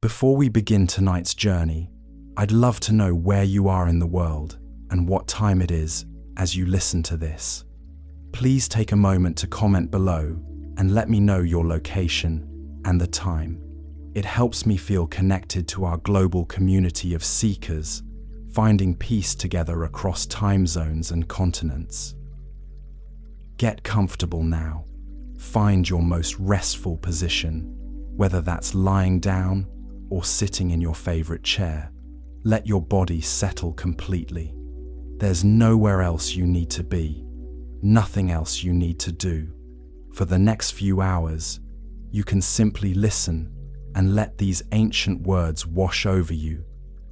Before we begin tonight's journey, I'd love to know where you are in the world and what time it is as you listen to this. Please take a moment to comment below and let me know your location and the time. It helps me feel connected to our global community of seekers, finding peace together across time zones and continents. Get comfortable now. Find your most restful position, whether that's lying down or sitting in your favorite chair. Let your body settle completely. There's nowhere else you need to be, nothing else you need to do. For the next few hours, you can simply listen and let these ancient words wash over you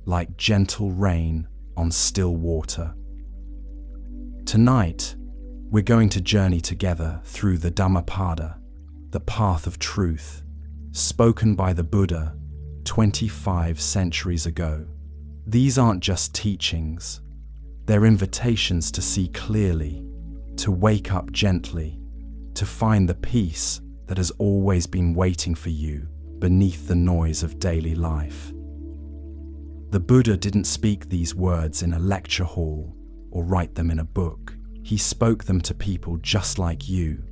like gentle rain on still water. Tonight, we're going to journey together through the Dhammapada, the path of truth, spoken by the Buddha 25 centuries ago. These aren't just teachings, they're invitations to see clearly, to wake up gently, to find the peace that has always been waiting for you beneath the noise of daily life. The Buddha didn't speak these words in a lecture hall or write them in a book. He spoke them to people just like you,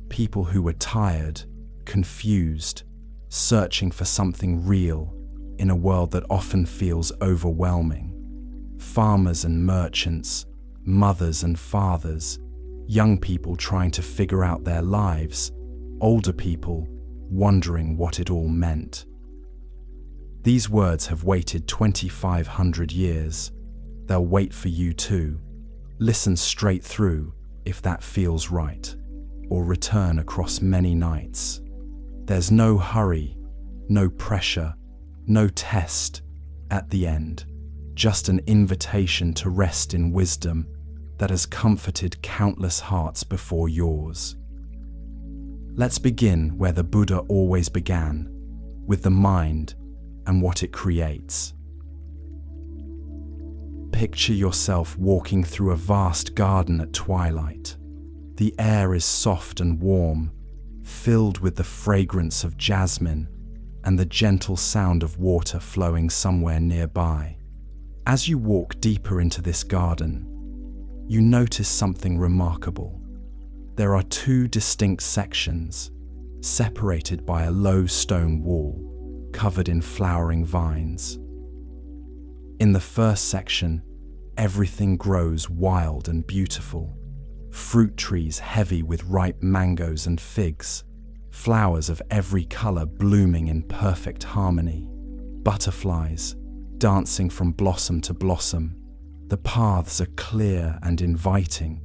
people who were tired, confused, searching for something real in a world that often feels overwhelming. Farmers and merchants, mothers and fathers, young people trying to figure out their lives, older people wondering what it all meant. These words have waited 2,500 years. They'll wait for you too. Listen straight through if that feels right, or return across many nights. There's no hurry, no pressure, no test at the end, just an invitation to rest in wisdom that has comforted countless hearts before yours. Let's begin where the Buddha always began, with the mind and what it creates. Picture yourself walking through a vast garden at twilight. The air is soft and warm, filled with the fragrance of jasmine and the gentle sound of water flowing somewhere nearby. As you walk deeper into this garden, you notice something remarkable. There are two distinct sections, separated by a low stone wall, covered in flowering vines. In the first section, everything grows wild and beautiful. Fruit trees heavy with ripe mangoes and figs, flowers of every color blooming in perfect harmony, butterflies dancing from blossom to blossom. The paths are clear and inviting,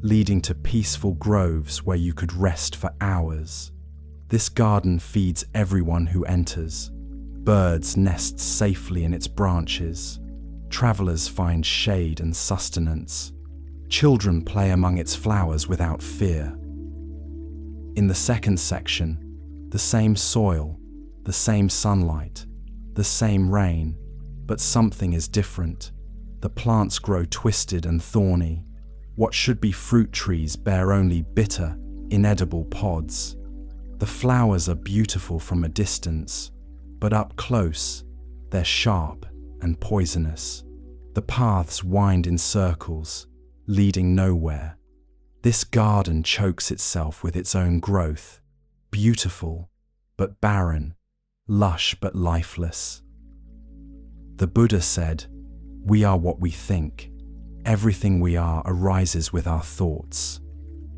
leading to peaceful groves where you could rest for hours. This garden feeds everyone who enters. Birds nest safely in its branches. Travelers find shade and sustenance. Children play among its flowers without fear. In the second section, the same soil, the same sunlight, the same rain, but something is different. The plants grow twisted and thorny. What should be fruit trees bear only bitter, inedible pods. The flowers are beautiful from a distance, but up close, they're sharp and poisonous. The paths wind in circles, leading nowhere. This garden chokes itself with its own growth, beautiful but barren, lush but lifeless. The Buddha said, "We are what we think. Everything we are arises with our thoughts.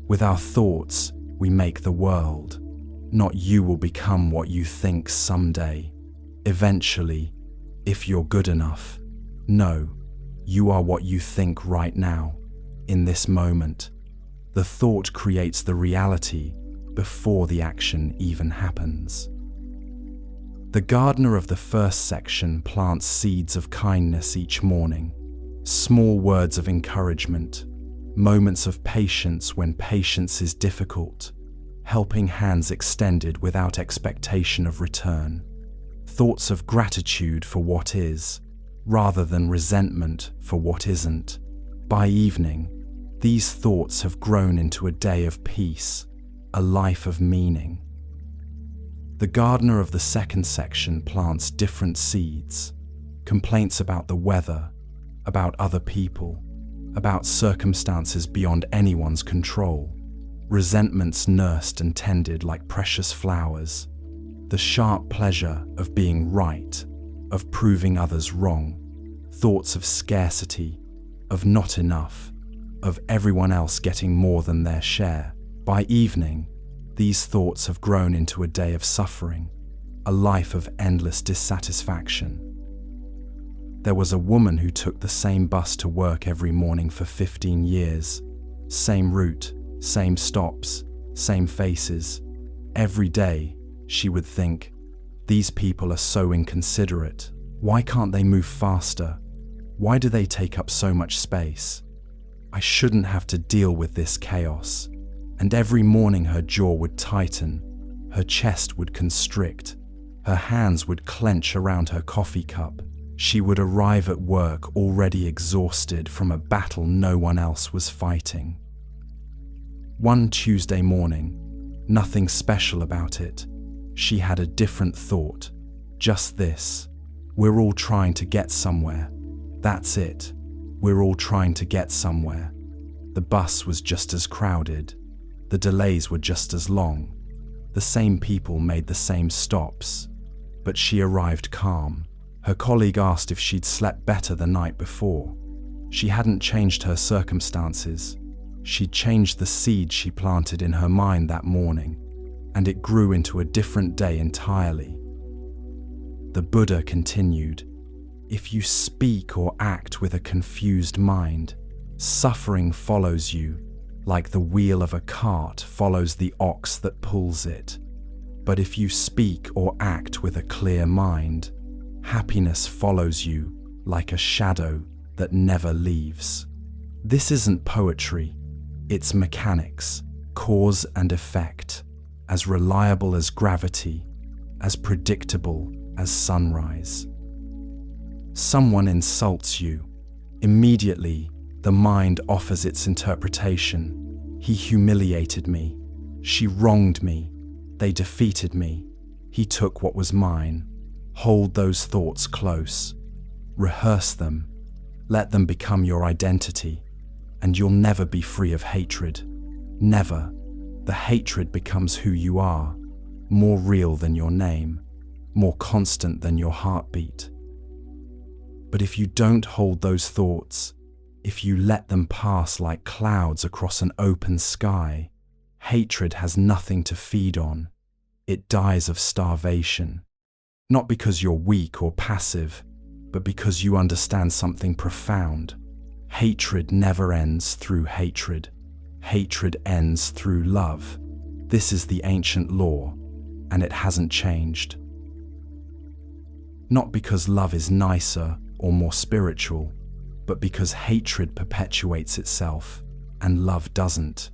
With our thoughts, we make the world. Not you will become what you think someday. Eventually, if you're good enough. No, you are what you think right now, in this moment. The thought creates the reality before the action even happens." The gardener of the first section plants seeds of kindness each morning, small words of encouragement, moments of patience when patience is difficult, helping hands extended without expectation of return, thoughts of gratitude for what is, rather than resentment for what isn't. By evening, these thoughts have grown into a day of peace, a life of meaning. The gardener of the second section plants different seeds: complaints about the weather, about other people, about circumstances beyond anyone's control, resentments nursed and tended like precious flowers, the sharp pleasure of being right, of proving others wrong, thoughts of scarcity, of not enough, of everyone else getting more than their share. By evening, these thoughts have grown into a day of suffering, a life of endless dissatisfaction. There was a woman who took the same bus to work every morning for 15 years. Same route, same stops, same faces. Every day, she would think, these people are so inconsiderate. Why can't they move faster? Why do they take up so much space? I shouldn't have to deal with this chaos. And every morning her jaw would tighten, her chest would constrict, her hands would clench around her coffee cup. She would arrive at work already exhausted from a battle no one else was fighting. One Tuesday morning, nothing special about it, she had a different thought. Just this: we're all trying to get somewhere. That's it. We're all trying to get somewhere. The bus was just as crowded. The delays were just as long. The same people made the same stops. But she arrived calm. Her colleague asked if she'd slept better the night before. She hadn't changed her circumstances. She'd changed the seed she planted in her mind that morning, and it grew into a different day entirely. The Buddha continued, "If you speak or act with a confused mind, suffering follows you, like the wheel of a cart follows the ox that pulls it. But if you speak or act with a clear mind, happiness follows you like a shadow that never leaves." This isn't poetry, it's mechanics, cause and effect, as reliable as gravity, as predictable as sunrise. Someone insults you. Immediately, the mind offers its interpretation. He humiliated me. She wronged me. They defeated me. He took what was mine. Hold those thoughts close. Rehearse them. Let them become your identity, and you'll never be free of hatred. Never. The hatred becomes who you are, more real than your name, more constant than your heartbeat. But if you don't hold those thoughts, if you let them pass like clouds across an open sky, hatred has nothing to feed on. It dies of starvation. Not because you're weak or passive, but because you understand something profound. Hatred never ends through hatred. Hatred ends through love. This is the ancient law, and it hasn't changed. Not because love is nicer or more spiritual, but because hatred perpetuates itself and love doesn't.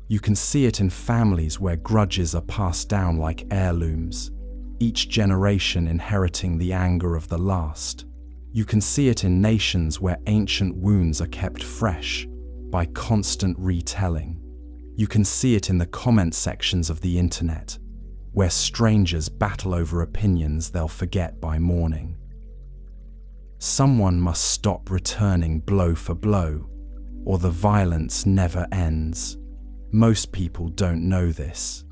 You can see it in families where grudges are passed down like heirlooms, each generation inheriting the anger of the last. You can see it in nations where ancient wounds are kept fresh by constant retelling. You can see it in the comment sections of the internet, where strangers battle over opinions they'll forget by morning. Someone must stop returning blow for blow, or the violence never ends. Most people don't know this.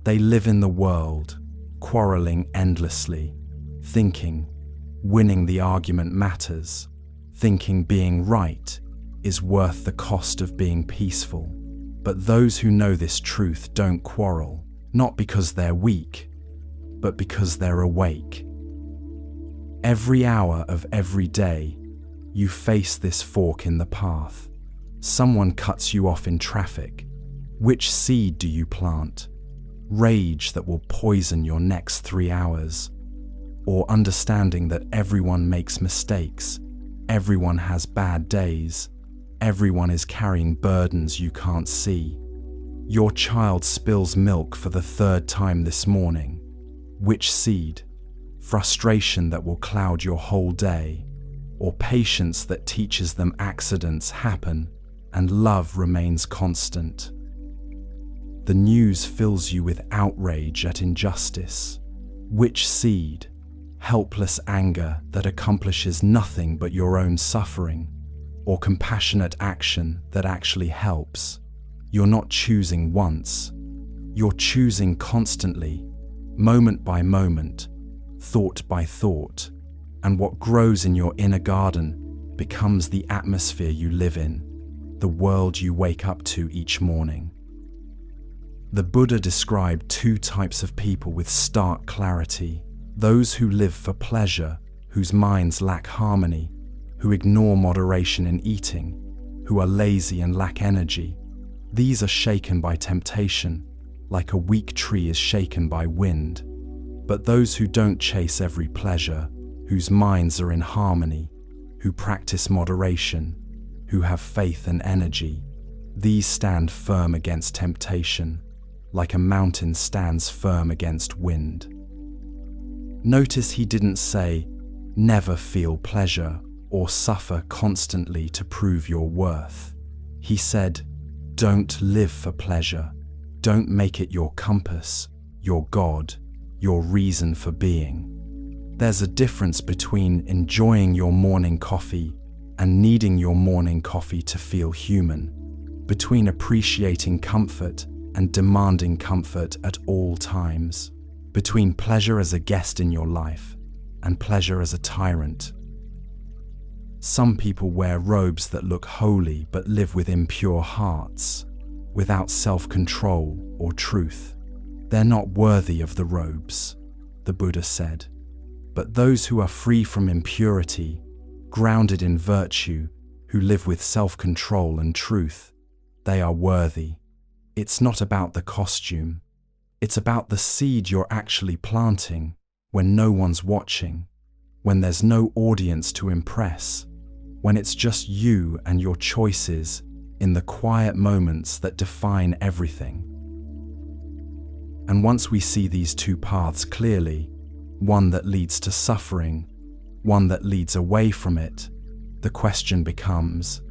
They live in the world, quarreling endlessly, thinking winning the argument matters, thinking being right is worth the cost of being peaceful. But those who know this truth don't quarrel, not because they're weak, but because they're awake. Every hour of every day, you face this fork in the path. Someone cuts you off in traffic. Which seed do you plant? Rage that will poison your next 3 hours? Or understanding that everyone makes mistakes, everyone has bad days, everyone is carrying burdens you can't see? Your child spills milk for the 3rd time this morning. Which seed? Frustration that will cloud your whole day, or patience that teaches them accidents happen and love remains constant? The news fills you with outrage at injustice. Which seed? Helpless anger that accomplishes nothing but your own suffering, or compassionate action that actually helps? You're not choosing once. You're choosing constantly, moment by moment, thought by thought, and what grows in your inner garden becomes the atmosphere you live in, the world you wake up to each morning. The Buddha described two types of people with stark clarity: those who live for pleasure, whose minds lack harmony, who ignore moderation in eating, who are lazy and lack energy. These are shaken by temptation, like a weak tree is shaken by wind. But those who don't chase every pleasure, whose minds are in harmony, who practice moderation, who have faith and energy, these stand firm against temptation, like a mountain stands firm against wind. Notice he didn't say, never feel pleasure or suffer constantly to prove your worth. He said, don't live for pleasure. Don't make it your compass, your God, your reason for being. There's a difference between enjoying your morning coffee and needing your morning coffee to feel human, between appreciating comfort and demanding comfort at all times, between pleasure as a guest in your life and pleasure as a tyrant. Some people wear robes that look holy but live with impure hearts, without self-control or truth. They're not worthy of the robes, the Buddha said. But those who are free from impurity, grounded in virtue, who live with self-control and truth, they are worthy. It's not about the costume. It's about the seed you're actually planting when no one's watching, when there's no audience to impress, when it's just you and your choices in the quiet moments that define everything. And once we see these two paths clearly, one that leads to suffering, one that leads away from it, the question becomes,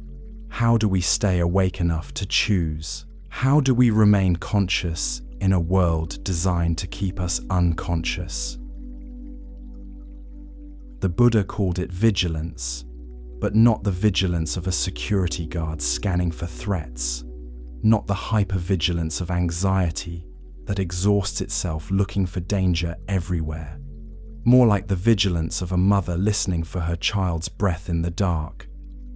how do we stay awake enough to choose? How do we remain conscious in a world designed to keep us unconscious? The Buddha called it vigilance, but not the vigilance of a security guard scanning for threats, not the hypervigilance of anxiety that exhausts itself looking for danger everywhere. More like the vigilance of a mother listening for her child's breath in the dark,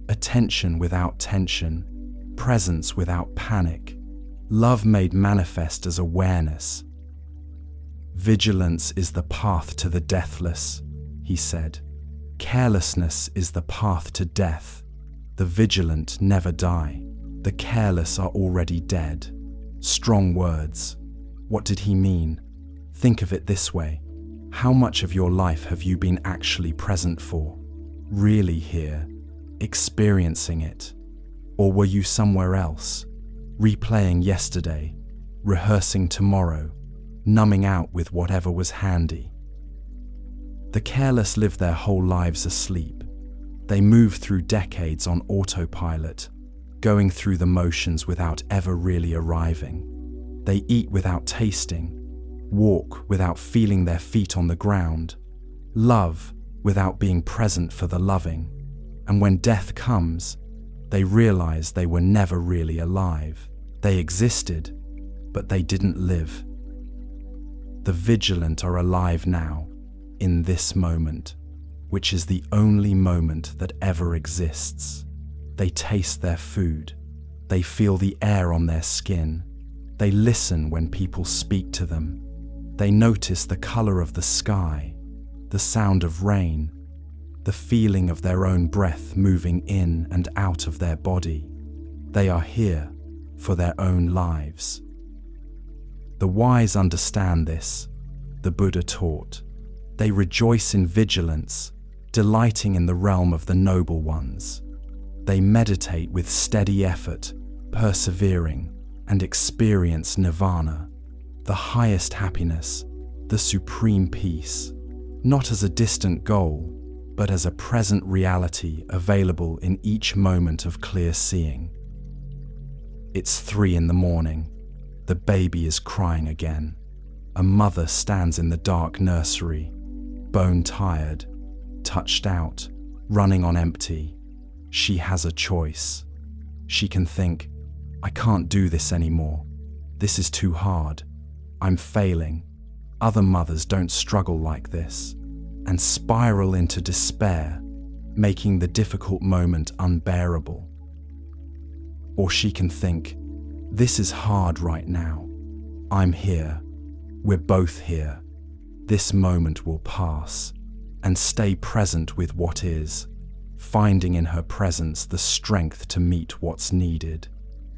attention without tension, presence without panic, love made manifest as awareness. Vigilance is the path to the deathless, he said. Carelessness is the path to death. The vigilant never die. The careless are already dead. Strong words. What did he mean? Think of it this way. How much of your life have you been actually present for? Really here? Experiencing it? Or were you somewhere else? Replaying yesterday, rehearsing tomorrow, numbing out with whatever was handy. The careless live their whole lives asleep. They move through decades on autopilot, going through the motions without ever really arriving. They eat without tasting, walk without feeling their feet on the ground, love without being present for the loving. And when death comes, they realize they were never really alive. They existed, but they didn't live. The vigilant are alive now, in this moment, which is the only moment that ever exists. They taste their food. They feel the air on their skin. They listen when people speak to them. They notice the color of the sky, the sound of rain, the feeling of their own breath moving in and out of their body. They are here for their own lives. The wise understand this, the Buddha taught. They rejoice in vigilance, delighting in the realm of the noble ones. They meditate with steady effort, persevering, and experience nirvana, the highest happiness, the supreme peace, not as a distant goal, but as a present reality available in each moment of clear seeing. It's 3 in the morning. The baby is crying again. A mother stands in the dark nursery, bone-tired, touched out, running on empty. She has a choice. She can think, I can't do this anymore. This is too hard. I'm failing. Other mothers don't struggle like this, and spiral into despair, making the difficult moment unbearable. Or she can think, this is hard right now. I'm here. We're both here. This moment will pass, and stay present with what is, finding in her presence the strength to meet what's needed.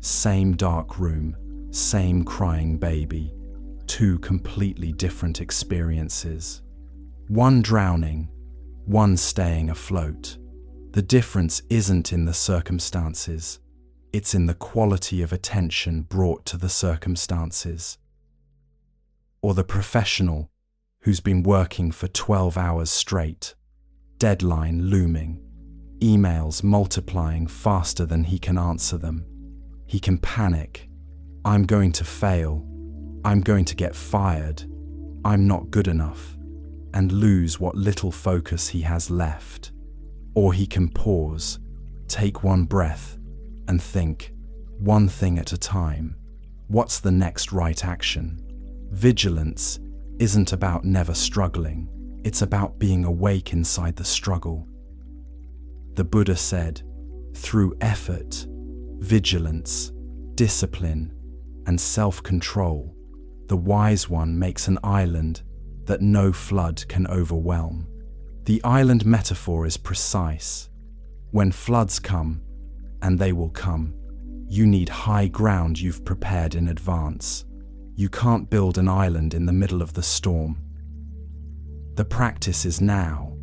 Same dark room, same crying baby, two completely different experiences. One drowning, one staying afloat. The difference isn't in the circumstances, it's in the quality of attention brought to the circumstances. Or the professional who's been working for 12 hours straight, deadline looming, emails multiplying faster than he can answer them. He can panic. I'm going to fail. I'm going to get fired. I'm not good enough, and lose what little focus he has left. Or he can pause, take one breath, and think, one thing at a time. What's the next right action? Vigilance isn't about never struggling. It's about being awake inside the struggle. The Buddha said, through effort, vigilance, discipline, and self-control, the wise one makes an island that no flood can overwhelm. The island metaphor is precise. When floods come, and they will come, you need high ground you've prepared in advance. You can't build an island in the middle of the storm. The practice is now,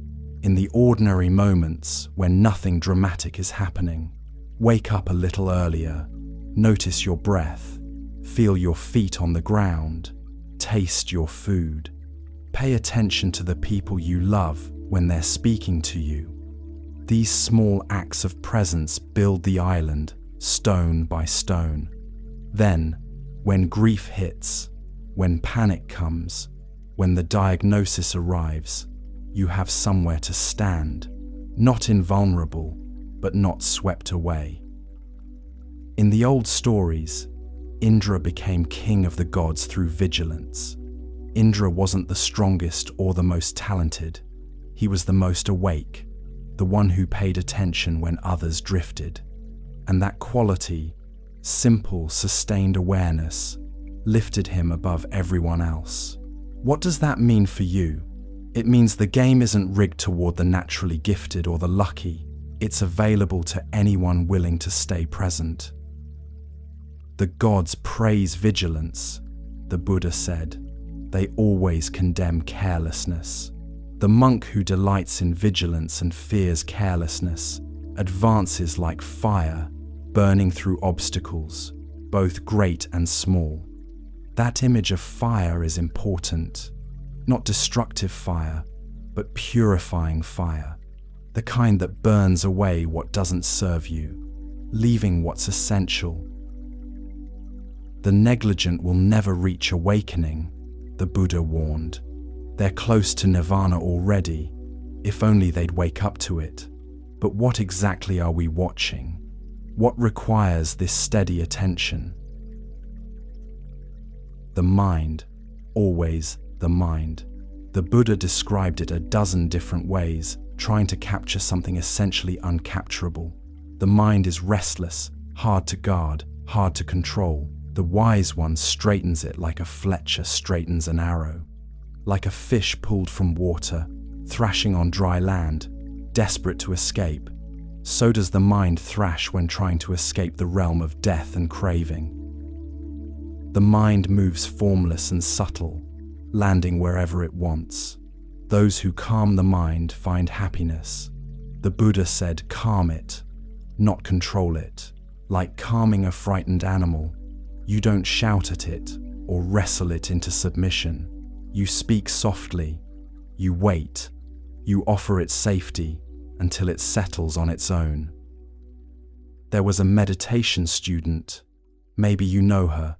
in the ordinary moments when nothing dramatic is happening. Wake up a little earlier, notice your breath, feel your feet on the ground, taste your food. Pay attention to the people you love when they're speaking to you. These small acts of presence build the island, stone by stone. Then, when grief hits, when panic comes, when the diagnosis arrives, you have somewhere to stand, not invulnerable, but not swept away. In the old stories, Indra became king of the gods through vigilance. Indra wasn't the strongest or the most talented. He was the most awake, the one who paid attention when others drifted. And that quality, simple, sustained awareness, lifted him above everyone else. What does that mean for you? It means the game isn't rigged toward the naturally gifted or the lucky. It's available to anyone willing to stay present. The gods praise vigilance, the Buddha said. They always condemn carelessness. The monk who delights in vigilance and fears carelessness advances like fire, burning through obstacles, both great and small. That image of fire is important. Not destructive fire, but purifying fire. The kind that burns away what doesn't serve you, leaving what's essential. The negligent will never reach awakening, the Buddha warned. They're close to nirvana already, if only they'd wake up to it. But what exactly are we watching? What requires this steady attention? The mind, always the mind. The Buddha described it a dozen different ways, trying to capture something essentially uncapturable. The mind is restless, hard to guard, hard to control. The wise one straightens it like a fletcher straightens an arrow. Like a fish pulled from water, thrashing on dry land, desperate to escape, so does the mind thrash when trying to escape the realm of death and craving. The mind moves formless and subtle, landing wherever it wants. Those who calm the mind find happiness. The Buddha said, calm it, not control it. Like calming a frightened animal, you don't shout at it or wrestle it into submission. You speak softly, you wait, you offer it safety until it settles on its own. There was a meditation student, maybe you know her,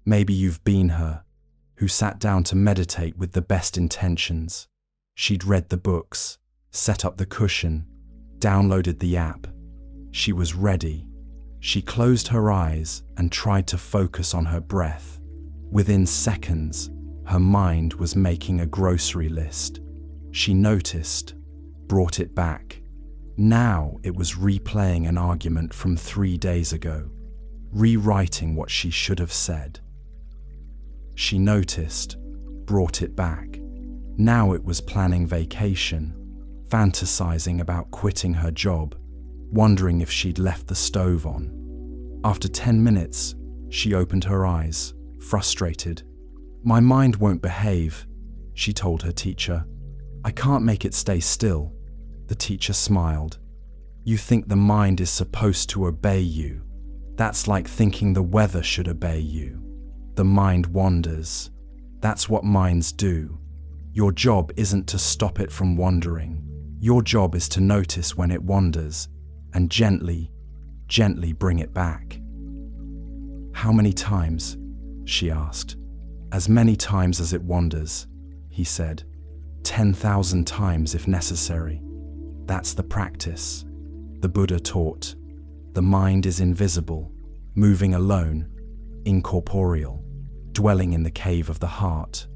maybe you've been her, who sat down to meditate with the best intentions. She'd read the books, set up the cushion, downloaded the app. She was ready. She closed her eyes and tried to focus on her breath. Within seconds, her mind was making a grocery list. She noticed, brought it back. Now it was replaying an argument from 3 days ago, rewriting what she should have said. She noticed, brought it back. Now it was planning vacation, fantasizing about quitting her job, wondering if she'd left the stove on. After 10 minutes, she opened her eyes, frustrated. "My mind won't behave," she told her teacher. "I can't make it stay still." The teacher smiled. "You think the mind is supposed to obey you. That's like thinking the weather should obey you. The mind wanders. That's what minds do. Your job isn't to stop it from wandering. Your job is to notice when it wanders and gently bring it back." "How many times?" she asked. "As many times as it wanders," he said. 10,000 times if necessary. That's the practice. The Buddha taught. The mind is invisible, moving alone, incorporeal, dwelling in the cave of the heart.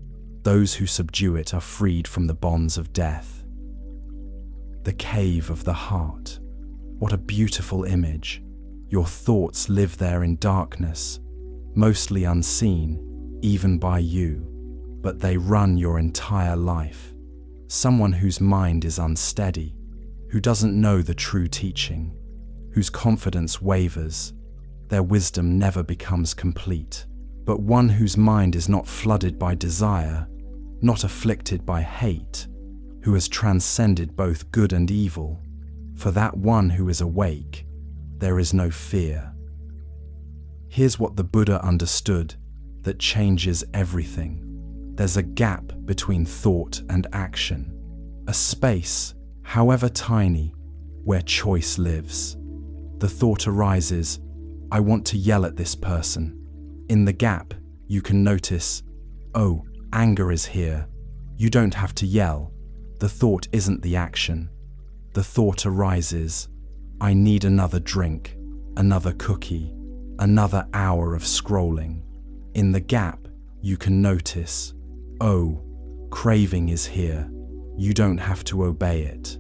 Those who subdue it are freed from the bonds of death. The cave of the heart. What a beautiful image. Your thoughts live there in darkness, mostly unseen, even by you, but they run your entire life. Someone whose mind is unsteady, who doesn't know the true teaching, whose confidence wavers, their wisdom never becomes complete. But one whose mind is not flooded by desire, not afflicted by hate, who has transcended both good and evil, for that one who is awake, there is no fear. Here's what the Buddha understood that changes everything. There's a gap between thought and action, a space, however tiny, where choice lives. The thought arises, "I want to yell at this person." In the gap, you can notice, "Oh, anger is here." You don't have to yell. The thought isn't the action. The thought arises, "I need another drink, another cookie, another hour of scrolling." In the gap, you can notice, "Oh, craving is here." You don't have to obey it.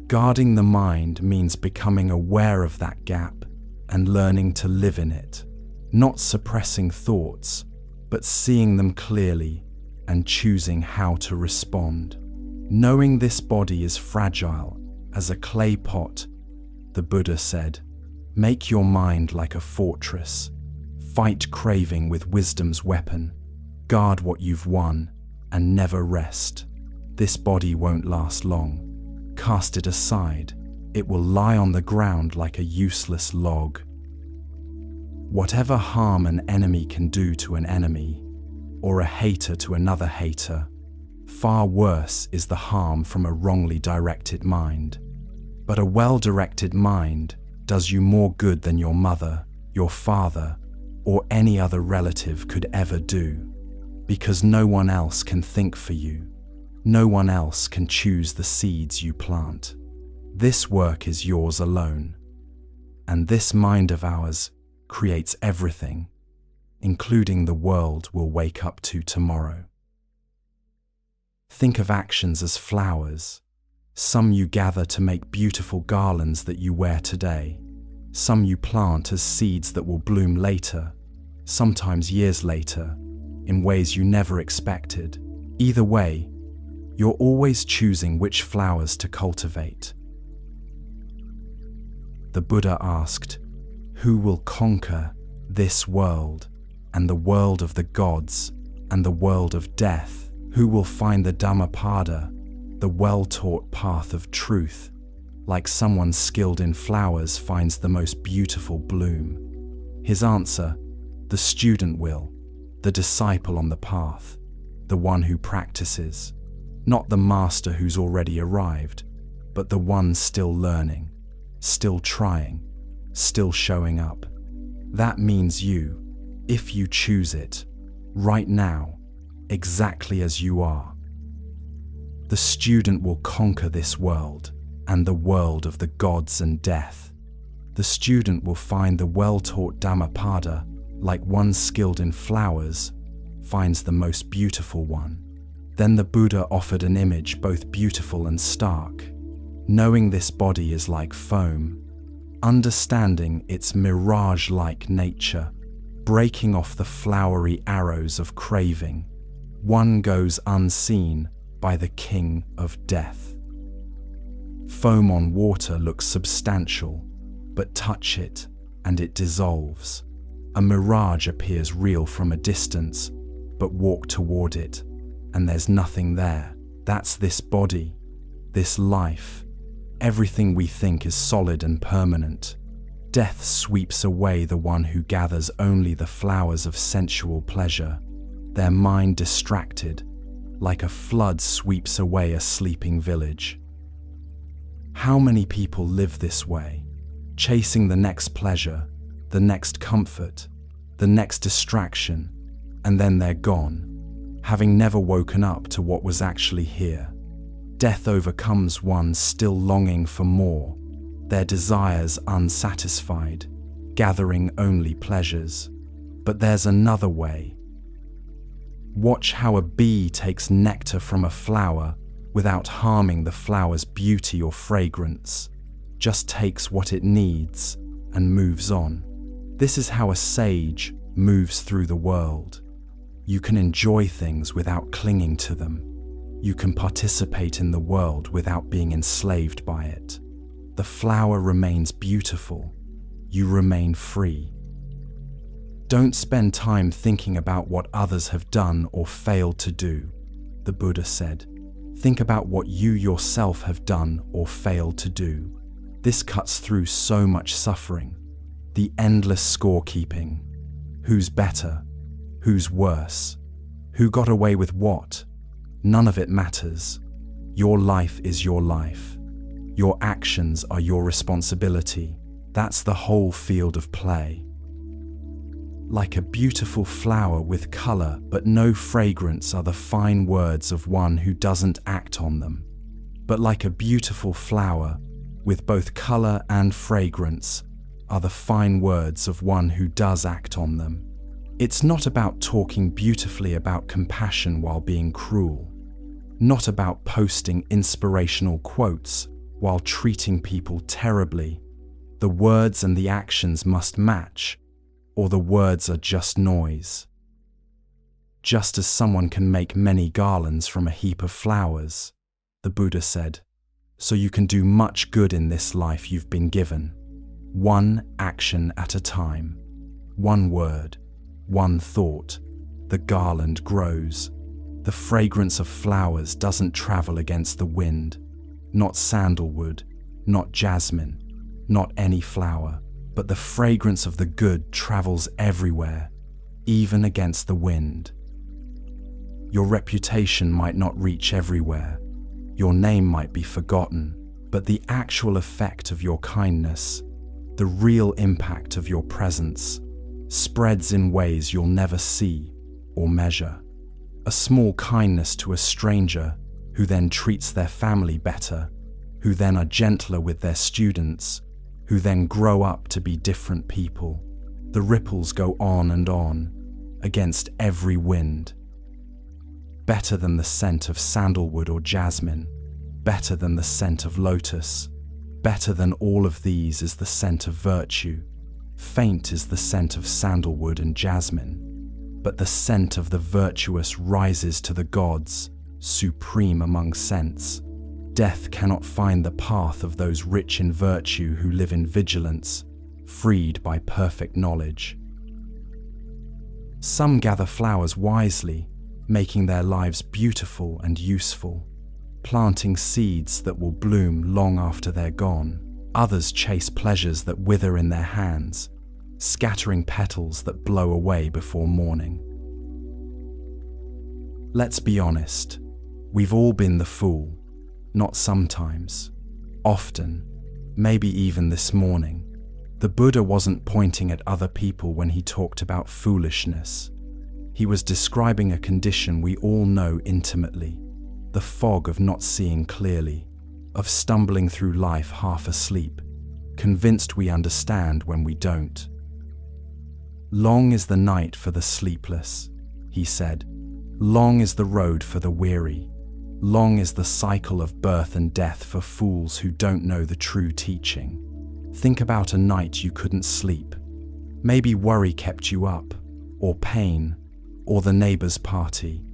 Guarding the mind means becoming aware of that gap and learning to live in it. Not suppressing thoughts, but seeing them clearly and choosing how to respond. Knowing this body is fragile as a clay pot, the Buddha said, make your mind like a fortress. Fight craving with wisdom's weapon. Guard what you've won and never rest. This body won't last long. Cast it aside. It will lie on the ground like a useless log. Whatever harm an enemy can do to an enemy, or a hater to another hater, far worse is the harm from a wrongly directed mind. But a well-directed mind does you more good than your mother, your father, or any other relative could ever do, because no one else can think for you. No one else can choose the seeds you plant. This work is yours alone. And this mind of ours creates everything, including the world we'll wake up to tomorrow. Think of actions as flowers. Some you gather to make beautiful garlands that you wear today. Some you plant as seeds that will bloom later, sometimes years later, in ways you never expected. Either way, you're always choosing which flowers to cultivate. The Buddha asked, who will conquer this world and the world of the gods and the world of death? Who will find the Dhammapada, the well-taught path of truth, like someone skilled in flowers finds the most beautiful bloom? His answer, the student will, the disciple on the path, the one who practices, not the master who's already arrived, but the one still learning, still trying, still showing up. That means you, if you choose it, right now, exactly as you are. The student will conquer this world and the world of the gods and death. The student will find the well-taught Dhammapada, like one skilled in flowers, finds the most beautiful one. Then the Buddha offered an image both beautiful and stark. Knowing this body is like foam, understanding its mirage-like nature, breaking off the flowery arrows of craving, one goes unseen by the king of death. Foam on water looks substantial, but touch it and it dissolves. A mirage appears real from a distance, but walk toward it and there's nothing there. That's this body, this life. Everything we think is solid and permanent. Death sweeps away the one who gathers only the flowers of sensual pleasure, their mind distracted, like a flood sweeps away a sleeping village. How many people live this way, chasing the next pleasure, the next comfort, the next distraction, and then they're gone, having never woken up to what was actually here. Death overcomes one still longing for more, their desires unsatisfied, gathering only pleasures. But there's another way. Watch how a bee takes nectar from a flower without harming the flower's beauty or fragrance, just takes what it needs and moves on. This is how a sage moves through the world. You can enjoy things without clinging to them. You can participate in the world without being enslaved by it. The flower remains beautiful. You remain free. Don't spend time thinking about what others have done or failed to do, the Buddha said. Think about what you yourself have done or failed to do. This cuts through so much suffering. The endless scorekeeping. Who's better? Who's worse? Who got away with what? None of it matters. Your life is your life. Your actions are your responsibility. That's the whole field of play. Like a beautiful flower with color but no fragrance are the fine words of one who doesn't act on them. But like a beautiful flower with both color and fragrance are the fine words of one who does act on them. It's not about talking beautifully about compassion while being cruel. Not about posting inspirational quotes while treating people terribly. The words and the actions must match, or the words are just noise. Just as someone can make many garlands from a heap of flowers, the Buddha said, so you can do much good in this life you've been given. One action at a time. One word, one thought. The garland grows. The fragrance of flowers doesn't travel against the wind. Not sandalwood, not jasmine, not any flower, but the fragrance of the good travels everywhere, even against the wind. Your reputation might not reach everywhere. Your name might be forgotten, but the actual effect of your kindness, the real impact of your presence, spreads in ways you'll never see or measure. A small kindness to a stranger who then treats their family better, who then are gentler with their students, who then grow up to be different people. The ripples go on and on, against every wind. Better than the scent of sandalwood or jasmine, better than the scent of lotus, better than all of these is the scent of virtue. Faint is the scent of sandalwood and jasmine, but the scent of the virtuous rises to the gods, supreme among scents. Death cannot find the path of those rich in virtue who live in vigilance, freed by perfect knowledge. Some gather flowers wisely, making their lives beautiful and useful, planting seeds that will bloom long after they're gone. Others chase pleasures that wither in their hands, scattering petals that blow away before morning. Let's be honest, we've all been the fool. Not sometimes, often, maybe even this morning. The Buddha wasn't pointing at other people when he talked about foolishness. He was describing a condition we all know intimately, the fog of not seeing clearly, of stumbling through life half asleep, convinced we understand when we don't. Long is the night for the sleepless, he said. Long is the road for the weary. Long is the cycle of birth and death for fools who don't know the true teaching. Think about a night you couldn't sleep. Maybe worry kept you up, or pain, or the neighbor's party.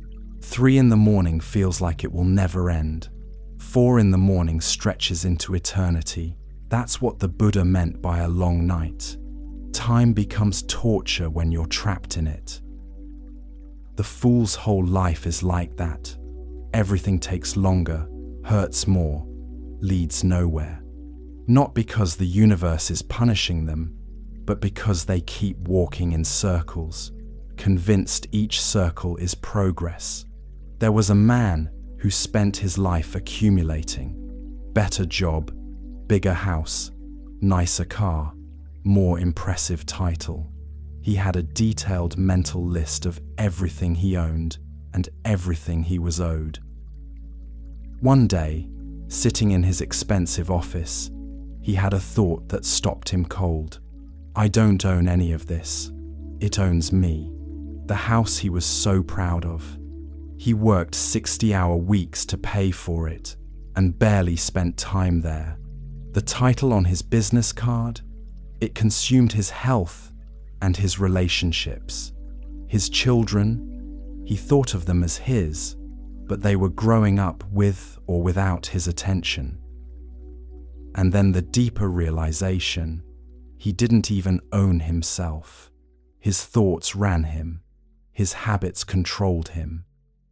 3 in the morning feels like it will never end. 4 in the morning stretches into eternity. That's what the Buddha meant by a long night. Time becomes torture when you're trapped in it. The fool's whole life is like that. Everything takes longer, hurts more, leads nowhere. Not because the universe is punishing them, but because they keep walking in circles, convinced each circle is progress. There was a man who spent his life accumulating. Better job, bigger house, nicer car, more impressive title. He had a detailed mental list of everything he owned and everything he was owed. One day, sitting in his expensive office, he had a thought that stopped him cold. I don't own any of this. It owns me. The house he was so proud of. He worked 60-hour weeks to pay for it and barely spent time there. The title on his business card, it consumed his health and his relationships. His children, he thought of them as his, but they were growing up with or without his attention. And then the deeper realization, he didn't even own himself. His thoughts ran him. His habits controlled him.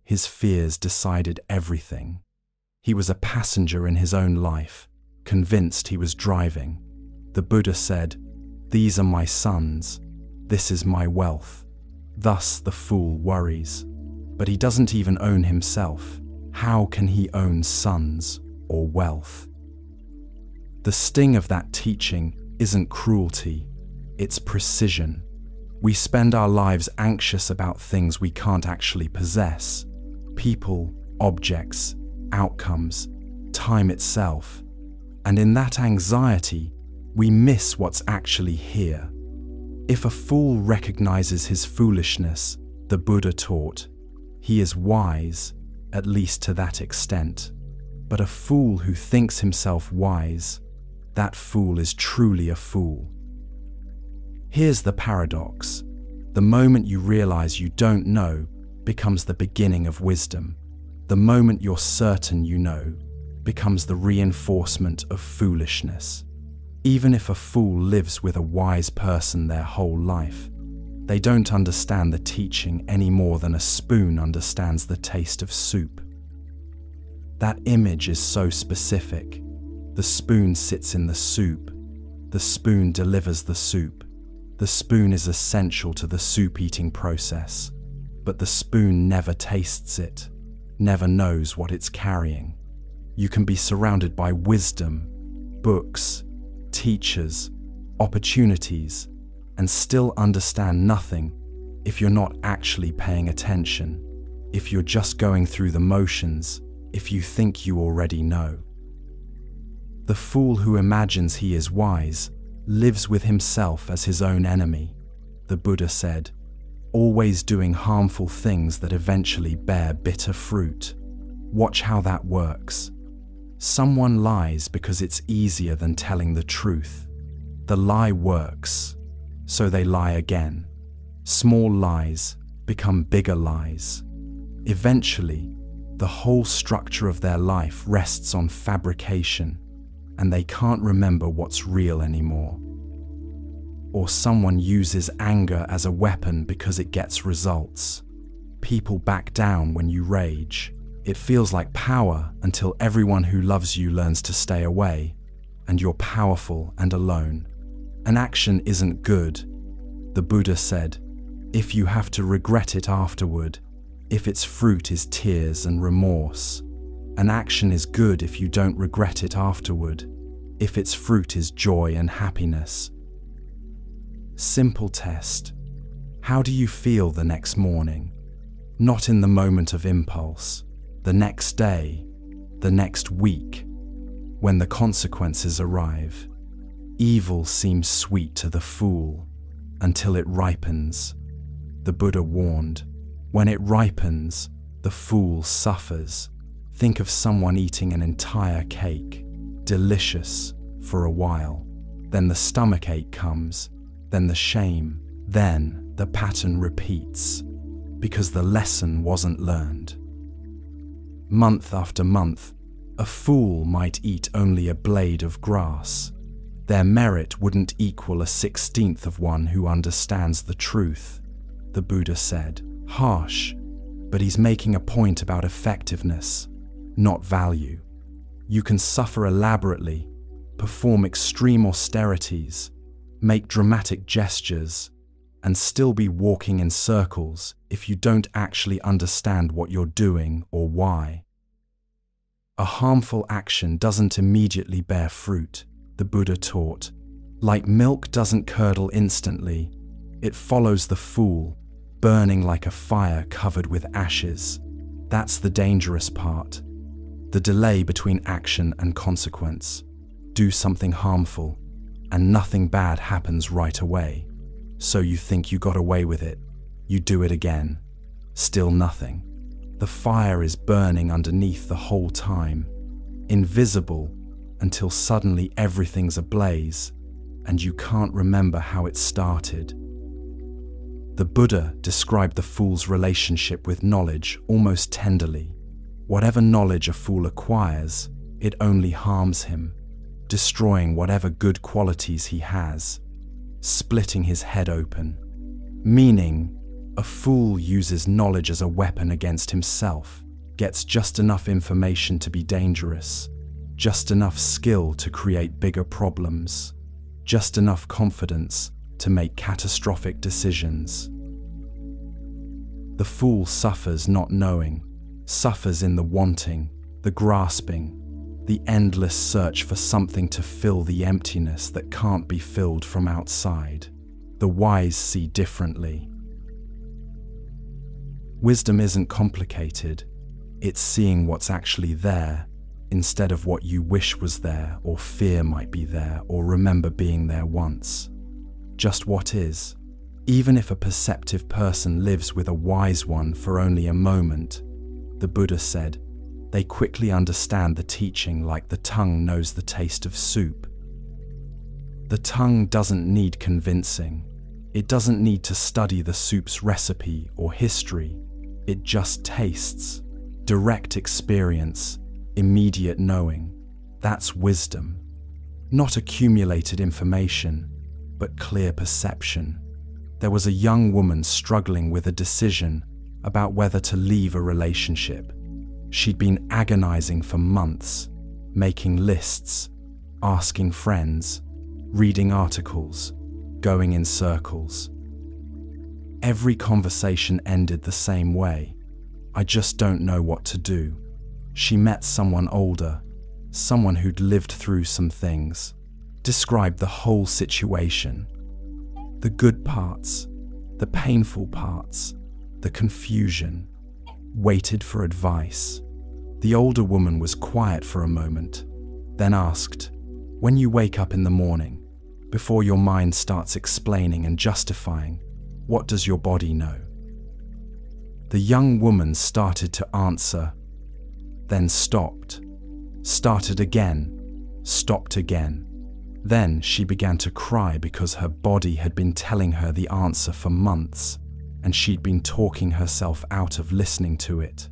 His fears decided everything. He was a passenger in his own life, convinced he was driving. The Buddha said, "These are my sons. This is my wealth." Thus the fool worries. But he doesn't even own himself. How can he own sons or wealth? The sting of that teaching isn't cruelty, it's precision. We spend our lives anxious about things we can't actually possess. People, objects, outcomes, time itself. And in that anxiety, we miss what's actually here. If a fool recognizes his foolishness, the Buddha taught, he is wise, at least to that extent. But a fool who thinks himself wise, that fool is truly a fool. Here's the paradox. The moment you realize you don't know becomes the beginning of wisdom. The moment you're certain you know becomes the reinforcement of foolishness. Even if a fool lives with a wise person their whole life, they don't understand the teaching any more than a spoon understands the taste of soup. That image is so specific. The spoon sits in the soup. The spoon delivers the soup. The spoon is essential to the soup-eating process, but the spoon never tastes it, never knows what it's carrying. You can be surrounded by wisdom, books, teachers, opportunities, and still understand nothing if you're not actually paying attention, if you're just going through the motions, if you think you already know. The fool who imagines he is wise lives with himself as his own enemy. The Buddha said, always doing harmful things that eventually bear bitter fruit. Watch how that works. Someone lies because it's easier than telling the truth. The lie works, so they lie again. Small lies become bigger lies. Eventually, the whole structure of their life rests on fabrication, and they can't remember what's real anymore. Or someone uses anger as a weapon because it gets results. People back down when you rage. It feels like power until everyone who loves you learns to stay away, and you're powerful and alone. An action isn't good. The Buddha said, if you have to regret it afterward, if its fruit is tears and remorse. An action is good if you don't regret it afterward, if its fruit is joy and happiness. Simple test. How do you feel the next morning? Not in the moment of impulse, the next day, the next week, when the consequences arrive. Evil seems sweet to the fool until it ripens. The Buddha warned, when it ripens, the fool suffers. Think of someone eating an entire cake, delicious for a while. Then the stomachache comes, then the shame, then the pattern repeats, because the lesson wasn't learned. Month after month, a fool might eat only a blade of grass. Their merit wouldn't equal 1/16 of one who understands the truth, the Buddha said. Harsh, but he's making a point about effectiveness, not value. You can suffer elaborately, perform extreme austerities, make dramatic gestures, and still be walking in circles if you don't actually understand what you're doing or why. A harmful action doesn't immediately bear fruit, the Buddha taught. Like milk doesn't curdle instantly, it follows the fool, burning like a fire covered with ashes. That's the dangerous part. The delay between action and consequence. Do something harmful, and nothing bad happens right away. So you think you got away with it. You do it again. Still nothing. The fire is burning underneath the whole time, invisible until suddenly everything's ablaze, and you can't remember how it started. The Buddha described the fool's relationship with knowledge almost tenderly. Whatever knowledge a fool acquires, it only harms him, destroying whatever good qualities he has, splitting his head open. Meaning, a fool uses knowledge as a weapon against himself, gets just enough information to be dangerous, just enough skill to create bigger problems, just enough confidence to make catastrophic decisions. The fool suffers not knowing, suffers in the wanting, the grasping, the endless search for something to fill the emptiness that can't be filled from outside. The wise see differently. Wisdom isn't complicated, it's seeing what's actually there instead of what you wish was there or fear might be there or remember being there once. Just what is. Even if a perceptive person lives with a wise one for only a moment, the Buddha said, they quickly understand the teaching like the tongue knows the taste of soup. The tongue doesn't need convincing. It doesn't need to study the soup's recipe or history. It just tastes. Direct experience, immediate knowing. That's wisdom. Not accumulated information, but clear perception. There was a young woman struggling with a decision about whether to leave a relationship. She'd been agonizing for months, making lists, asking friends, reading articles, going in circles. Every conversation ended the same way. I just don't know what to do. She met someone older, someone who'd lived through some things, described the whole situation. The good parts, the painful parts, the confusion. Waited for advice. The older woman was quiet for a moment, then asked, when you wake up in the morning, before your mind starts explaining and justifying, what does your body know? The young woman started to answer, then stopped, started again, stopped again. Then she began to cry because her body had been telling her the answer for months, and she'd been talking herself out of listening to it.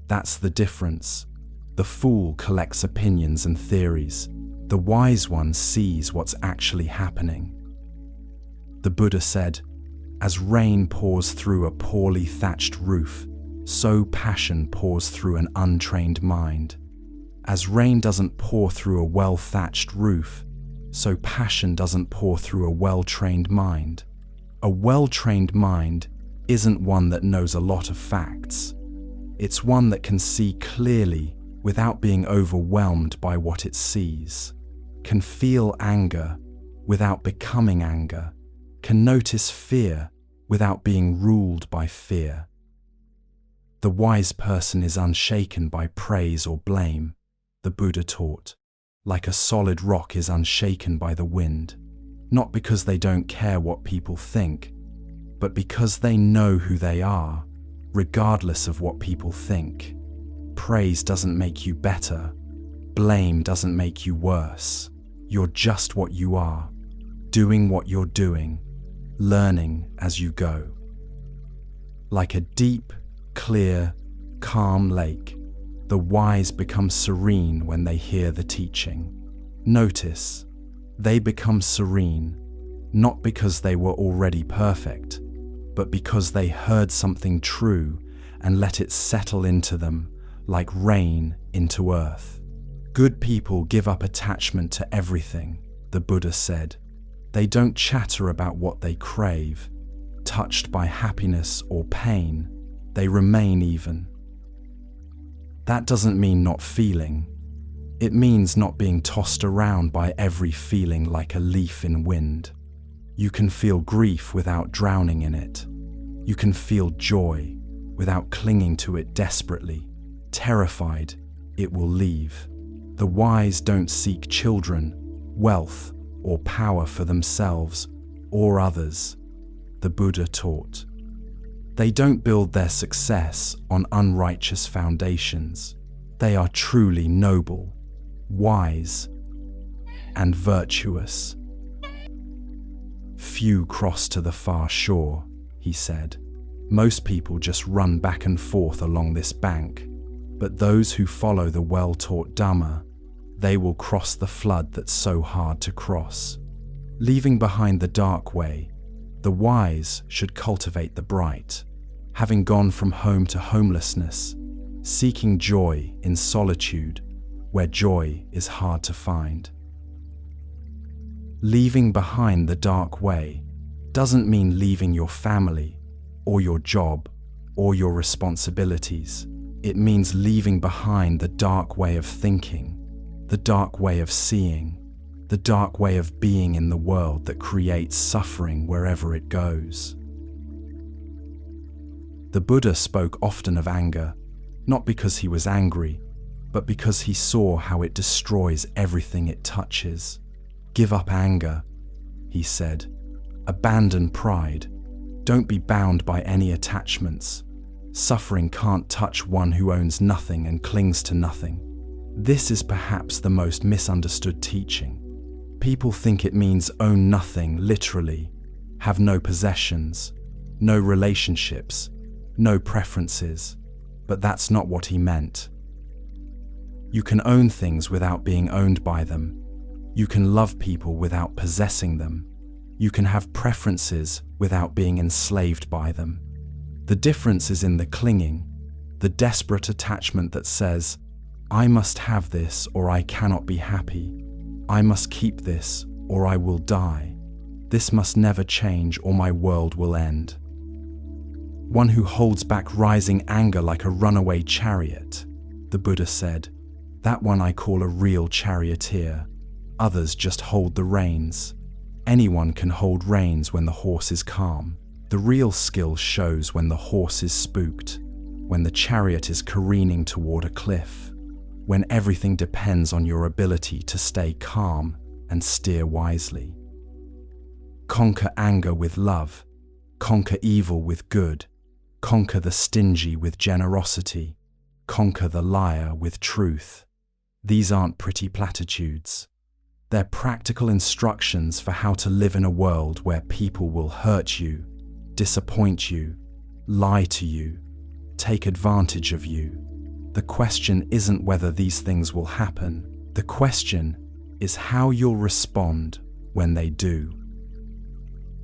That's the difference. The fool collects opinions and theories. The wise one sees what's actually happening. The Buddha said, as rain pours through a poorly thatched roof, so passion pours through an untrained mind. As rain doesn't pour through a well-thatched roof, so passion doesn't pour through a well-trained mind. A well-trained mind isn't one that knows a lot of facts. It's one that can see clearly without being overwhelmed by what it sees, can feel anger without becoming anger, can notice fear without being ruled by fear. The wise person is unshaken by praise or blame, the Buddha taught, like a solid rock is unshaken by the wind, not because they don't care what people think, but because they know who they are, regardless of what people think. Praise doesn't make you better. Blame doesn't make you worse. You're just what you are, doing what you're doing, learning as you go. Like a deep, clear, calm lake, the wise become serene when they hear the teaching. Notice, they become serene, not because they were already perfect, but because they heard something true and let it settle into them like rain into earth. Good people give up attachment to everything, the Buddha said. They don't chatter about what they crave. Touched by happiness or pain, they remain even. That doesn't mean not feeling. It means not being tossed around by every feeling like a leaf in wind. You can feel grief without drowning in it. You can feel joy without clinging to it desperately, terrified it will leave. The wise don't seek children, wealth, or power for themselves or others, the Buddha taught. They don't build their success on unrighteous foundations. They are truly noble, wise, and virtuous. Few cross to the far shore, he said. Most people just run back and forth along this bank, but those who follow the well-taught Dhamma, they will cross the flood that's so hard to cross. Leaving behind the dark way, the wise should cultivate the bright, having gone from home to homelessness, seeking joy in solitude, where joy is hard to find. Leaving behind the dark way doesn't mean leaving your family, or your job, or your responsibilities. It means leaving behind the dark way of thinking, the dark way of seeing, the dark way of being in the world that creates suffering wherever it goes. The Buddha spoke often of anger, not because he was angry, but because he saw how it destroys everything it touches. Give up anger, he said. Abandon pride. Don't be bound by any attachments. Suffering can't touch one who owns nothing and clings to nothing. This is perhaps the most misunderstood teaching. People think it means own nothing literally, have no possessions, no relationships, no preferences, but that's not what he meant. You can own things without being owned by them. You can love people without possessing them. You can have preferences without being enslaved by them. The difference is in the clinging, the desperate attachment that says, I must have this or I cannot be happy. I must keep this or I will die. This must never change or my world will end. One who holds back rising anger like a runaway chariot, the Buddha said. That one I call a real charioteer. Others just hold the reins. Anyone can hold reins when the horse is calm. The real skill shows when the horse is spooked, when the chariot is careening toward a cliff, when everything depends on your ability to stay calm and steer wisely. Conquer anger with love, conquer evil with good, conquer the stingy with generosity, conquer the liar with truth. These aren't pretty platitudes. They're practical instructions for how to live in a world where people will hurt you, disappoint you, lie to you, take advantage of you. The question isn't whether these things will happen. The question is how you'll respond when they do.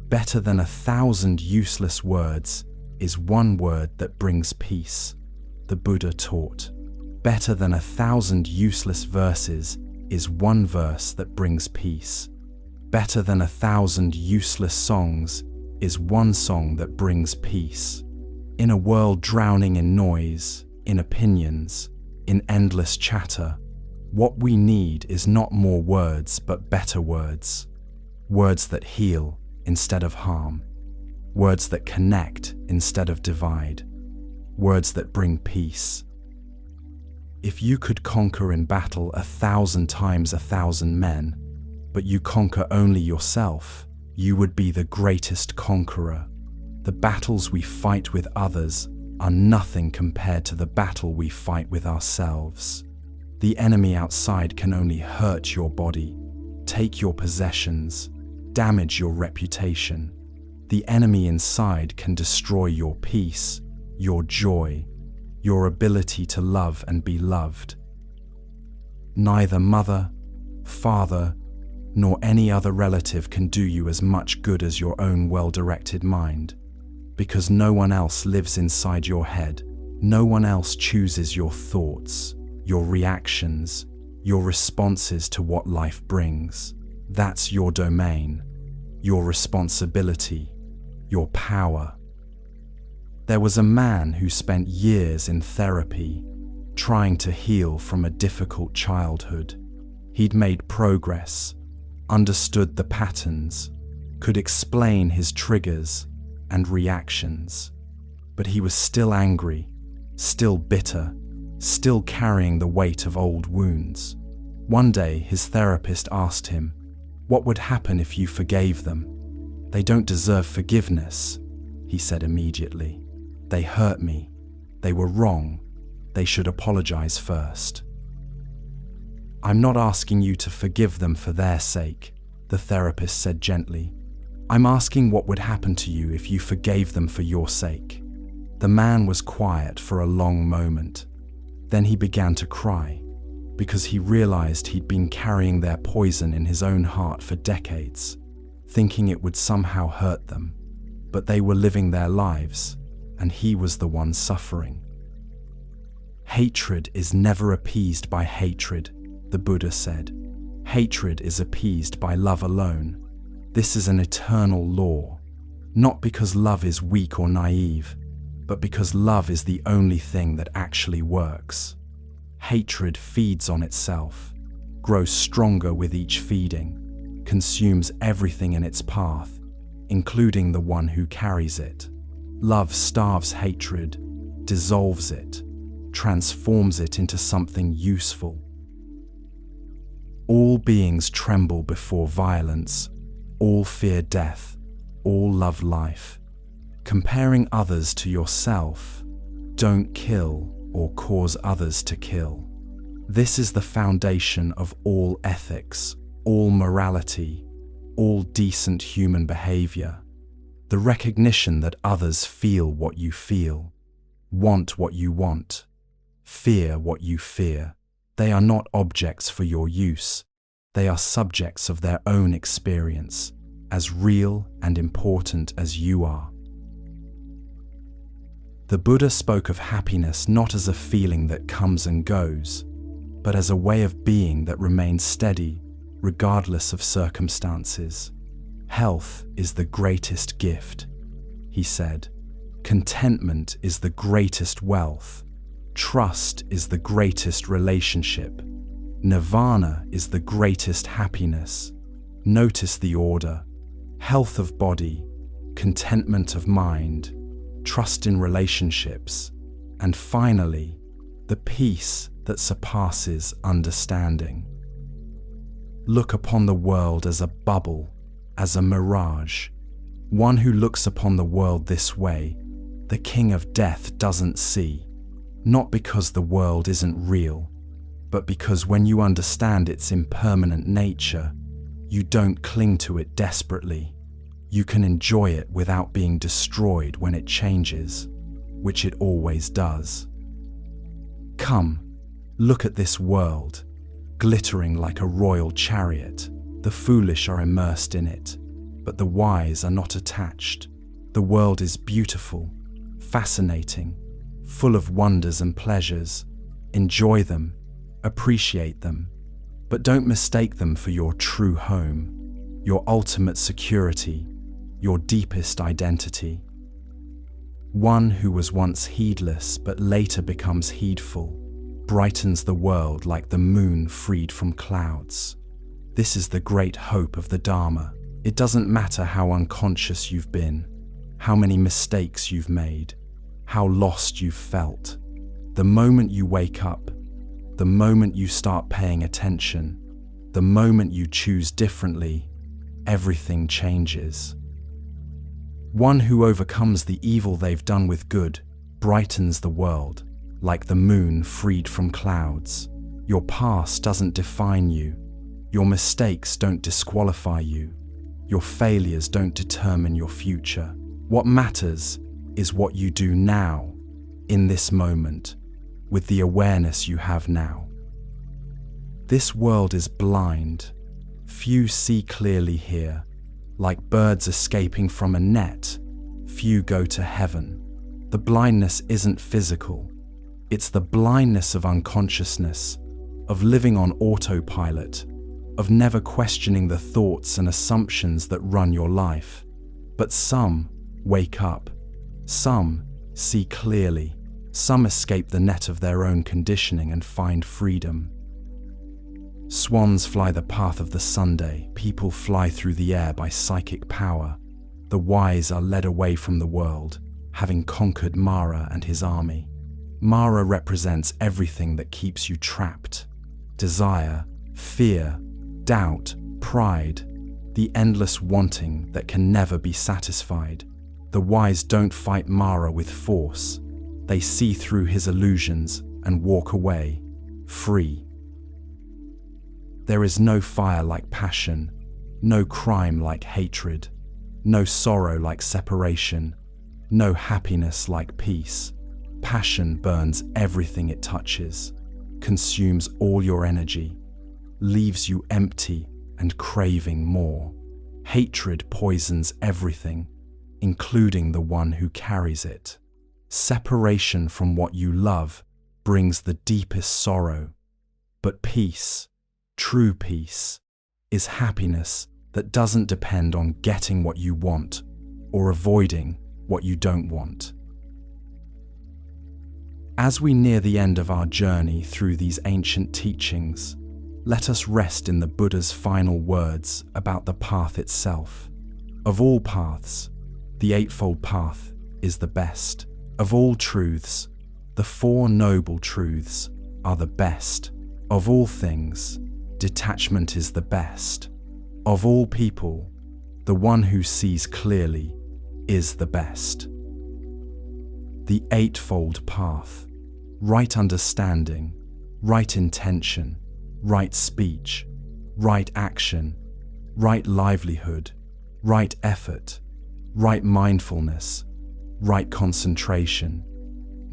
Better than 1,000 useless words is one word that brings peace, the Buddha taught. Better than 1,000 useless verses is one verse that brings peace. Better than 1,000 useless songs is one song that brings peace. In a world drowning in noise, in opinions, in endless chatter, what we need is not more words but better words. Words that heal instead of harm. words that connect instead of divide, words that bring peace. If you could conquer in battle 1,000 times 1,000 men, but you conquer only yourself, you would be the greatest conqueror. The battles we fight with others are nothing compared to the battle we fight with ourselves. The enemy outside can only hurt your body, take your possessions, damage your reputation. The enemy inside can destroy your peace, your joy, your ability to love and be loved. Neither mother, father, nor any other relative can do you as much good as your own well-directed mind, because no one else lives inside your head. No one else chooses your thoughts, your reactions, your responses to what life brings. That's your domain, your responsibility, your power. There was a man who spent years in therapy, trying to heal from a difficult childhood. He'd made progress, understood the patterns, could explain his triggers and reactions, but he was still angry, still bitter, still carrying the weight of old wounds. One day, his therapist asked him, "What would happen if you forgave them?" "They don't deserve forgiveness," he said immediately. "They hurt me. They were wrong. They should apologize first." "I'm not asking you to forgive them for their sake," the therapist said gently. "I'm asking what would happen to you if you forgave them for your sake." The man was quiet for a long moment. Then he began to cry, because he realized he'd been carrying their poison in his own heart for decades, thinking it would somehow hurt them. But they were living their lives, and he was the one suffering. Hatred is never appeased by hatred, the Buddha said. Hatred is appeased by love alone. This is an eternal law, not because love is weak or naive, but because love is the only thing that actually works. Hatred feeds on itself, grows stronger with each feeding, consumes everything in its path, including the one who carries it. Love starves hatred, dissolves it, transforms it into something useful. All beings tremble before violence, all fear death, all love life. Comparing others to yourself, don't kill or cause others to kill. This is the foundation of all ethics, all morality, all decent human behavior. The recognition that others feel what you feel, want what you want, fear what you fear. They are not objects for your use. They are subjects of their own experience, as real and important as you are. The Buddha spoke of happiness not as a feeling that comes and goes, but as a way of being that remains steady, regardless of circumstances. Health is the greatest gift, he said. Contentment is the greatest wealth. Trust is the greatest relationship. Nirvana is the greatest happiness. Notice the order: health of body, contentment of mind, trust in relationships, and finally, the peace that surpasses understanding. Look upon the world as a bubble, as a mirage. One who looks upon the world this way, the king of death doesn't see, not because the world isn't real, but because when you understand its impermanent nature, you don't cling to it desperately. You can enjoy it without being destroyed when it changes, which it always does. Come, look at this world, glittering like a royal chariot. The foolish are immersed in it, but the wise are not attached. The world is beautiful, fascinating, full of wonders and pleasures. Enjoy them, appreciate them, but don't mistake them for your true home, your ultimate security, your deepest identity. One who was once heedless but later becomes heedful, brightens the world like the moon freed from clouds. This is the great hope of the Dharma. It doesn't matter how unconscious you've been, how many mistakes you've made, how lost you've felt. The moment you wake up, the moment you start paying attention, the moment you choose differently, everything changes. One who overcomes the evil they've done with good brightens the world, like the moon freed from clouds. Your past doesn't define you. Your mistakes don't disqualify you. Your failures don't determine your future. What matters is what you do now, in this moment, with the awareness you have now. This world is blind. Few see clearly here. Like birds escaping from a net, few go to heaven. The blindness isn't physical. It's the blindness of unconsciousness, of living on autopilot, of never questioning the thoughts and assumptions that run your life. But some wake up. Some see clearly. Some escape the net of their own conditioning and find freedom. Swans fly the path of the Sunday. People fly through the air by psychic power. The wise are led away from the world, having conquered Mara and his army. Mara represents everything that keeps you trapped. Desire, fear, doubt, pride, the endless wanting that can never be satisfied. The wise don't fight Mara with force. They see through his illusions and walk away, free. There is no fire like passion, no crime like hatred, no sorrow like separation, no happiness like peace. Passion burns everything it touches, consumes all your energy, leaves you empty and craving more. Hatred poisons everything, including the one who carries it. Separation from what you love brings the deepest sorrow, but peace, true peace, is happiness that doesn't depend on getting what you want or avoiding what you don't want. As we near the end of our journey through these ancient teachings, let us rest in the Buddha's final words about the path itself. Of all paths, the Eightfold Path is the best. Of all truths, the Four Noble Truths are the best. Of all things, detachment is the best. Of all people, the one who sees clearly is the best. The Eightfold Path: right understanding, right intention, right speech, right action, right livelihood, right effort, right mindfulness, right concentration.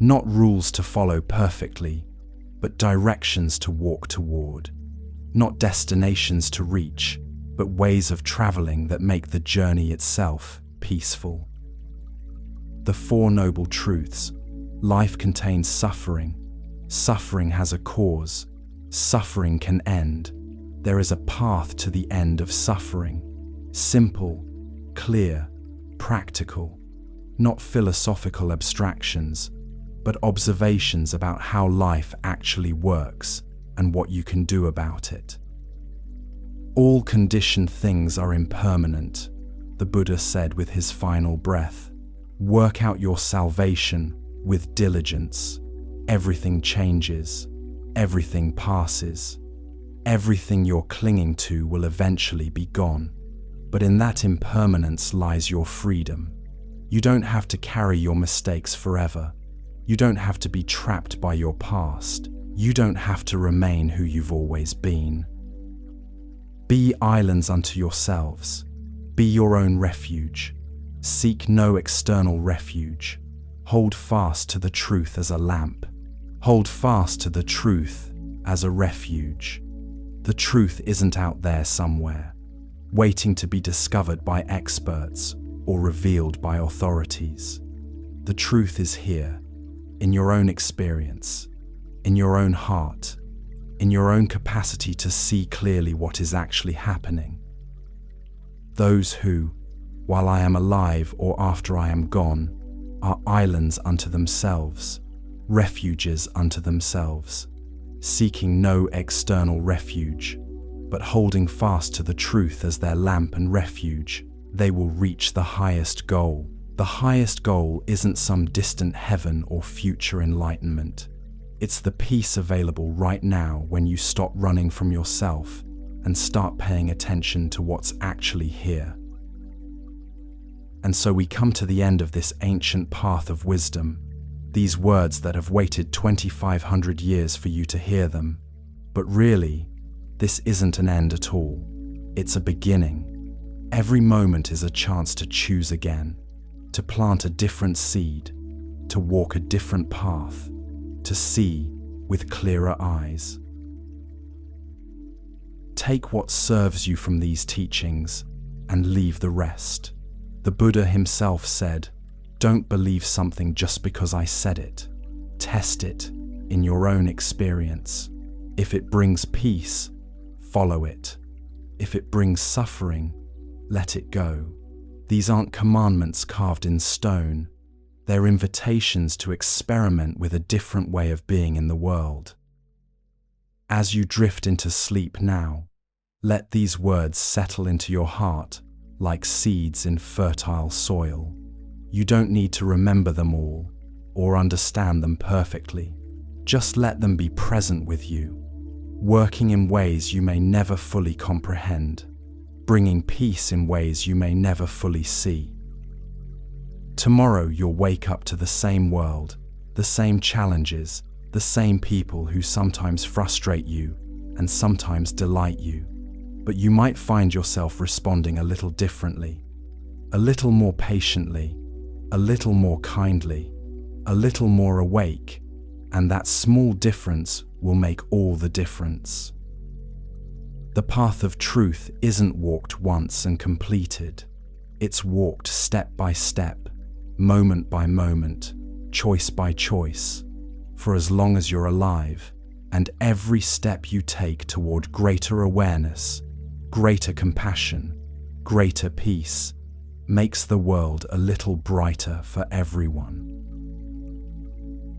Not rules to follow perfectly, but directions to walk toward. Not destinations to reach, but ways of traveling that make the journey itself peaceful. The Four Noble Truths: life contains suffering. Suffering has a cause. Suffering can end. There is a path to the end of suffering. Simple, clear, practical. Not philosophical abstractions, but observations about how life actually works and what you can do about it. All conditioned things are impermanent, the Buddha said with his final breath. Work out your salvation with diligence. Everything changes. Everything passes. Everything you're clinging to will eventually be gone. But in that impermanence lies your freedom. You don't have to carry your mistakes forever. You don't have to be trapped by your past. You don't have to remain who you've always been. Be islands unto yourselves. Be your own refuge. Seek no external refuge. Hold fast to the truth as a lamp. Hold fast to the truth as a refuge. The truth isn't out there somewhere, waiting to be discovered by experts or revealed by authorities. The truth is here, in your own experience, in your own heart, in your own capacity to see clearly what is actually happening. Those who, while I am alive or after I am gone, are islands unto themselves, refuges unto themselves, seeking no external refuge, but holding fast to the truth as their lamp and refuge, they will reach the highest goal, The highest goal isn't some distant heaven or future enlightenment. It's the peace available right now when you stop running from yourself and start paying attention to what's actually here. And so we come to the end of this ancient path of wisdom, these words that have waited 2,500 years for you to hear them. But really, this isn't an end at all. It's a beginning. Every moment is a chance to choose again, to plant a different seed, to walk a different path, to see with clearer eyes. Take what serves you from these teachings and leave the rest. The Buddha himself said, "Don't believe something just because I said it. Test it in your own experience. If it brings peace, follow it. If it brings suffering, let it go." These aren't commandments carved in stone. They're invitations to experiment with a different way of being in the world. As you drift into sleep now, let these words settle into your heart like seeds in fertile soil. You don't need to remember them all or understand them perfectly. Just let them be present with you, working in ways you may never fully comprehend, bringing peace in ways you may never fully see. Tomorrow you'll wake up to the same world, the same challenges, the same people who sometimes frustrate you and sometimes delight you. But you might find yourself responding a little differently, a little more patiently, a little more kindly, a little more awake, and that small difference will make all the difference. The path of truth isn't walked once and completed. It's walked step by step, moment by moment, choice by choice, for as long as you're alive, and every step you take toward greater awareness, greater compassion, greater peace, makes the world a little brighter for everyone.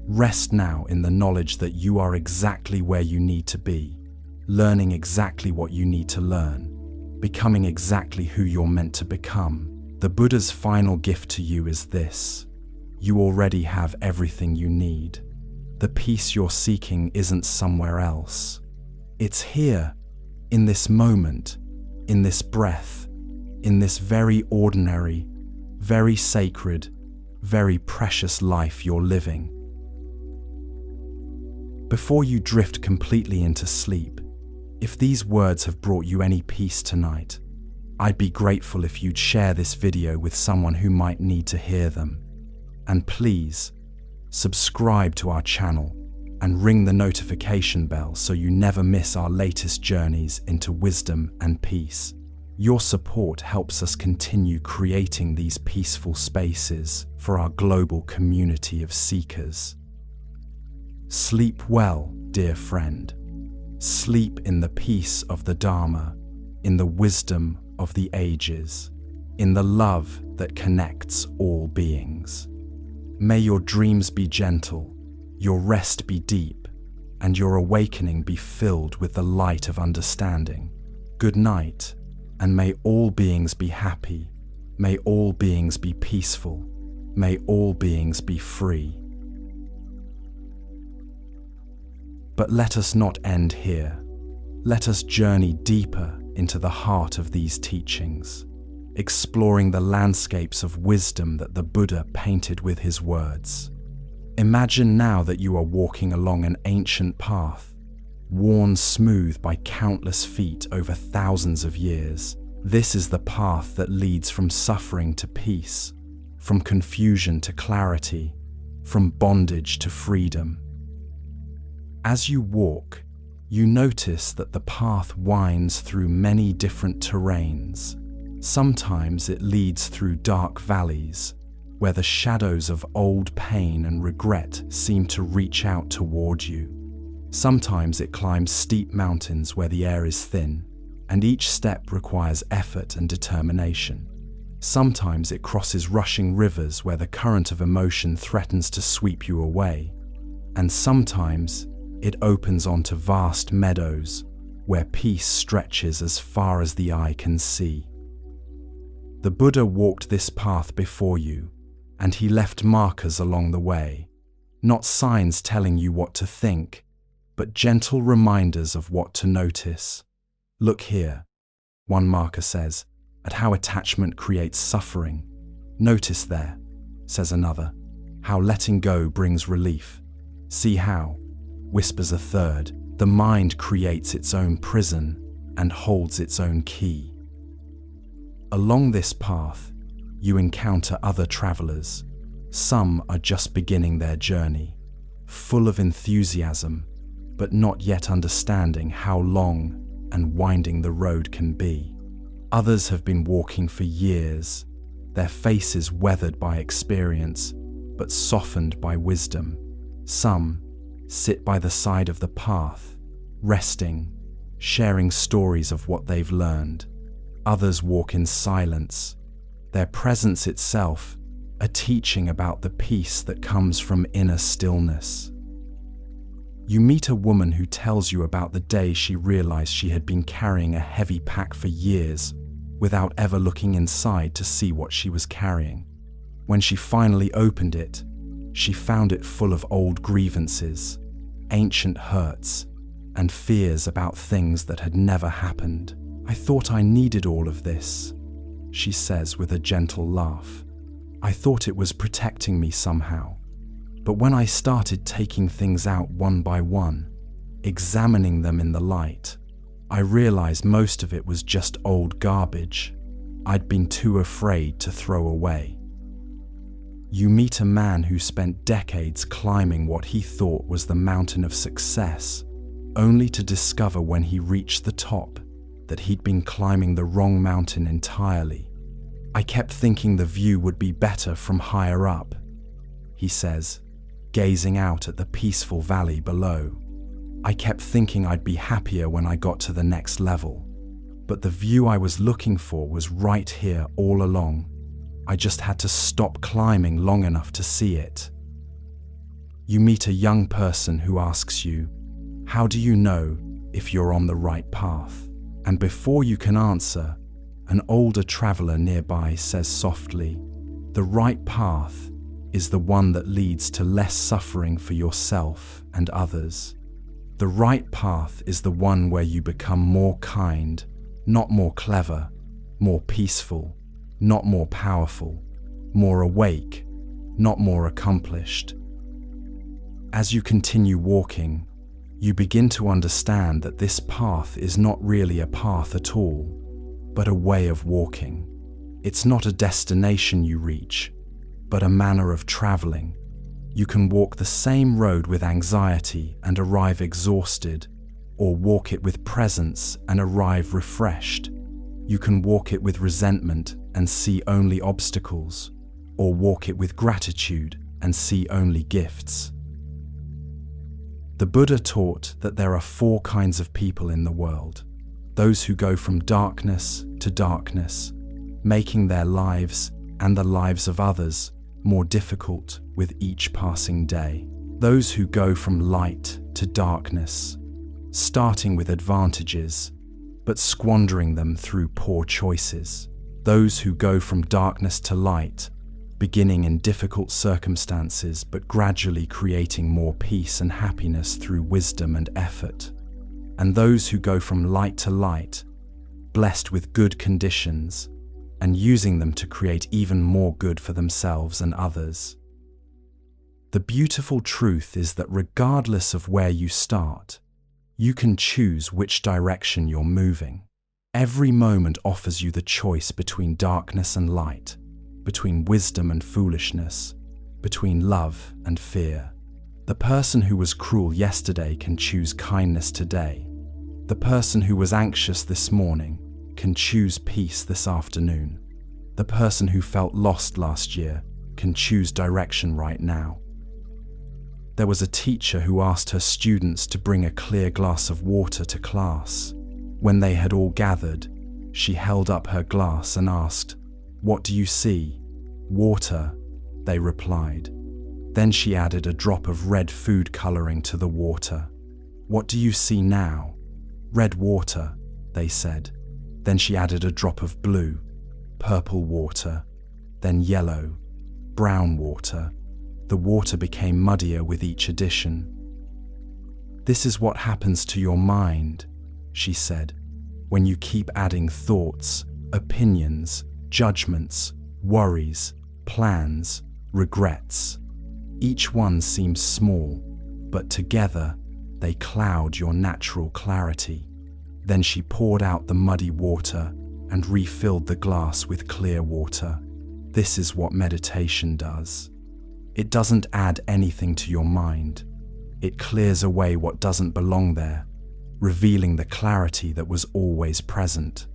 Rest now in the knowledge that you are exactly where you need to be, learning exactly what you need to learn, becoming exactly who you're meant to become. The Buddha's final gift to you is this: you already have everything you need. The peace you're seeking isn't somewhere else. It's here, in this moment, in this breath, in this very ordinary, very sacred, very precious life you're living. Before you drift completely into sleep, if these words have brought you any peace tonight, I'd be grateful if you'd share this video with someone who might need to hear them. And please, subscribe to our channel and ring the notification bell so you never miss our latest journeys into wisdom and peace. Your support helps us continue creating these peaceful spaces for our global community of seekers. Sleep well, dear friend. Sleep in the peace of the Dharma, in the wisdom of the ages, in the love that connects all beings. May your dreams be gentle, your rest be deep, and your awakening be filled with the light of understanding. Good night, and may all beings be happy, may all beings be peaceful, may all beings be free. But let us not end here. Let us journey deeper into the heart of these teachings, exploring the landscapes of wisdom that the Buddha painted with his words. Imagine now that you are walking along an ancient path, worn smooth by countless feet over thousands of years. This is the path that leads from suffering to peace, from confusion to clarity, from bondage to freedom. As you walk, you notice that the path winds through many different terrains. Sometimes it leads through dark valleys, where the shadows of old pain and regret seem to reach out toward you. Sometimes it climbs steep mountains where the air is thin, and each step requires effort and determination. Sometimes it crosses rushing rivers where the current of emotion threatens to sweep you away. And sometimes it opens onto vast meadows where peace stretches as far as the eye can see. The Buddha walked this path before you, and he left markers along the way, not signs telling you what to think, but gentle reminders of what to notice. "Look here," one marker says, "at how attachment creates suffering. Notice there," says another, "how letting go brings relief. See how," whispers a third, "the mind creates its own prison and holds its own key." Along this path, you encounter other travelers. Some are just beginning their journey, full of enthusiasm, but not yet understanding how long and winding the road can be. Others have been walking for years, their faces weathered by experience, but softened by wisdom. Some sit by the side of the path, resting, sharing stories of what they've learned. Others walk in silence, their presence itself a teaching about the peace that comes from inner stillness. You meet a woman who tells you about the day she realized she had been carrying a heavy pack for years without ever looking inside to see what she was carrying. When she finally opened it, she found it full of old grievances, ancient hurts, and fears about things that had never happened. "I thought I needed all of this," she says with a gentle laugh. "I thought it was protecting me somehow. But when I started taking things out one by one, examining them in the light, I realized most of it was just old garbage I'd been too afraid to throw away." You meet a man who spent decades climbing what he thought was the mountain of success, only to discover when he reached the top that he'd been climbing the wrong mountain entirely. "I kept thinking the view would be better from higher up," he says, gazing out at the peaceful valley below. "I kept thinking I'd be happier when I got to the next level. But the view I was looking for was right here all along. I just had to stop climbing long enough to see it." You meet a young person who asks you, "How do you know if you're on the right path?" And before you can answer, an older traveler nearby says softly, "The right path is the one that leads to less suffering for yourself and others. The right path is the one where you become more kind, not more clever, more peaceful, not more powerful, more awake, not more accomplished." As you continue walking, you begin to understand that this path is not really a path at all, but a way of walking. It's not a destination you reach, but a manner of traveling. You can walk the same road with anxiety and arrive exhausted, or walk it with presence and arrive refreshed. You can walk it with resentment and see only obstacles, or walk it with gratitude and see only gifts. The Buddha taught that there are 4 kinds of people in the world: those who go from darkness to darkness, making their lives and the lives of others more difficult with each passing day; those who go from light to darkness, starting with advantages, but squandering them through poor choices; those who go from darkness to light, beginning in difficult circumstances but gradually creating more peace and happiness through wisdom and effort; and those who go from light to light, blessed with good conditions, and using them to create even more good for themselves and others. The beautiful truth is that regardless of where you start, you can choose which direction you're moving. Every moment offers you the choice between darkness and light, between wisdom and foolishness, between love and fear. The person who was cruel yesterday can choose kindness today. The person who was anxious this morning can choose peace this afternoon. The person who felt lost last year can choose direction right now. There was a teacher who asked her students to bring a clear glass of water to class. When they had all gathered, she held up her glass and asked, "What do you see?" "Water," they replied. Then she added a drop of red food coloring to the water. "What do you see now?" "Red water," they said. Then she added a drop of blue, purple water, then yellow, brown water. The water became muddier with each addition. "This is what happens to your mind," she said, "when you keep adding thoughts, opinions, judgments, worries, plans, regrets. Each one seems small, but together they cloud your natural clarity." Then she poured out the muddy water and refilled the glass with clear water. This is what meditation does. It doesn't add anything to your mind. It clears away what doesn't belong there, revealing the clarity that was always present.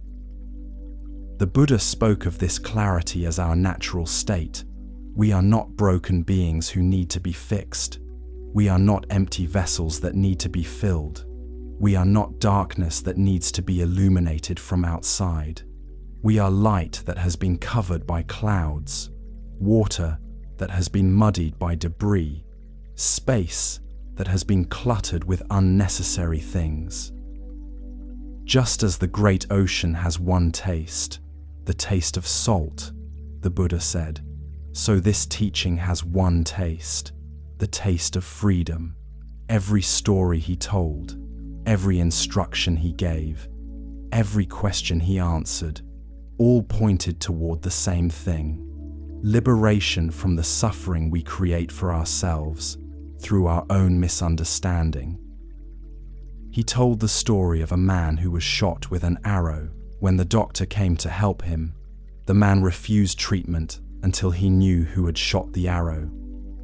The Buddha spoke of this clarity as our natural state. We are not broken beings who need to be fixed. We are not empty vessels that need to be filled. We are not darkness that needs to be illuminated from outside. We are light that has been covered by clouds, water that has been muddied by debris, space that has been cluttered with unnecessary things. Just as the great ocean has one taste, the taste of salt, the Buddha said, so this teaching has one taste, the taste of freedom. Every story he told, every instruction he gave, every question he answered, all pointed toward the same thing: liberation from the suffering we create for ourselves through our own misunderstanding. He told the story of a man who was shot with an arrow. When the doctor came to help him, the man refused treatment until he knew who had shot the arrow,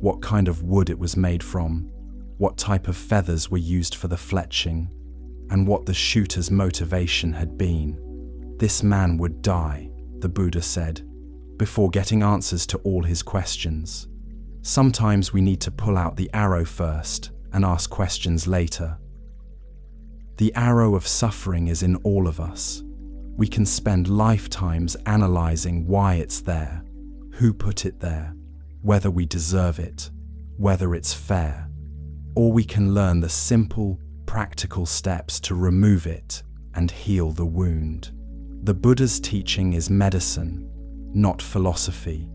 what kind of wood it was made from, what type of feathers were used for the fletching, and what the shooter's motivation had been. This man would die, the Buddha said, before getting answers to all his questions. Sometimes we need to pull out the arrow first and ask questions later. The arrow of suffering is in all of us. We can spend lifetimes analyzing why it's there, who put it there, whether we deserve it, whether it's fair. Or we can learn the simple, practical steps to remove it and heal the wound. The Buddha's teaching is medicine, not philosophy.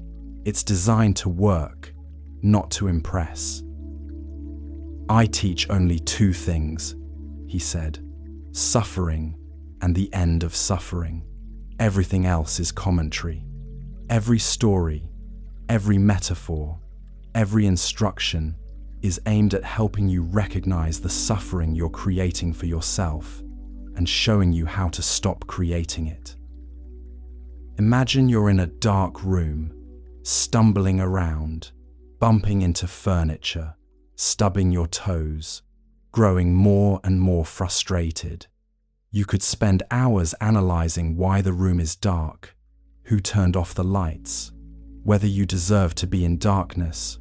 It's designed to work, not to impress. "I teach only two things," he said: suffering and the end of suffering. Everything else is commentary. Every story, every metaphor, every instruction is aimed at helping you recognize the suffering you're creating for yourself and showing you how to stop creating it. Imagine you're in a dark room, stumbling around, bumping into furniture, stubbing your toes, growing more and more frustrated. You could spend hours analyzing why the room is dark, who turned off the lights, whether you deserve to be in darkness,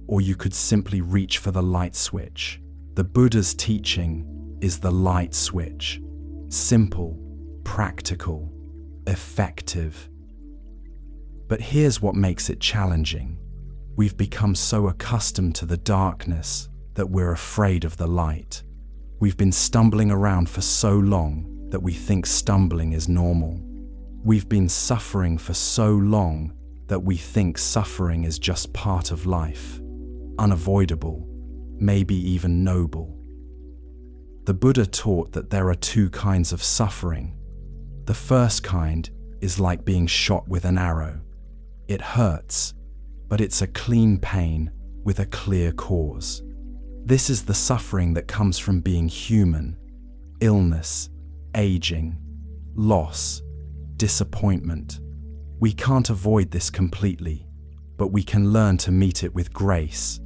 or you could simply reach for the light switch. The Buddha's teaching is the light switch. Simple, practical, effective. But here's what makes it challenging. We've become so accustomed to the darkness that we're afraid of the light. We've been stumbling around for so long that we think stumbling is normal. We've been suffering for so long that we think suffering is just part of life, unavoidable, maybe even noble. The Buddha taught that there are two kinds of suffering. The first kind is like being shot with an arrow. It hurts, but it's a clean pain with a clear cause. This is the suffering that comes from being human: illness, aging, loss, disappointment. We can't avoid this completely, but we can learn to meet it with grace.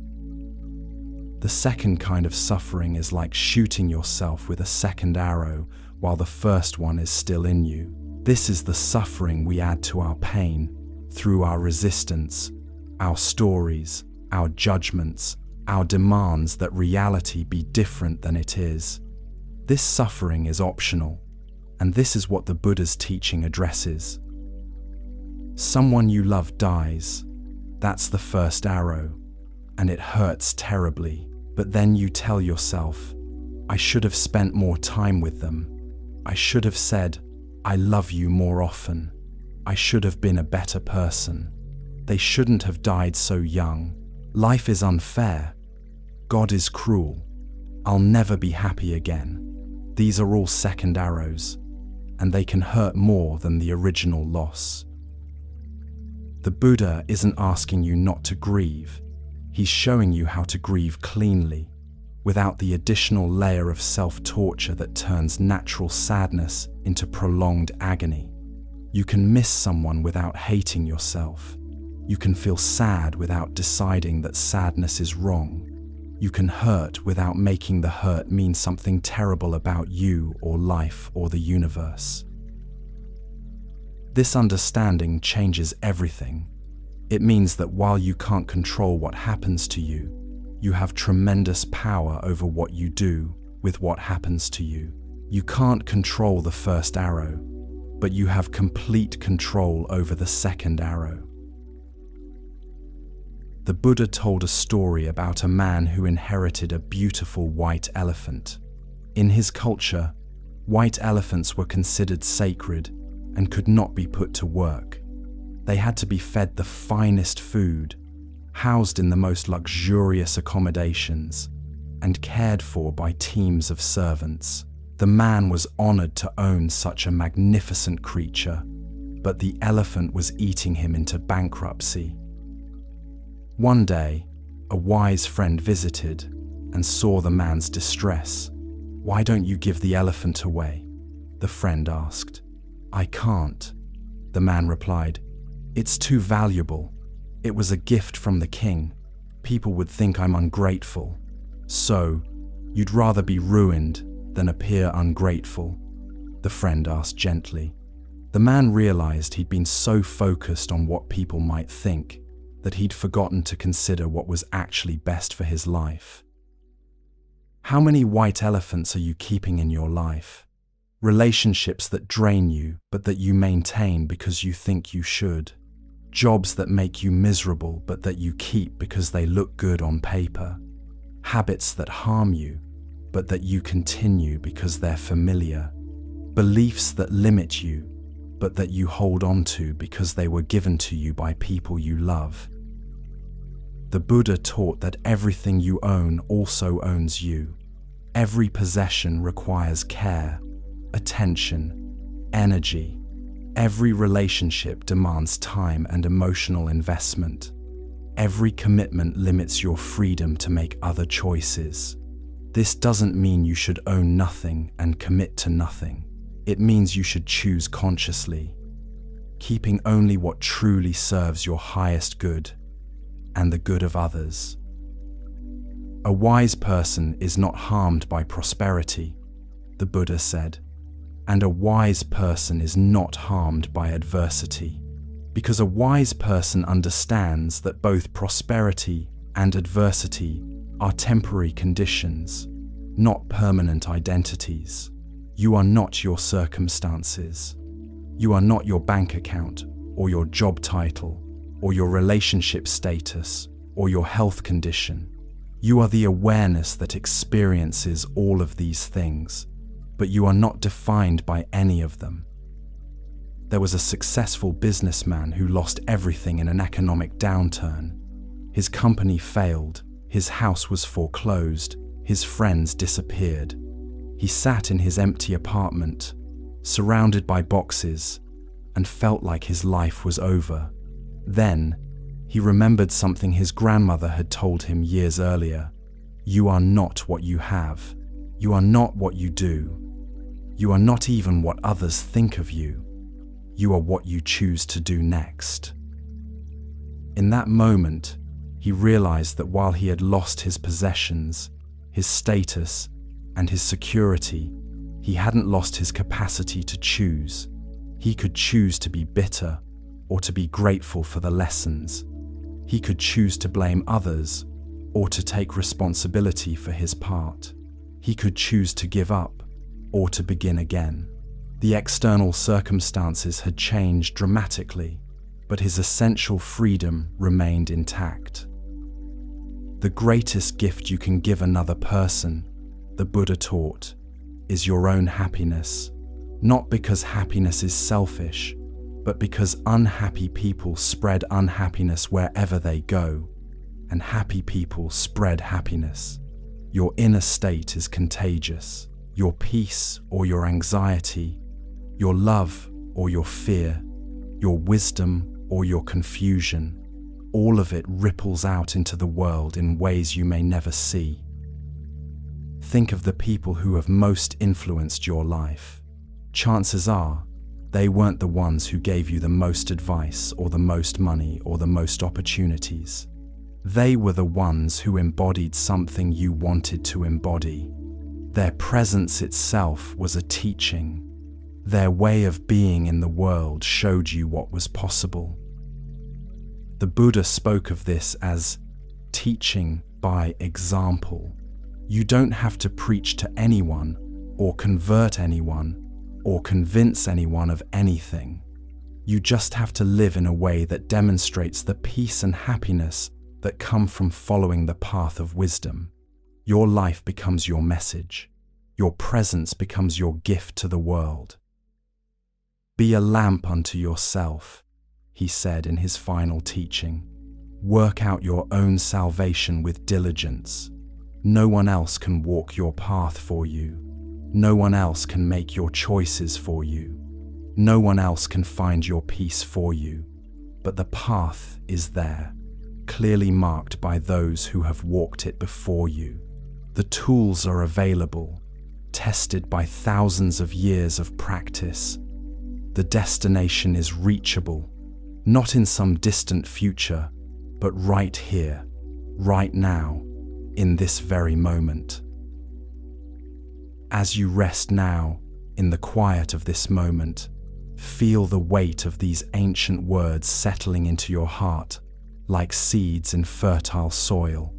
The second kind of suffering is like shooting yourself with a second arrow while the first one is still in you. This is the suffering we add to our pain through our resistance, our stories, our judgments, our demands that reality be different than it is. This suffering is optional, and this is what the Buddha's teaching addresses. Someone you love dies. That's the first arrow, and it hurts terribly. But then you tell yourself, I should have spent more time with them. I should have said, I love you more often. I should have been a better person. They shouldn't have died so young. Life is unfair. God is cruel. I'll never be happy again. These are all second arrows, and they can hurt more than the original loss. The Buddha isn't asking you not to grieve. He's showing you how to grieve cleanly, without the additional layer of self-torture that turns natural sadness into prolonged agony. You can miss someone without hating yourself. You can feel sad without deciding that sadness is wrong. You can hurt without making the hurt mean something terrible about you or life or the universe. This understanding changes everything. It means that while you can't control what happens to you, you have tremendous power over what you do with what happens to you. You can't control the first arrow, but you have complete control over the second arrow. The Buddha told a story about a man who inherited a beautiful white elephant. In his culture, white elephants were considered sacred and could not be put to work. They had to be fed the finest food, housed in the most luxurious accommodations, and cared for by teams of servants. The man was honored to own such a magnificent creature, but the elephant was eating him into bankruptcy. One day, a wise friend visited and saw the man's distress. "Why don't you give the elephant away?" the friend asked. "I can't," the man replied. "It's too valuable. It was a gift from the king. People would think I'm ungrateful. So, you'd rather be ruined than appear ungrateful?" the friend asked gently. The man realized he'd been so focused on what people might think that he'd forgotten to consider what was actually best for his life. How many white elephants are you keeping in your life? Relationships that drain you, but that you maintain because you think you should. Jobs that make you miserable, but that you keep because they look good on paper. Habits that harm you, but that you continue because they're familiar. Beliefs that limit you, but that you hold on to because they were given to you by people you love. The Buddha taught that everything you own also owns you. Every possession requires care, attention, energy. Every relationship demands time and emotional investment. Every commitment limits your freedom to make other choices. This doesn't mean you should own nothing and commit to nothing. It means you should choose consciously, keeping only what truly serves your highest good and the good of others. A wise person is not harmed by prosperity, the Buddha said, and a wise person is not harmed by adversity, because a wise person understands that both prosperity and adversity are temporary conditions, not permanent identities. You are not your circumstances. You are not your bank account or your job title or your relationship status or your health condition. You are the awareness that experiences all of these things, but you are not defined by any of them. There was a successful businessman who lost everything in an economic downturn. His company failed, his house was foreclosed, his friends disappeared. He sat in his empty apartment, surrounded by boxes, and felt like his life was over. Then, he remembered something his grandmother had told him years earlier. You are not what you have. You are not what you do. You are not even what others think of you. You are what you choose to do next. In that moment, he realized that while he had lost his possessions, his status, and his security, he hadn't lost his capacity to choose. He could choose to be bitter or to be grateful for the lessons. He could choose to blame others or to take responsibility for his part. He could choose to give up or to begin again. The external circumstances had changed dramatically, but his essential freedom remained intact. The greatest gift you can give another person, the Buddha taught, is your own happiness, not because happiness is selfish, but because unhappy people spread unhappiness wherever they go, and happy people spread happiness. Your inner state is contagious. Your peace or your anxiety, your love or your fear, your wisdom or your confusion, all of it ripples out into the world in ways you may never see. Think of the people who have most influenced your life. Chances are, they weren't the ones who gave you the most advice or the most money or the most opportunities. They were the ones who embodied something you wanted to embody. Their presence itself was a teaching. Their way of being in the world showed you what was possible. The Buddha spoke of this as teaching by example. You don't have to preach to anyone, or convert anyone, or convince anyone of anything. You just have to live in a way that demonstrates the peace and happiness that come from following the path of wisdom. Your life becomes your message. Your presence becomes your gift to the world. Be a lamp unto yourself, he said in his final teaching. Work out your own salvation with diligence. No one else can walk your path for you. No one else can make your choices for you. No one else can find your peace for you. But the path is there, clearly marked by those who have walked it before you. The tools are available, tested by thousands of years of practice. The destination is reachable, not in some distant future, but right here, right now, in this very moment. As you rest now, in the quiet of this moment, feel the weight of these ancient words settling into your heart, like seeds in fertile soil.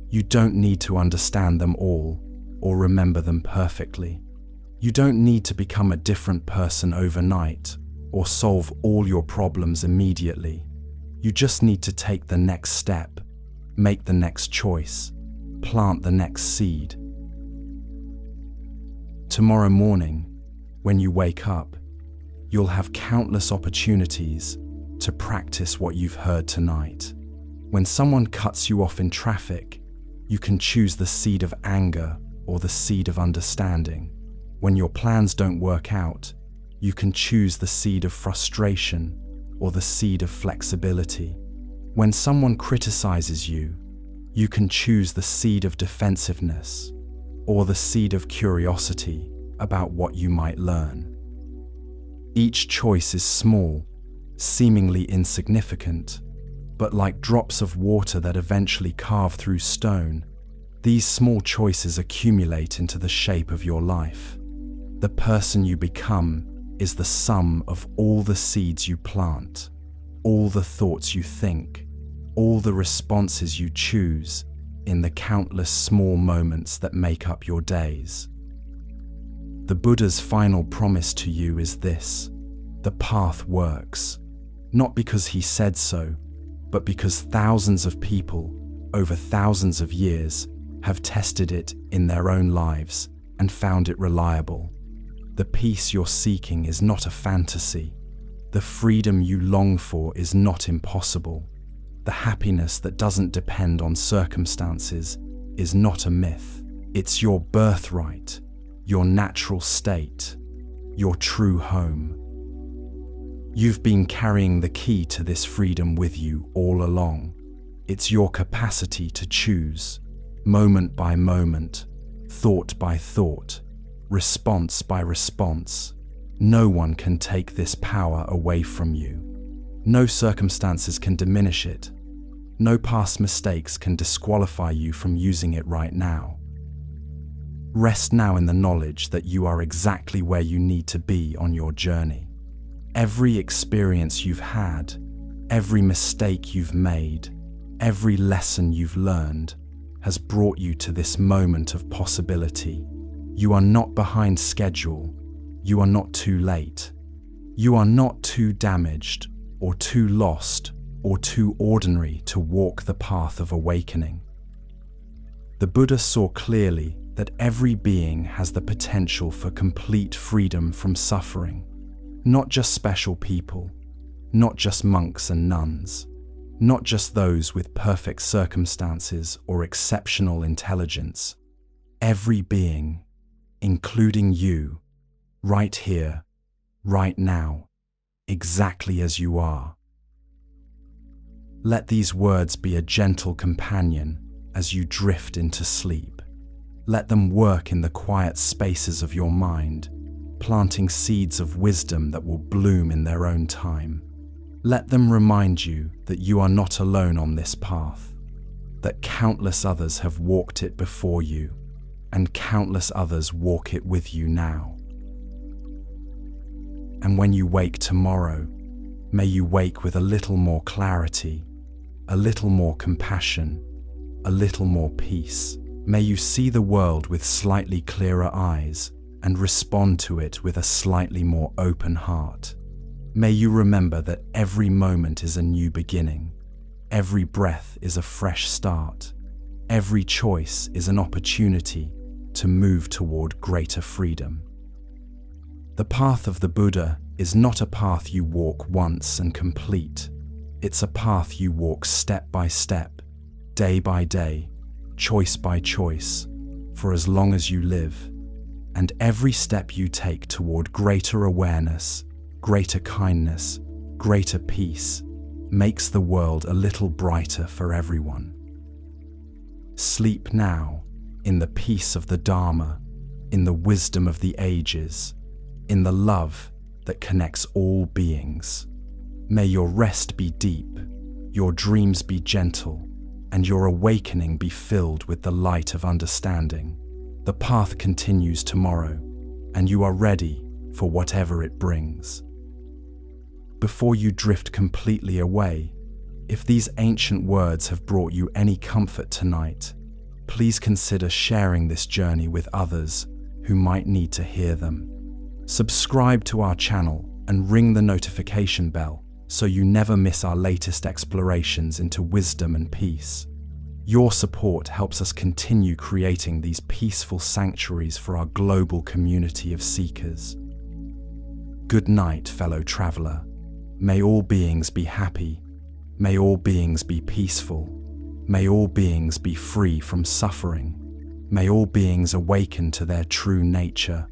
You don't need to understand them all, or remember them perfectly. You don't need to become a different person overnight, or solve all your problems immediately. You just need to take the next step, make the next choice, plant the next seed. Tomorrow morning, when you wake up, you'll have countless opportunities to practice what you've heard tonight. When someone cuts you off in traffic, you can choose the seed of anger or the seed of understanding. When your plans don't work out, you can choose the seed of frustration or the seed of flexibility. When someone criticizes you, you can choose the seed of defensiveness or the seed of curiosity about what you might learn. Each choice is small, seemingly insignificant, but like drops of water that eventually carve through stone, these small choices accumulate into the shape of your life. The person you become is the sum of all the seeds you plant, all the thoughts you think, all the responses you choose in the countless small moments that make up your days. The Buddha's final promise to you is this: the path works, not because he said so, but because thousands of people, over thousands of years, have tested it in their own lives and found it reliable. The peace you're seeking is not a fantasy. The freedom you long for is not impossible. The happiness that doesn't depend on circumstances is not a myth. It's your birthright, your natural state, your true home. You've been carrying the key to this freedom with you all along. It's your capacity to choose, moment by moment, thought by thought, response by response. No one can take this power away from you. No circumstances can diminish it. No past mistakes can disqualify you from using it right now. Rest now in the knowledge that you are exactly where you need to be on your journey. Every experience you've had, every mistake you've made, every lesson you've learned has brought you to this moment of possibility. You are not behind schedule. You are not too late. You are not too damaged or too lost or too ordinary to walk the path of awakening. The Buddha saw clearly that every being has the potential for complete freedom from suffering. Not just special people, not just monks and nuns, not just those with perfect circumstances or exceptional intelligence. Every being, including you, right here, right now, exactly as you are. Let these words be a gentle companion as you drift into sleep. Let them work in the quiet spaces of your mind, planting seeds of wisdom that will bloom in their own time. Let them remind you that you are not alone on this path, that countless others have walked it before you, and countless others walk it with you now. And when you wake tomorrow, may you wake with a little more clarity, a little more compassion, a little more peace. May you see the world with slightly clearer eyes and respond to it with a slightly more open heart. May you remember that every moment is a new beginning, every breath is a fresh start, every choice is an opportunity to move toward greater freedom. The path of the Buddha is not a path you walk once and complete. It's a path you walk step by step, day by day, choice by choice, for as long as you live. And every step you take toward greater awareness, greater kindness, greater peace, makes the world a little brighter for everyone. Sleep now, in the peace of the Dharma, in the wisdom of the ages, in the love that connects all beings. May your rest be deep, your dreams be gentle, and your awakening be filled with the light of understanding. The path continues tomorrow, and you are ready for whatever it brings. Before you drift completely away, if these ancient words have brought you any comfort tonight, please consider sharing this journey with others who might need to hear them. Subscribe to our channel and ring the notification bell so you never miss our latest explorations into wisdom and peace. Your support helps us continue creating these peaceful sanctuaries for our global community of seekers. Good night, fellow traveler. May all beings be happy. May all beings be peaceful. May all beings be free from suffering. May all beings awaken to their true nature.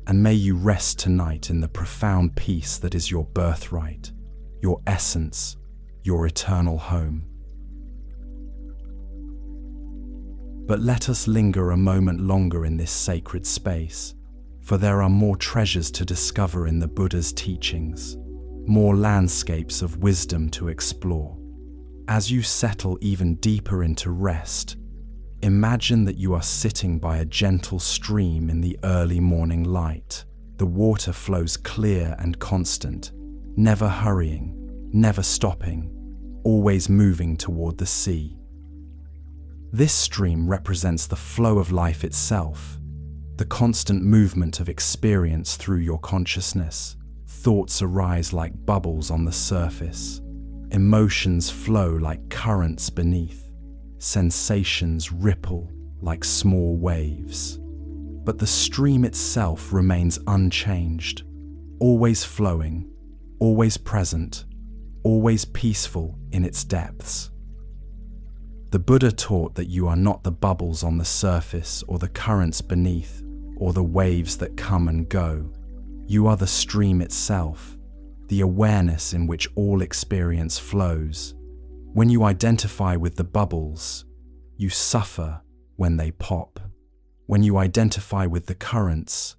And may you rest tonight in the profound peace that is your birthright, your essence, your eternal home. But let us linger a moment longer in this sacred space, for there are more treasures to discover in the Buddha's teachings, more landscapes of wisdom to explore. As you settle even deeper into rest, imagine that you are sitting by a gentle stream in the early morning light. The water flows clear and constant, never hurrying, never stopping, always moving toward the sea. This stream represents the flow of life itself, the constant movement of experience through your consciousness. Thoughts arise like bubbles on the surface. Emotions flow like currents beneath. Sensations ripple like small waves. But the stream itself remains unchanged, always flowing, always present, always peaceful in its depths. The Buddha taught that you are not the bubbles on the surface or the currents beneath or the waves that come and go. You are the stream itself, the awareness in which all experience flows. When you identify with the bubbles, you suffer when they pop. When you identify with the currents,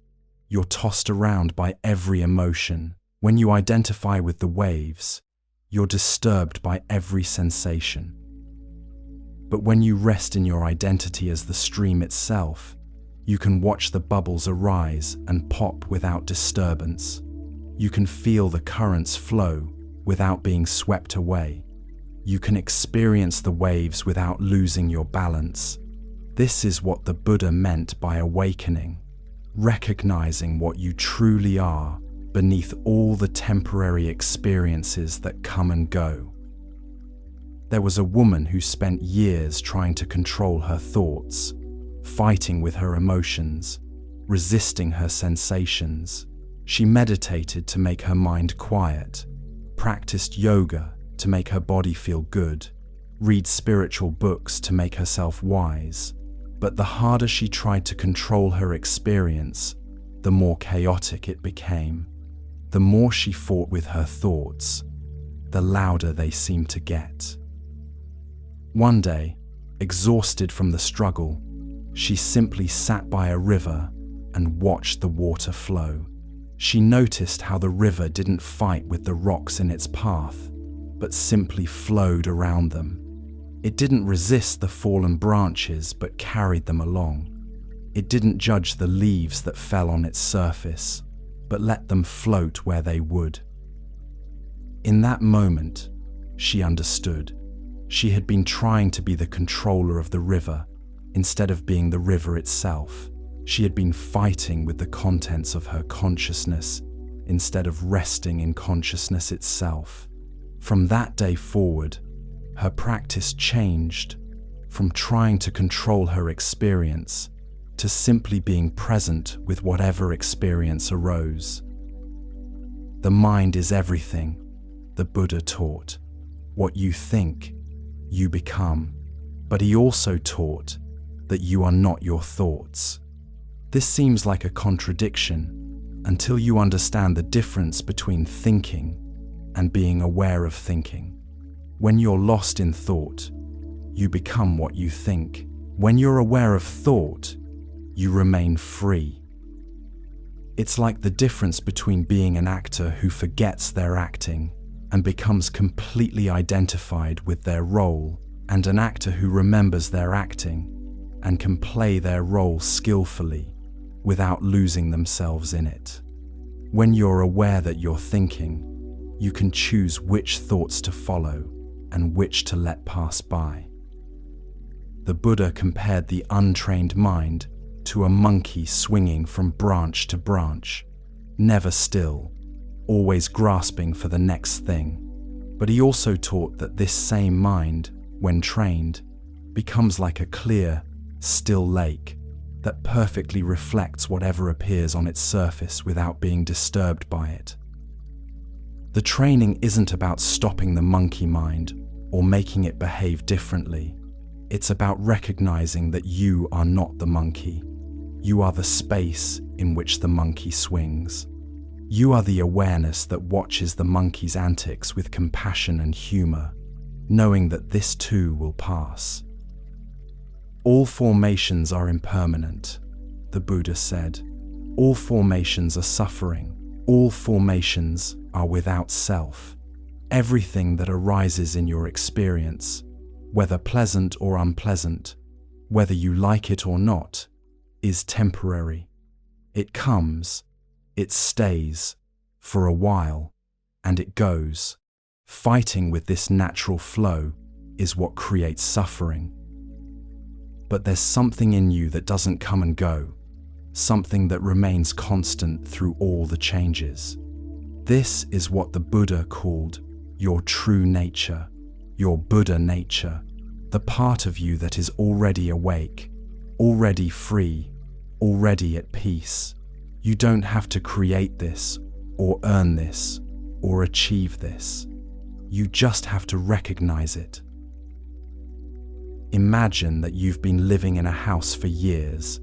you're tossed around by every emotion. When you identify with the waves, you're disturbed by every sensation. But when you rest in your identity as the stream itself, you can watch the bubbles arise and pop without disturbance. You can feel the currents flow without being swept away. You can experience the waves without losing your balance. This is what the Buddha meant by awakening, recognizing what you truly are beneath all the temporary experiences that come and go. There was a woman who spent years trying to control her thoughts, fighting with her emotions, resisting her sensations. She meditated to make her mind quiet, practiced yoga to make her body feel good, read spiritual books to make herself wise, but the harder she tried to control her experience, the more chaotic it became. The more she fought with her thoughts, the louder they seemed to get. One day, exhausted from the struggle, she simply sat by a river and watched the water flow. She noticed how the river didn't fight with the rocks in its path, but simply flowed around them. It didn't resist the fallen branches, but carried them along. It didn't judge the leaves that fell on its surface, but let them float where they would. In that moment, she understood. She had been trying to be the controller of the river, instead of being the river itself. She had been fighting with the contents of her consciousness, instead of resting in consciousness itself. From that day forward, her practice changed from trying to control her experience to simply being present with whatever experience arose. The mind is everything, the Buddha taught. What you think, you become. But he also taught that you are not your thoughts. This seems like a contradiction until you understand the difference between thinking and being aware of thinking. When you're lost in thought, you become what you think. When you're aware of thought, you remain free. It's like the difference between being an actor who forgets their acting and becomes completely identified with their role, and an actor who remembers their acting and can play their role skillfully without losing themselves in it. When you're aware that you're thinking, you can choose which thoughts to follow and which to let pass by. The Buddha compared the untrained mind to a monkey swinging from branch to branch, never still, always grasping for the next thing. But he also taught that this same mind, when trained, becomes like a clear, still lake that perfectly reflects whatever appears on its surface without being disturbed by it. The training isn't about stopping the monkey mind or making it behave differently. It's about recognizing that you are not the monkey. You are the space in which the monkey swings. You are the awareness that watches the monkey's antics with compassion and humor, knowing that this too will pass. All formations are impermanent, the Buddha said. All formations are suffering. All formations are without self. Everything that arises in your experience, whether pleasant or unpleasant, whether you like it or not, is temporary. It comes, it stays, for a while, and it goes. Fighting with this natural flow is what creates suffering. But there's something in you that doesn't come and go, something that remains constant through all the changes. This is what the Buddha called your true nature, your Buddha nature, the part of you that is already awake, already free, already at peace. You don't have to create this, or earn this, or achieve this. You just have to recognize it. Imagine that you've been living in a house for years,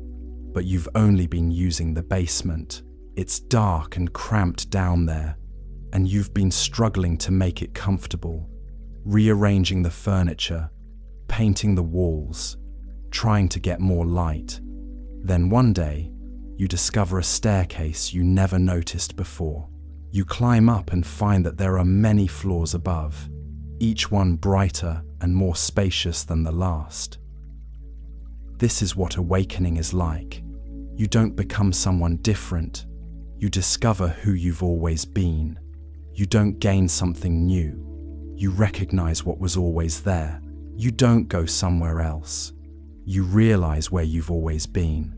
but you've only been using the basement. It's dark and cramped down there, and you've been struggling to make it comfortable, rearranging the furniture, painting the walls, trying to get more light. Then one day, you discover a staircase you never noticed before. You climb up and find that there are many floors above, each one brighter and more spacious than the last. This is what awakening is like. You don't become someone different. You discover who you've always been. You don't gain something new. You recognize what was always there. You don't go somewhere else. You realize where you've always been.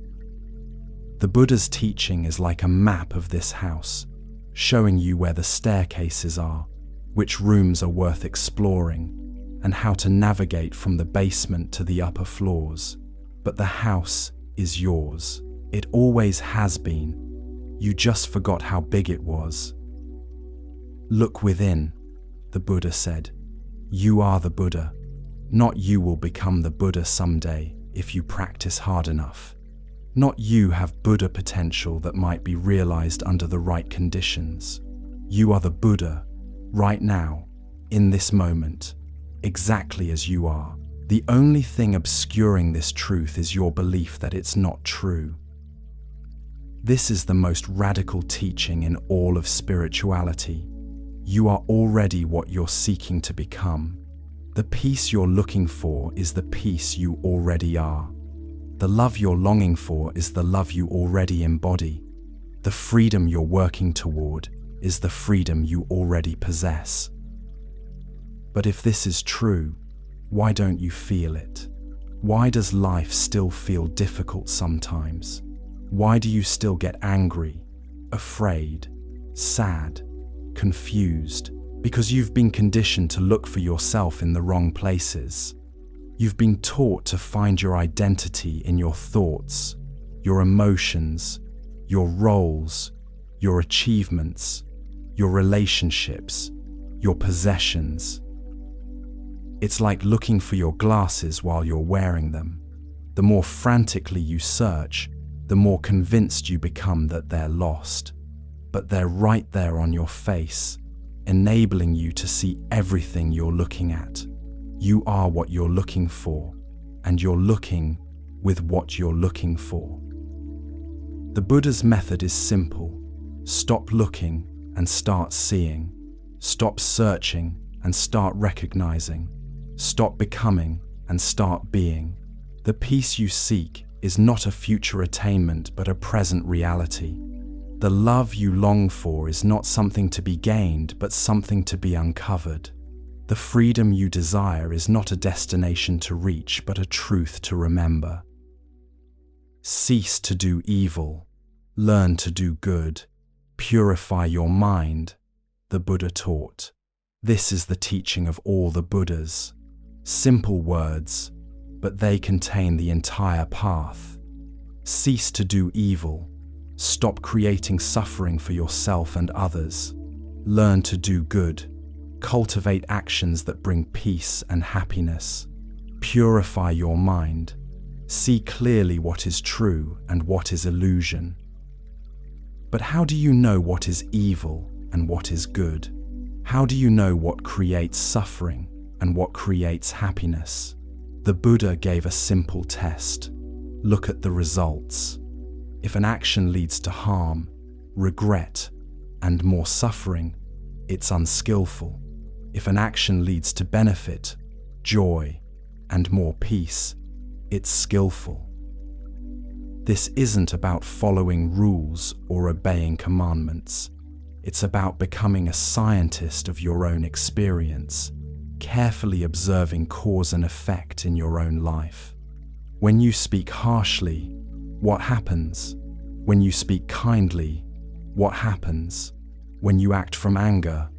The Buddha's teaching is like a map of this house, showing you where the staircases are, which rooms are worth exploring, and how to navigate from the basement to the upper floors. But the house is yours. It always has been. You just forgot how big it was. Look within. the Buddha said. You are the Buddha, not you will become the Buddha someday if you practice hard enough. Not you have Buddha potential that might be realized under the right conditions. You are the Buddha, right now, in this moment, exactly as you are. The only thing obscuring this truth is your belief that it's not true. This is the most radical teaching in all of spirituality. You are already what you're seeking to become. The peace you're looking for is the peace you already are. The love you're longing for is the love you already embody. The freedom you're working toward is the freedom you already possess. But if this is true, why don't you feel it? Why does life still feel difficult sometimes? Why do you still get angry, afraid, sad, confused? Because you've been conditioned to look for yourself in the wrong places. You've been taught to find your identity in your thoughts, your emotions, your roles, your achievements, your relationships, your possessions. It's like looking for your glasses while you're wearing them. The more frantically you search, the more convinced you become that they're lost. But they're right there on your face, enabling you to see everything you're looking at. You are what you're looking for, and you're looking with what you're looking for. The Buddha's method is simple. Stop looking and start seeing. Stop searching and start recognizing. Stop becoming and start being. The peace you seek is not a future attainment but a present reality. The love you long for is not something to be gained but something to be uncovered. The freedom you desire is not a destination to reach but a truth to remember. Cease to do evil. Learn to do good. Purify your mind, the Buddha taught. This is the teaching of all the Buddhas. Simple words, but they contain the entire path. Cease to do evil. Stop creating suffering for yourself and others. Learn to do good. Cultivate actions that bring peace and happiness. Purify your mind. See clearly what is true and what is illusion. But how do you know what is evil and what is good? How do you know what creates suffering and what creates happiness? The Buddha gave a simple test. Look at the results. If an action leads to harm, regret, and more suffering, it's unskillful. If an action leads to benefit, joy, and more peace, it's skillful. This isn't about following rules or obeying commandments. It's about becoming a scientist of your own experience, carefully observing cause and effect in your own life. When you speak harshly, what happens? When you speak kindly, what happens? When you act from anger,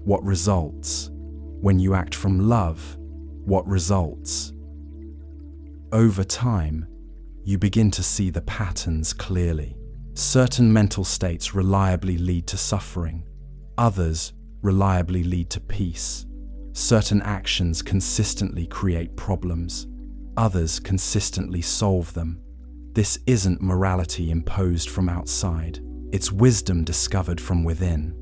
what results? When you act from love, what results? Over time, you begin to see the patterns clearly. Certain mental states reliably lead to suffering. Others reliably lead to peace. Certain actions consistently create problems. Others consistently solve them. This isn't morality imposed from outside. It's wisdom discovered from within.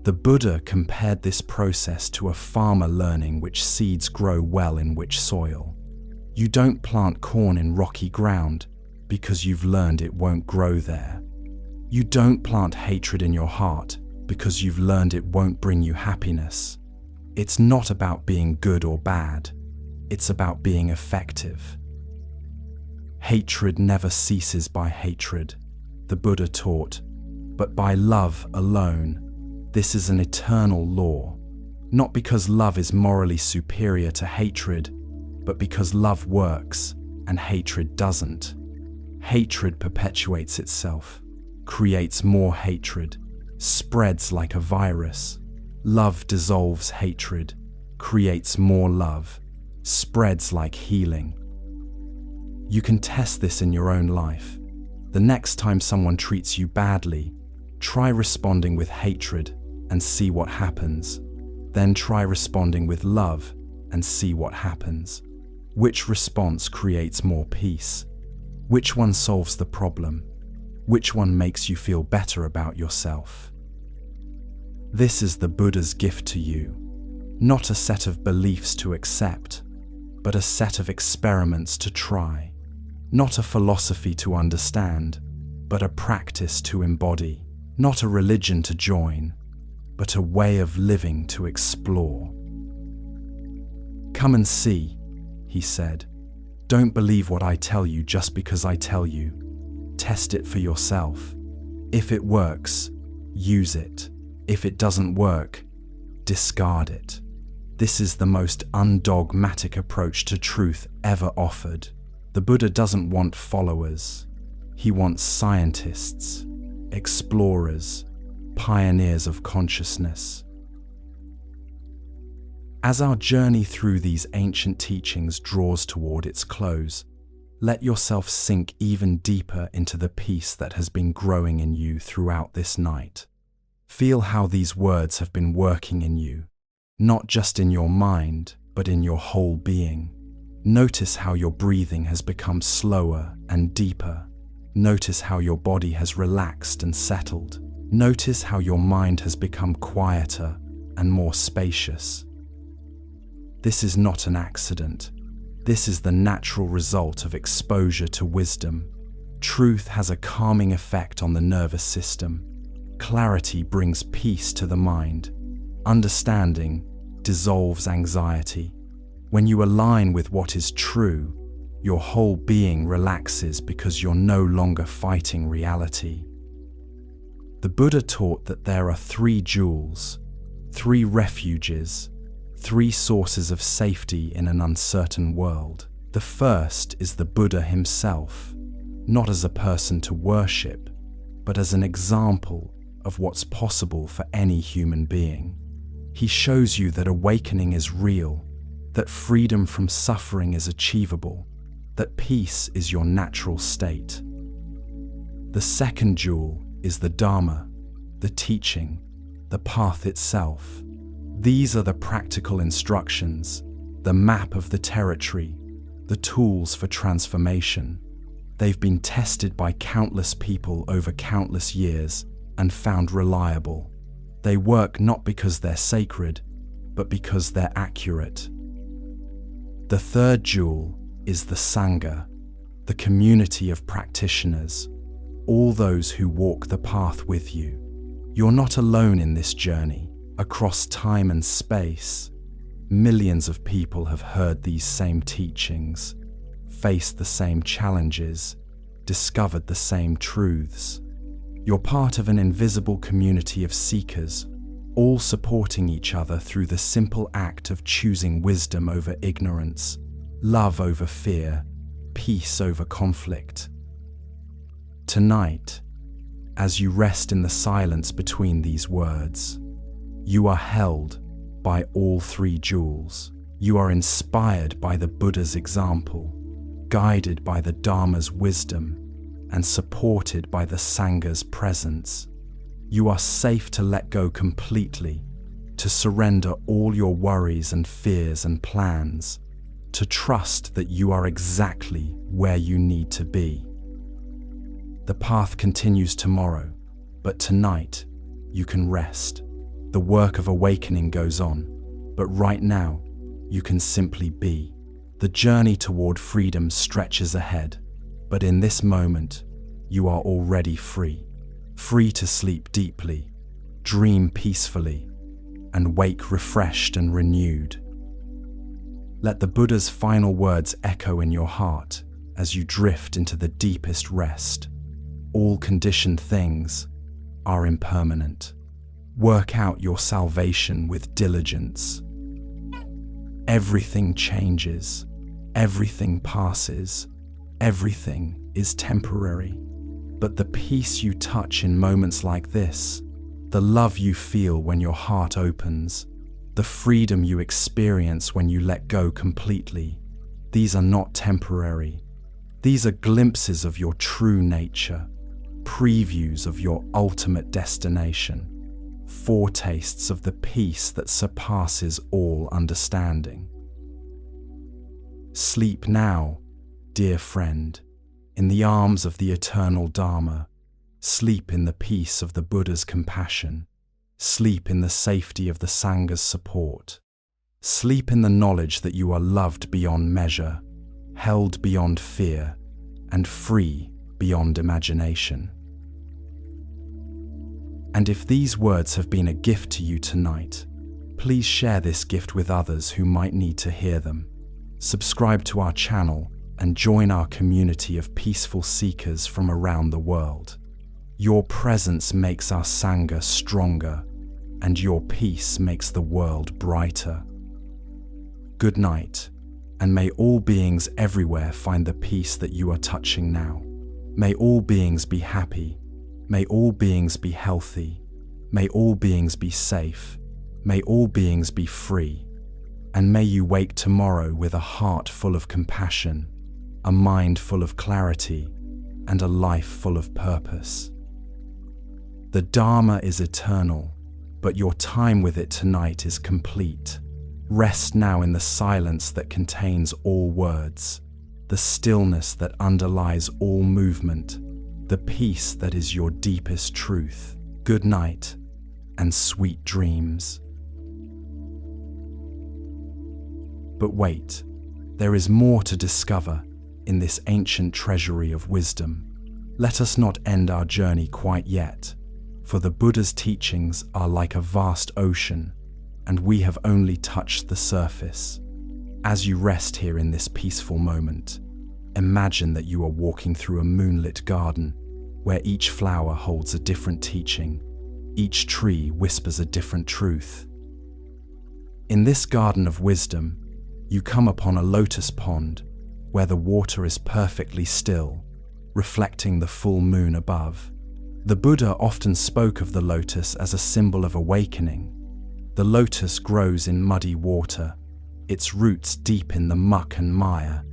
The Buddha compared this process to a farmer learning which seeds grow well in which soil. You don't plant corn in rocky ground because you've learned it won't grow there. You don't plant hatred in your heart because you've learned it won't bring you happiness. It's not about being good or bad. It's about being effective. Hatred never ceases by hatred, the Buddha taught, but by love alone. This is an eternal law, not because love is morally superior to hatred, but because love works and hatred doesn't. Hatred perpetuates itself, creates more hatred, spreads like a virus. Love dissolves hatred, creates more love, spreads like healing. You can test this in your own life. The next time someone treats you badly, try responding with hatred and see what happens. Then try responding with love and see what happens. Which response creates more peace? Which one solves the problem? Which one makes you feel better about yourself? This is the Buddha's gift to you, not a set of beliefs to accept, but a set of experiments to try, not a philosophy to understand, but a practice to embody, not a religion to join, but a way of living to explore. Come and see, he said. Don't believe what I tell you just because I tell you. Test it for yourself. If it works, use it. If it doesn't work, discard it. This is the most undogmatic approach to truth ever offered. The Buddha doesn't want followers. He wants scientists, explorers, pioneers of consciousness. As our journey through these ancient teachings draws toward its close, let yourself sink even deeper into the peace that has been growing in you throughout this night. Feel how these words have been working in you, not just in your mind, but in your whole being. Notice how your breathing has become slower and deeper. Notice how your body has relaxed and settled. Notice how your mind has become quieter and more spacious. This is not an accident. This is the natural result of exposure to wisdom. Truth has a calming effect on the nervous system. Clarity brings peace to the mind. Understanding dissolves anxiety. When you align with what is true, your whole being relaxes because you're no longer fighting reality. The Buddha taught that there are 3 jewels, 3 refuges, 3 sources of safety in an uncertain world. The first is the Buddha himself, not as a person to worship, but as an example of what's possible for any human being. He shows you that awakening is real, that freedom from suffering is achievable, that peace is your natural state. The second jewel is the Dharma, the teaching, the path itself. These are the practical instructions, the map of the territory, the tools for transformation. They've been tested by countless people over countless years and found reliable. They work not because they're sacred, but because they're accurate. The third jewel is the Sangha, the community of practitioners, all those who walk the path with you. You're not alone in this journey. Across time and space, millions of people have heard these same teachings, faced the same challenges, discovered the same truths. You're part of an invisible community of seekers, all supporting each other through the simple act of choosing wisdom over ignorance, love over fear, peace over conflict. Tonight, as you rest in the silence between these words, you are held by all 3 jewels. You are inspired by the Buddha's example, guided by the Dharma's wisdom, and supported by the Sangha's presence. You are safe to let go completely, to surrender all your worries and fears and plans, to trust that you are exactly where you need to be. The path continues tomorrow, but tonight you can rest. The work of awakening goes on, but right now, you can simply be. The journey toward freedom stretches ahead, but in this moment, you are already free. Free to sleep deeply, dream peacefully, and wake refreshed and renewed. Let the Buddha's final words echo in your heart as you drift into the deepest rest. All conditioned things are impermanent. Work out your salvation with diligence. Everything changes, everything passes, everything is temporary. But the peace you touch in moments like this, the love you feel when your heart opens, the freedom you experience when you let go completely, these are not temporary. These are glimpses of your true nature, previews of your ultimate destination. foretastes of the peace that surpasses all understanding. Sleep now, dear friend, in the arms of the eternal Dharma. Sleep in the peace of the Buddha's compassion. Sleep in the safety of the Sangha's support. Sleep in the knowledge that you are loved beyond measure, held beyond fear, and free beyond imagination. And if these words have been a gift to you tonight, please share this gift with others who might need to hear them. Subscribe to our channel and join our community of peaceful seekers from around the world. Your presence makes our Sangha stronger, and your peace makes the world brighter. Good night, and may all beings everywhere find the peace that you are touching now. May all beings be happy. May all beings be healthy. May all beings be safe. May all beings be free. And may you wake tomorrow with a heart full of compassion, a mind full of clarity, and a life full of purpose. The Dharma is eternal, but your time with it tonight is complete. Rest now in the silence that contains all words, the stillness that underlies all movement, the peace that is your deepest truth. Good night, and sweet dreams. But wait, there is more to discover in this ancient treasury of wisdom. Let us not end our journey quite yet, for the Buddha's teachings are like a vast ocean, and we have only touched the surface. As you rest here in this peaceful moment, imagine that you are walking through a moonlit garden, where each flower holds a different teaching, each tree whispers a different truth. In this garden of wisdom, you come upon a lotus pond, where the water is perfectly still, reflecting the full moon above. The Buddha often spoke of the lotus as a symbol of awakening. The lotus grows in muddy water, its roots deep in the muck and mire,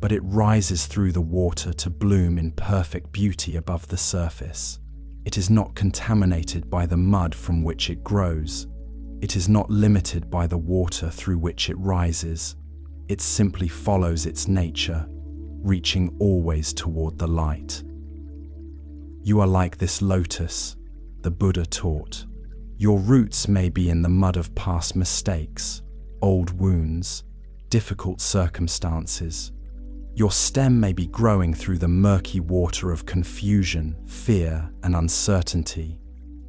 but it rises through the water to bloom in perfect beauty above the surface. It is not contaminated by the mud from which it grows. It is not limited by the water through which it rises. It simply follows its nature, reaching always toward the light. You are like this lotus, the Buddha taught. Your roots may be in the mud of past mistakes, old wounds, difficult circumstances. Your stem may be growing through the murky water of confusion, fear, and uncertainty,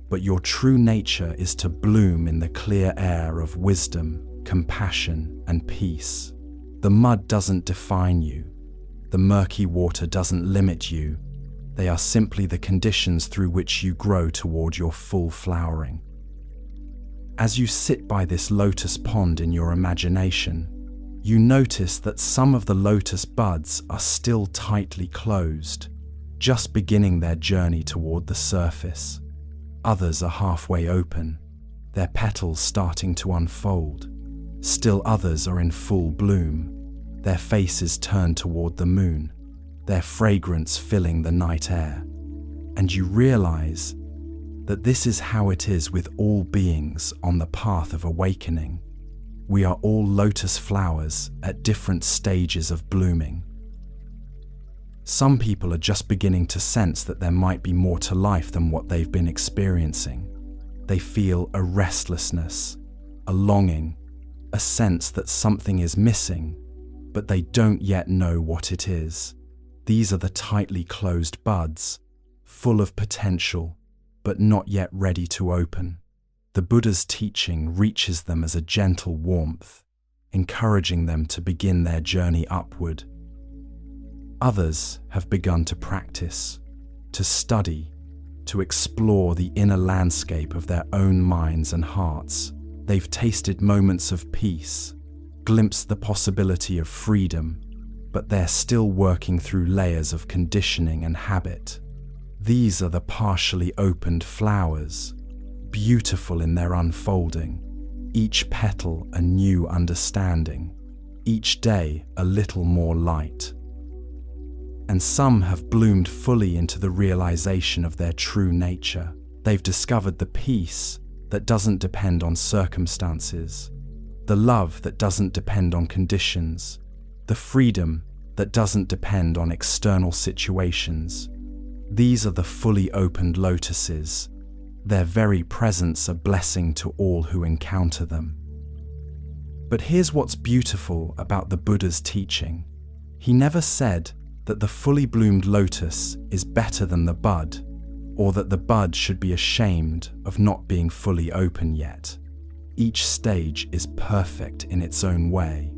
but your true nature is to bloom in the clear air of wisdom, compassion, and peace. The mud doesn't define you. The murky water doesn't limit you. They are simply the conditions through which you grow toward your full flowering. As you sit by this lotus pond in your imagination, you notice that some of the lotus buds are still tightly closed, just beginning their journey toward the surface. Others are halfway open, their petals starting to unfold. Still others are in full bloom, their faces turned toward the moon, their fragrance filling the night air. And you realize that this is how it is with all beings on the path of awakening. We are all lotus flowers at different stages of blooming. Some people are just beginning to sense that there might be more to life than what they've been experiencing. They feel a restlessness, a longing, a sense that something is missing, but they don't yet know what it is. These are the tightly closed buds, full of potential, but not yet ready to open. The Buddha's teaching reaches them as a gentle warmth, encouraging them to begin their journey upward. Others have begun to practice, to study, to explore the inner landscape of their own minds and hearts. They've tasted moments of peace, glimpsed the possibility of freedom, but they're still working through layers of conditioning and habit. These are the partially opened flowers, beautiful in their unfolding, each petal a new understanding, each day a little more light. And some have bloomed fully into the realization of their true nature. They've discovered the peace, that doesn't depend on circumstances, the love that doesn't depend on conditions, the freedom that doesn't depend on external situations. These are the fully opened lotuses, their very presence a blessing to all who encounter them. But here's what's beautiful about the Buddha's teaching. He never said that the fully bloomed lotus is better than the bud, or that the bud should be ashamed of not being fully open yet. Each stage is perfect in its own way.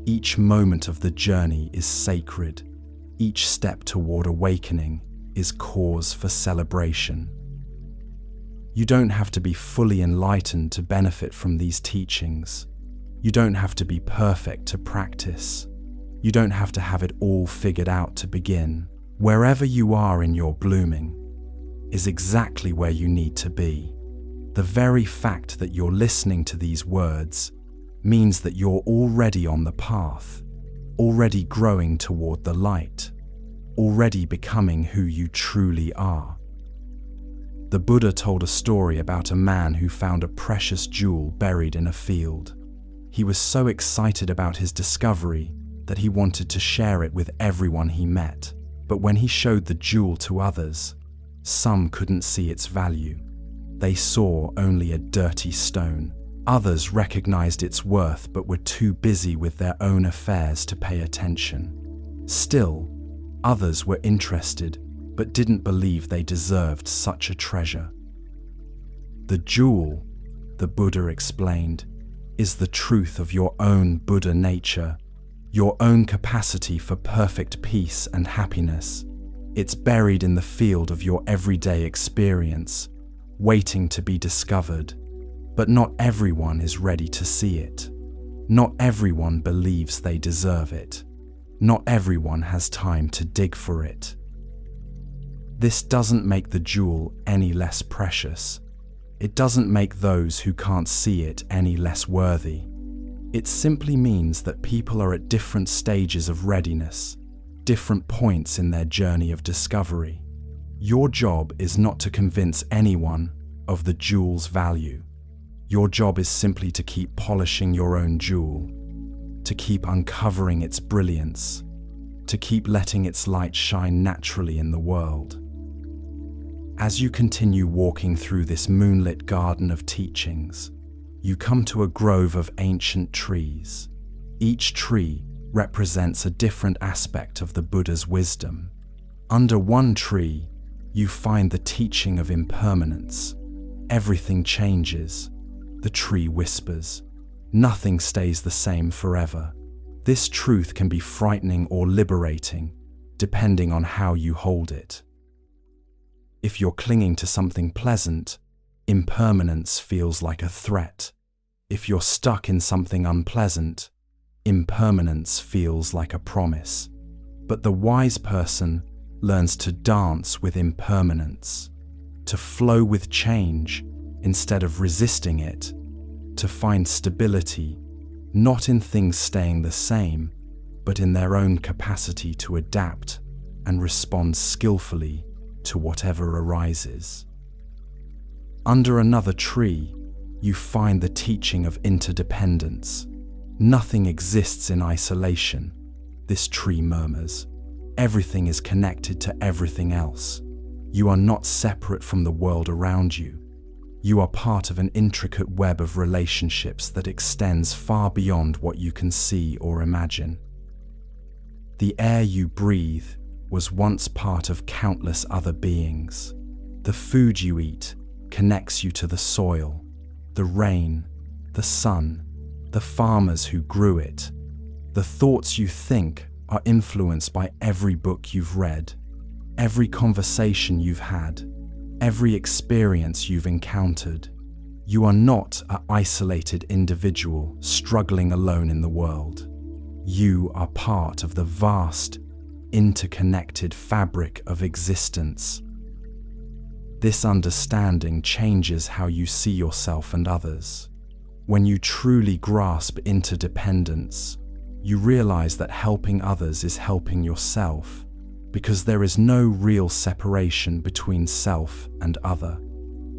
Each moment of the journey is sacred. Each step toward awakening is cause for celebration. You don't have to be fully enlightened to benefit from these teachings. You don't have to be perfect to practice. You don't have to have it all figured out to begin. Wherever you are in your blooming is exactly where you need to be. The very fact that you're listening to these words means that you're already on the path, already growing toward the light, already becoming who you truly are. The Buddha told a story about a man who found a precious jewel buried in a field. He was so excited about his discovery that he wanted to share it with everyone he met. But when he showed the jewel to others, some couldn't see its value. They saw only a dirty stone. Others recognized its worth but were too busy with their own affairs to pay attention. Still, others were interested but didn't believe they deserved such a treasure. The jewel, the Buddha explained, is the truth of your own Buddha nature, your own capacity for perfect peace and happiness. It's buried in the field of your everyday experience, waiting to be discovered. But not everyone is ready to see it. Not everyone believes they deserve it. Not everyone has time to dig for it. This doesn't make the jewel any less precious. It doesn't make those who can't see it any less worthy. It simply means that people are at different stages of readiness, different points in their journey of discovery. Your job is not to convince anyone of the jewel's value. Your job is simply to keep polishing your own jewel, to keep uncovering its brilliance, to keep letting its light shine naturally in the world. As you continue walking through this moonlit garden of teachings, you come to a grove of ancient trees. Each tree represents a different aspect of the Buddha's wisdom. Under one tree, you find the teaching of impermanence. Everything changes. The tree whispers, nothing stays the same forever. This truth can be frightening or liberating, depending on how you hold it. If you're clinging to something pleasant, impermanence feels like a threat. If you're stuck in something unpleasant, impermanence feels like a promise. But the wise person learns to dance with impermanence, to flow with change instead of resisting it, to find stability, not in things staying the same, but in their own capacity to adapt and respond skillfully to whatever arises. Under another tree, you find the teaching of interdependence. Nothing exists in isolation, this tree murmurs. Everything is connected to everything else. You are not separate from the world around you. You are part of an intricate web of relationships that extends far beyond what you can see or imagine. The air you breathe was once part of countless other beings. The food you eat connects you to the soil, the rain, the sun, the farmers who grew it. The thoughts you think are influenced by every book you've read, every conversation you've had, every experience you've encountered. You are not an isolated individual struggling alone in the world. You are part of the vast, interconnected fabric of existence. This understanding changes how you see yourself and others. When you truly grasp interdependence, you realize that helping others is helping yourself, because there is no real separation between self and other.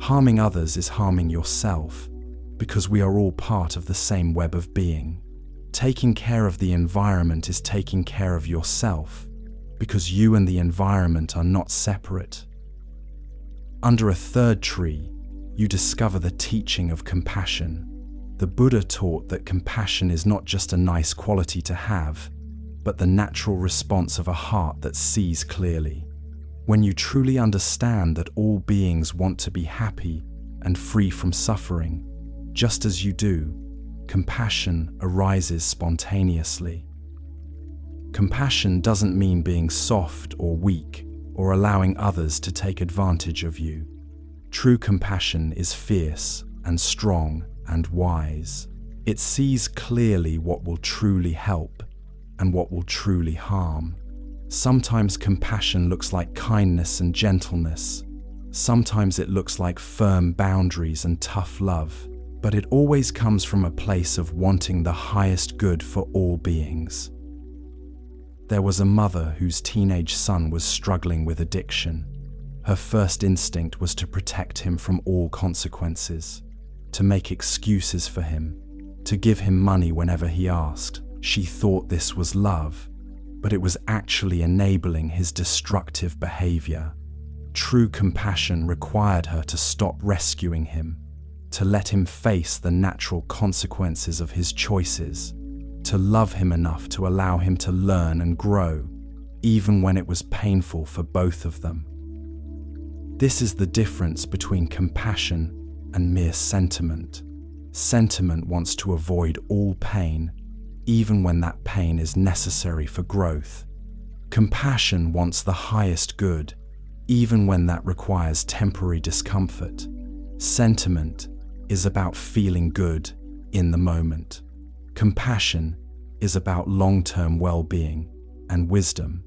Harming others is harming yourself, because we are all part of the same web of being. Taking care of the environment is taking care of yourself, because you and the environment are not separate. Under a third tree, you discover the teaching of compassion. The Buddha taught that compassion is not just a nice quality to have, but the natural response of a heart that sees clearly. When you truly understand that all beings want to be happy and free from suffering, just as you do, compassion arises spontaneously. Compassion doesn't mean being soft or weak or allowing others to take advantage of you. True compassion is fierce and strong and wise. It sees clearly what will truly help and what will truly harm. Sometimes compassion looks like kindness and gentleness. Sometimes it looks like firm boundaries and tough love. But it always comes from a place of wanting the highest good for all beings. There was a mother whose teenage son was struggling with addiction. Her first instinct was to protect him from all consequences, to make excuses for him, to give him money whenever he asked. She thought this was love, but it was actually enabling his destructive behavior. True compassion required her to stop rescuing him, to let him face the natural consequences of his choices, to love him enough to allow him to learn and grow, even when it was painful for both of them. This is the difference between compassion and mere sentiment. Sentiment wants to avoid all pain, even when that pain is necessary for growth. Compassion wants the highest good, even when that requires temporary discomfort. Sentiment is about feeling good in the moment. Compassion is about long-term well-being and wisdom.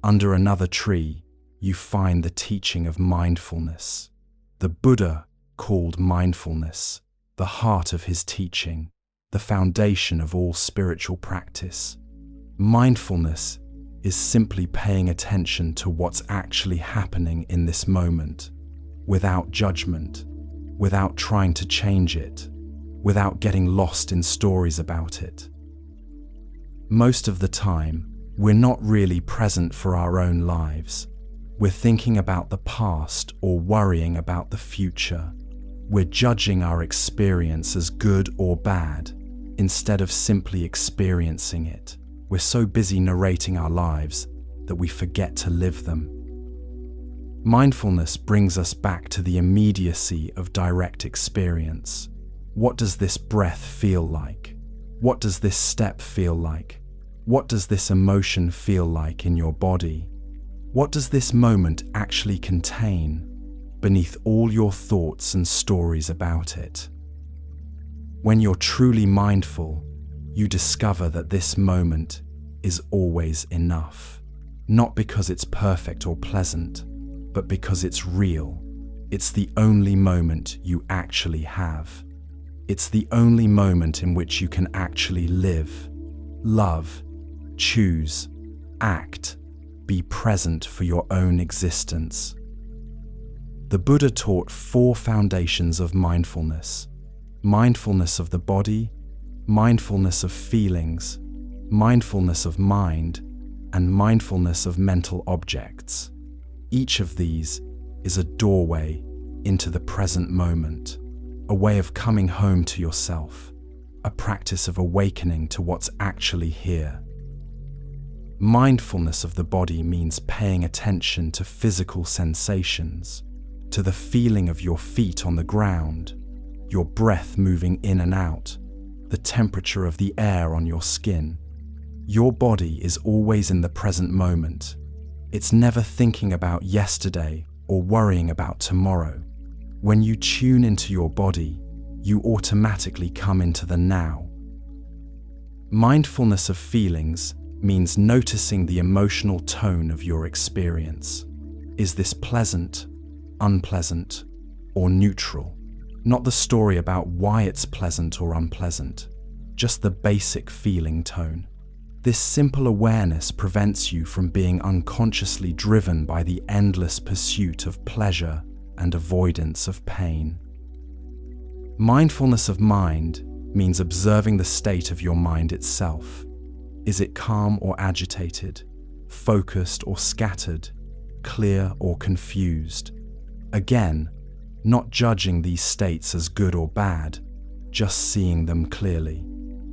Under another tree, you find the teaching of mindfulness. The Buddha called mindfulness the heart of his teaching, the foundation of all spiritual practice. Mindfulness is simply paying attention to what's actually happening in this moment, without judgment, without trying to change it, without getting lost in stories about it. Most of the time, we're not really present for our own lives. We're thinking about the past or worrying about the future. We're judging our experience as good or bad, instead of simply experiencing it. We're so busy narrating our lives that we forget to live them. Mindfulness brings us back to the immediacy of direct experience. What does this breath feel like? What does this step feel like? What does this emotion feel like in your body? What does this moment actually contain beneath all your thoughts and stories about it? When you're truly mindful, you discover that this moment is always enough. Not because it's perfect or pleasant, but because it's real. It's the only moment you actually have. It's the only moment in which you can actually live, love, choose, act, be present for your own existence. The Buddha taught 4 foundations of mindfulness: mindfulness of the body, mindfulness of feelings, mindfulness of mind, and mindfulness of mental objects. Each of these is a doorway into the present moment, a way of coming home to yourself, a practice of awakening to what's actually here. Mindfulness of the body means paying attention to physical sensations, to the feeling of your feet on the ground, your breath moving in and out, the temperature of the air on your skin. Your body is always in the present moment. It's never thinking about yesterday or worrying about tomorrow. When you tune into your body, you automatically come into the now. Mindfulness of feelings means noticing the emotional tone of your experience. Is this pleasant, unpleasant, or neutral? Not the story about why it's pleasant or unpleasant, just the basic feeling tone. This simple awareness prevents you from being unconsciously driven by the endless pursuit of pleasure and avoidance of pain. Mindfulness of mind means observing the state of your mind itself. Is it calm or agitated, focused or scattered, clear or confused? Again, not judging these states as good or bad, just seeing them clearly.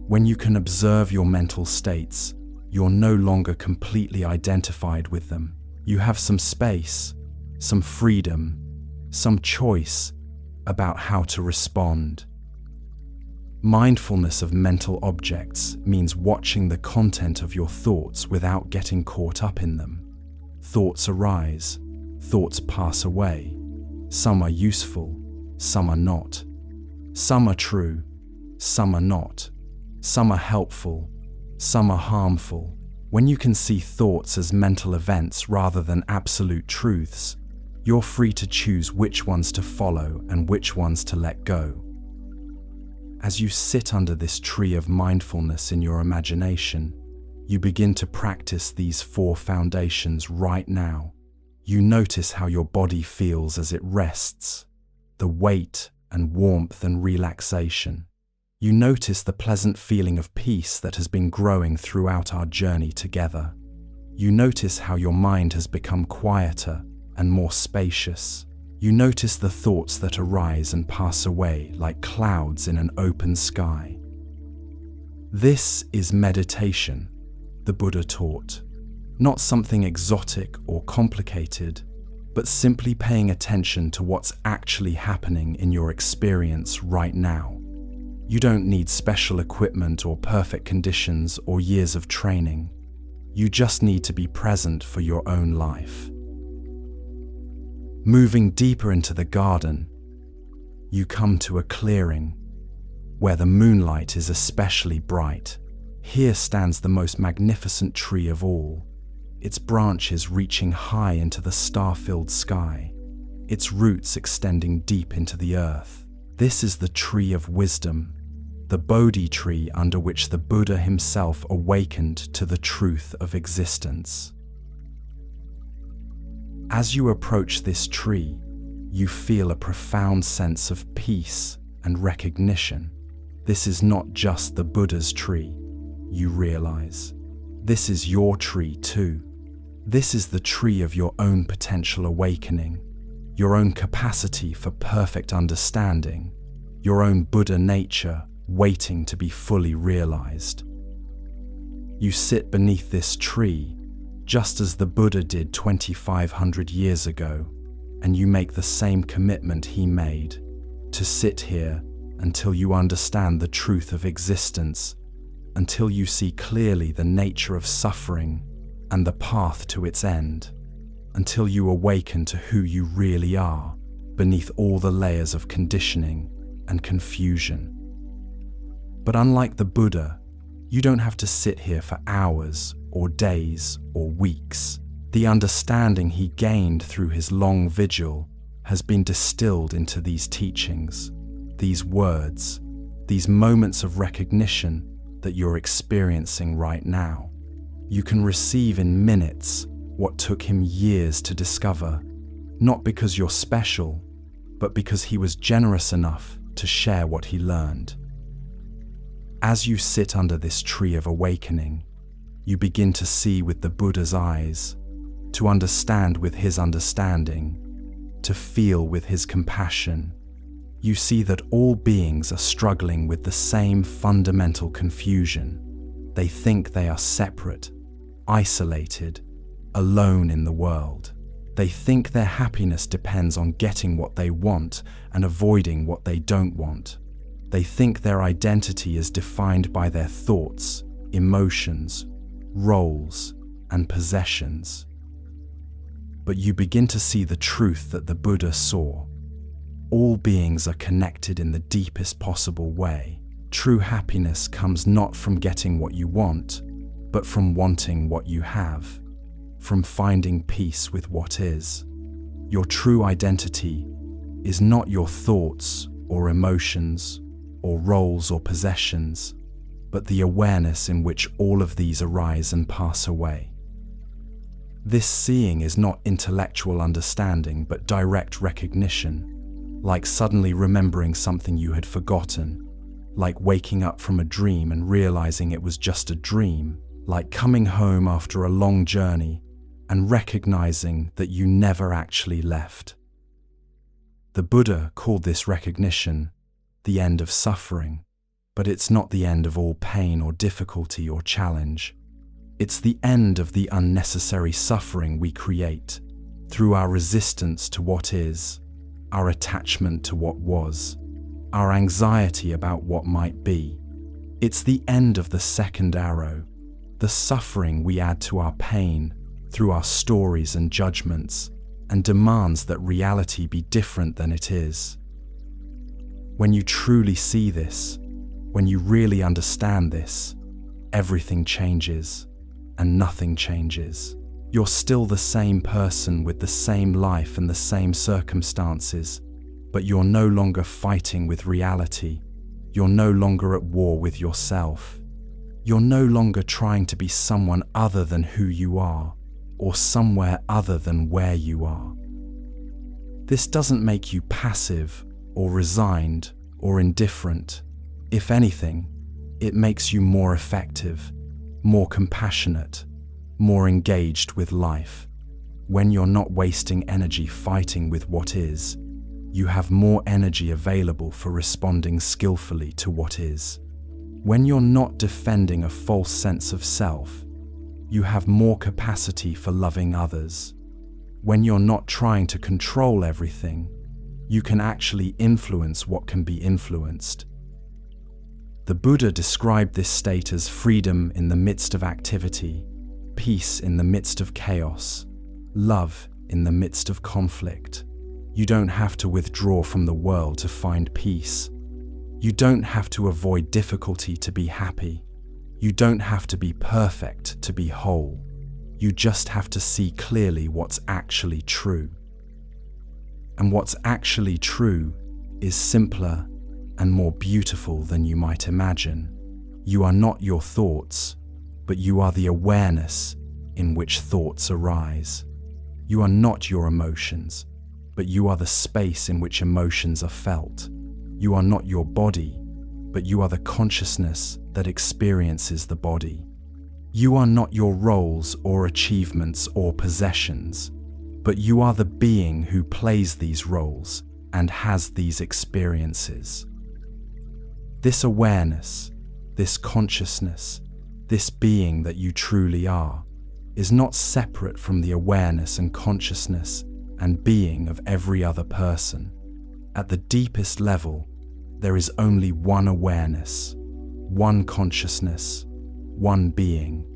When you can observe your mental states, you're no longer completely identified with them. You have some space, some freedom, some choice about how to respond. Mindfulness of mental objects means watching the content of your thoughts without getting caught up in them. Thoughts arise, thoughts pass away. Some are useful, some are not. Some are true, some are not. Some are helpful, some are harmful. When you can see thoughts as mental events rather than absolute truths, you're free to choose which ones to follow and which ones to let go. As you sit under this tree of mindfulness in your imagination, you begin to practice these 4 foundations right now. You notice how your body feels as it rests, the weight and warmth and relaxation. You notice the pleasant feeling of peace that has been growing throughout our journey together. You notice how your mind has become quieter and more spacious. You notice the thoughts that arise and pass away like clouds in an open sky. This is meditation, the Buddha taught. Not something exotic or complicated, but simply paying attention to what's actually happening in your experience right now. You don't need special equipment or perfect conditions or years of training. You just need to be present for your own life. Moving deeper into the garden, you come to a clearing where the moonlight is especially bright. Here stands the most magnificent tree of all, its branches reaching high into the star-filled sky, its roots extending deep into the earth. This is the tree of wisdom, the Bodhi tree under which the Buddha himself awakened to the truth of existence. As you approach this tree, you feel a profound sense of peace and recognition. This is not just the Buddha's tree, you realize. This is your tree too. This is the tree of your own potential awakening, your own capacity for perfect understanding, your own Buddha nature waiting to be fully realized. You sit beneath this tree, just as the Buddha did 2,500 years ago, and you make the same commitment he made, to sit here until you understand the truth of existence, until you see clearly the nature of suffering and the path to its end, until you awaken to who you really are, beneath all the layers of conditioning and confusion. But unlike the Buddha, you don't have to sit here for hours or days or weeks. The understanding he gained through his long vigil has been distilled into these teachings, these words, these moments of recognition that you're experiencing right now. You can receive in minutes what took him years to discover, not because you're special, but because he was generous enough to share what he learned. As you sit under this tree of awakening, you begin to see with the Buddha's eyes, to understand with his understanding, to feel with his compassion. You see that all beings are struggling with the same fundamental confusion. They think they are separate, isolated, alone in the world. They think their happiness depends on getting what they want and avoiding what they don't want. They think their identity is defined by their thoughts, emotions, roles, and possessions. But you begin to see the truth that the Buddha saw. All beings are connected in the deepest possible way. True happiness comes not from getting what you want, but from wanting what you have, from finding peace with what is. Your true identity is not your thoughts or emotions or roles or possessions, but the awareness in which all of these arise and pass away. This seeing is not intellectual understanding, but direct recognition, like suddenly remembering something you had forgotten, like waking up from a dream and realizing it was just a dream, like coming home after a long journey and recognizing that you never actually left. The Buddha called this recognition the end of suffering, but it's not the end of all pain or difficulty or challenge. It's the end of the unnecessary suffering we create through our resistance to what is, our attachment to what was, our anxiety about what might be. It's the end of the second arrow, the suffering we add to our pain through our stories and judgments, and demands that reality be different than it is. When you truly see this, when you really understand this, everything changes and nothing changes. You're still the same person with the same life and the same circumstances, but you're no longer fighting with reality. You're no longer at war with yourself. You're no longer trying to be someone other than who you are, or somewhere other than where you are. This doesn't make you passive or resigned or indifferent. If anything, it makes you more effective, more compassionate, more engaged with life. When you're not wasting energy fighting with what is, you have more energy available for responding skillfully to what is. When you're not defending a false sense of self, you have more capacity for loving others. When you're not trying to control everything, you can actually influence what can be influenced. The Buddha described this state as freedom in the midst of activity, peace in the midst of chaos, love in the midst of conflict. You don't have to withdraw from the world to find peace. You don't have to avoid difficulty to be happy. You don't have to be perfect to be whole. You just have to see clearly what's actually true. And what's actually true is simpler and more beautiful than you might imagine. You are not your thoughts, but you are the awareness in which thoughts arise. You are not your emotions, but you are the space in which emotions are felt. You are not your body, but you are the consciousness that experiences the body. You are not your roles or achievements or possessions, but you are the being who plays these roles and has these experiences. This awareness, this consciousness, this being that you truly are, is not separate from the awareness and consciousness and being of every other person. At the deepest level, there is only one awareness, one consciousness, one being,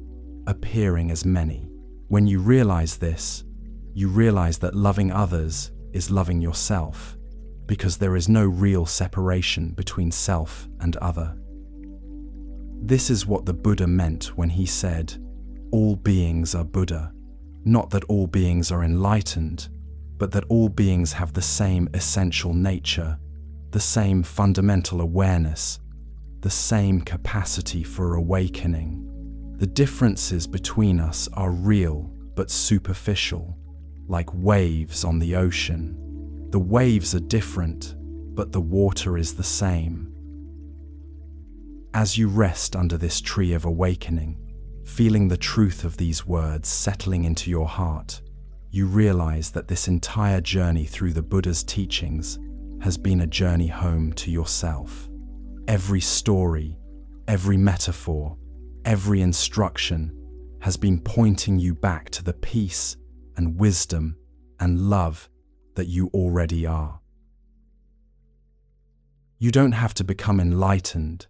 appearing as many. When you realize this, you realize that loving others is loving yourself, because there is no real separation between self and other. This is what the Buddha meant when he said, "All beings are Buddha," not that all beings are enlightened, but that all beings have the same essential nature, the same fundamental awareness, the same capacity for awakening. The differences between us are real but superficial, like waves on the ocean. The waves are different, but the water is the same. As you rest under this tree of awakening, feeling the truth of these words settling into your heart, you realize that this entire journey through the Buddha's teachings has been a journey home to yourself. Every story, every metaphor, every instruction has been pointing you back to the peace and wisdom and love that you already are. You don't have to become enlightened.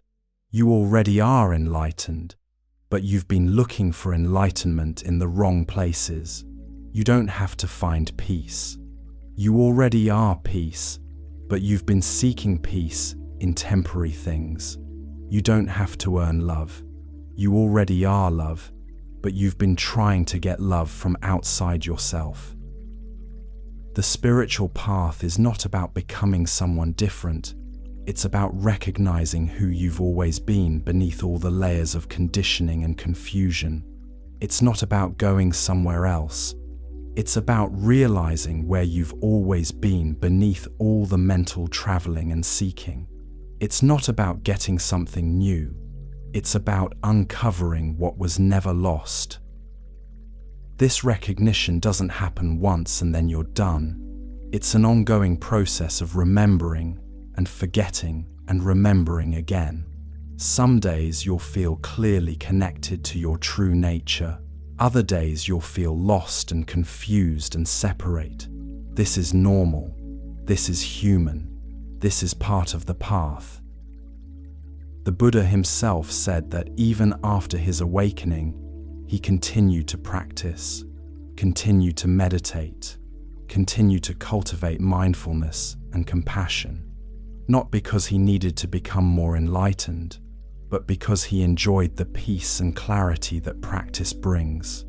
You already are enlightened, but you've been looking for enlightenment in the wrong places. You don't have to find peace. You already are peace, but you've been seeking peace in temporary things. You don't have to earn love. You already are love, but you've been trying to get love from outside yourself. The spiritual path is not about becoming someone different. It's about recognizing who you've always been beneath all the layers of conditioning and confusion. It's not about going somewhere else. It's about realizing where you've always been beneath all the mental traveling and seeking. It's not about getting something new. It's about uncovering what was never lost. This recognition doesn't happen once and then you're done. It's an ongoing process of remembering and forgetting and remembering again. Some days you'll feel clearly connected to your true nature. Other days you'll feel lost and confused and separate. This is normal. This is human. This is part of the path. The Buddha himself said that even after his awakening, he continued to practice, continued to meditate, continued to cultivate mindfulness and compassion, not because he needed to become more enlightened, but because he enjoyed the peace and clarity that practice brings.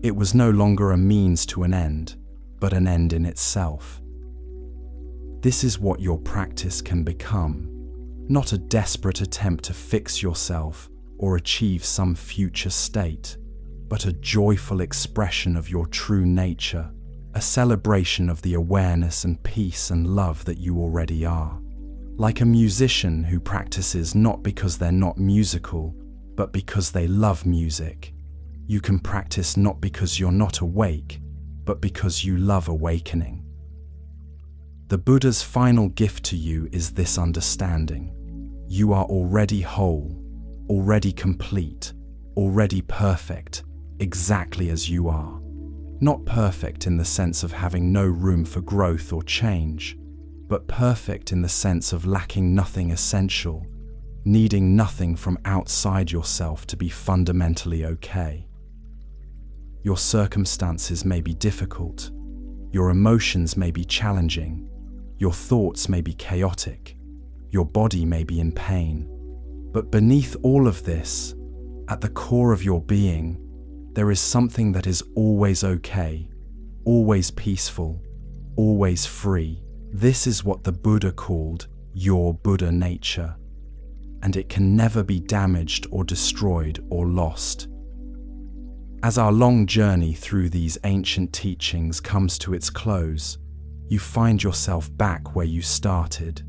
It was no longer a means to an end, but an end in itself. This is what your practice can become, not a desperate attempt to fix yourself or achieve some future state, but a joyful expression of your true nature, a celebration of the awareness and peace and love that you already are. Like a musician who practices not because they're not musical, but because they love music. You can practice not because you're not awake, but because you love awakening. The Buddha's final gift to you is this understanding. You are already whole, already complete, already perfect, exactly as you are. Not perfect in the sense of having no room for growth or change, but perfect in the sense of lacking nothing essential, needing nothing from outside yourself to be fundamentally okay. Your circumstances may be difficult, your emotions may be challenging, your thoughts may be chaotic, your body may be in pain, but beneath all of this, at the core of your being, there is something that is always okay, always peaceful, always free. This is what the Buddha called your Buddha nature, and it can never be damaged or destroyed or lost. As our long journey through these ancient teachings comes to its close, you find yourself back where you started,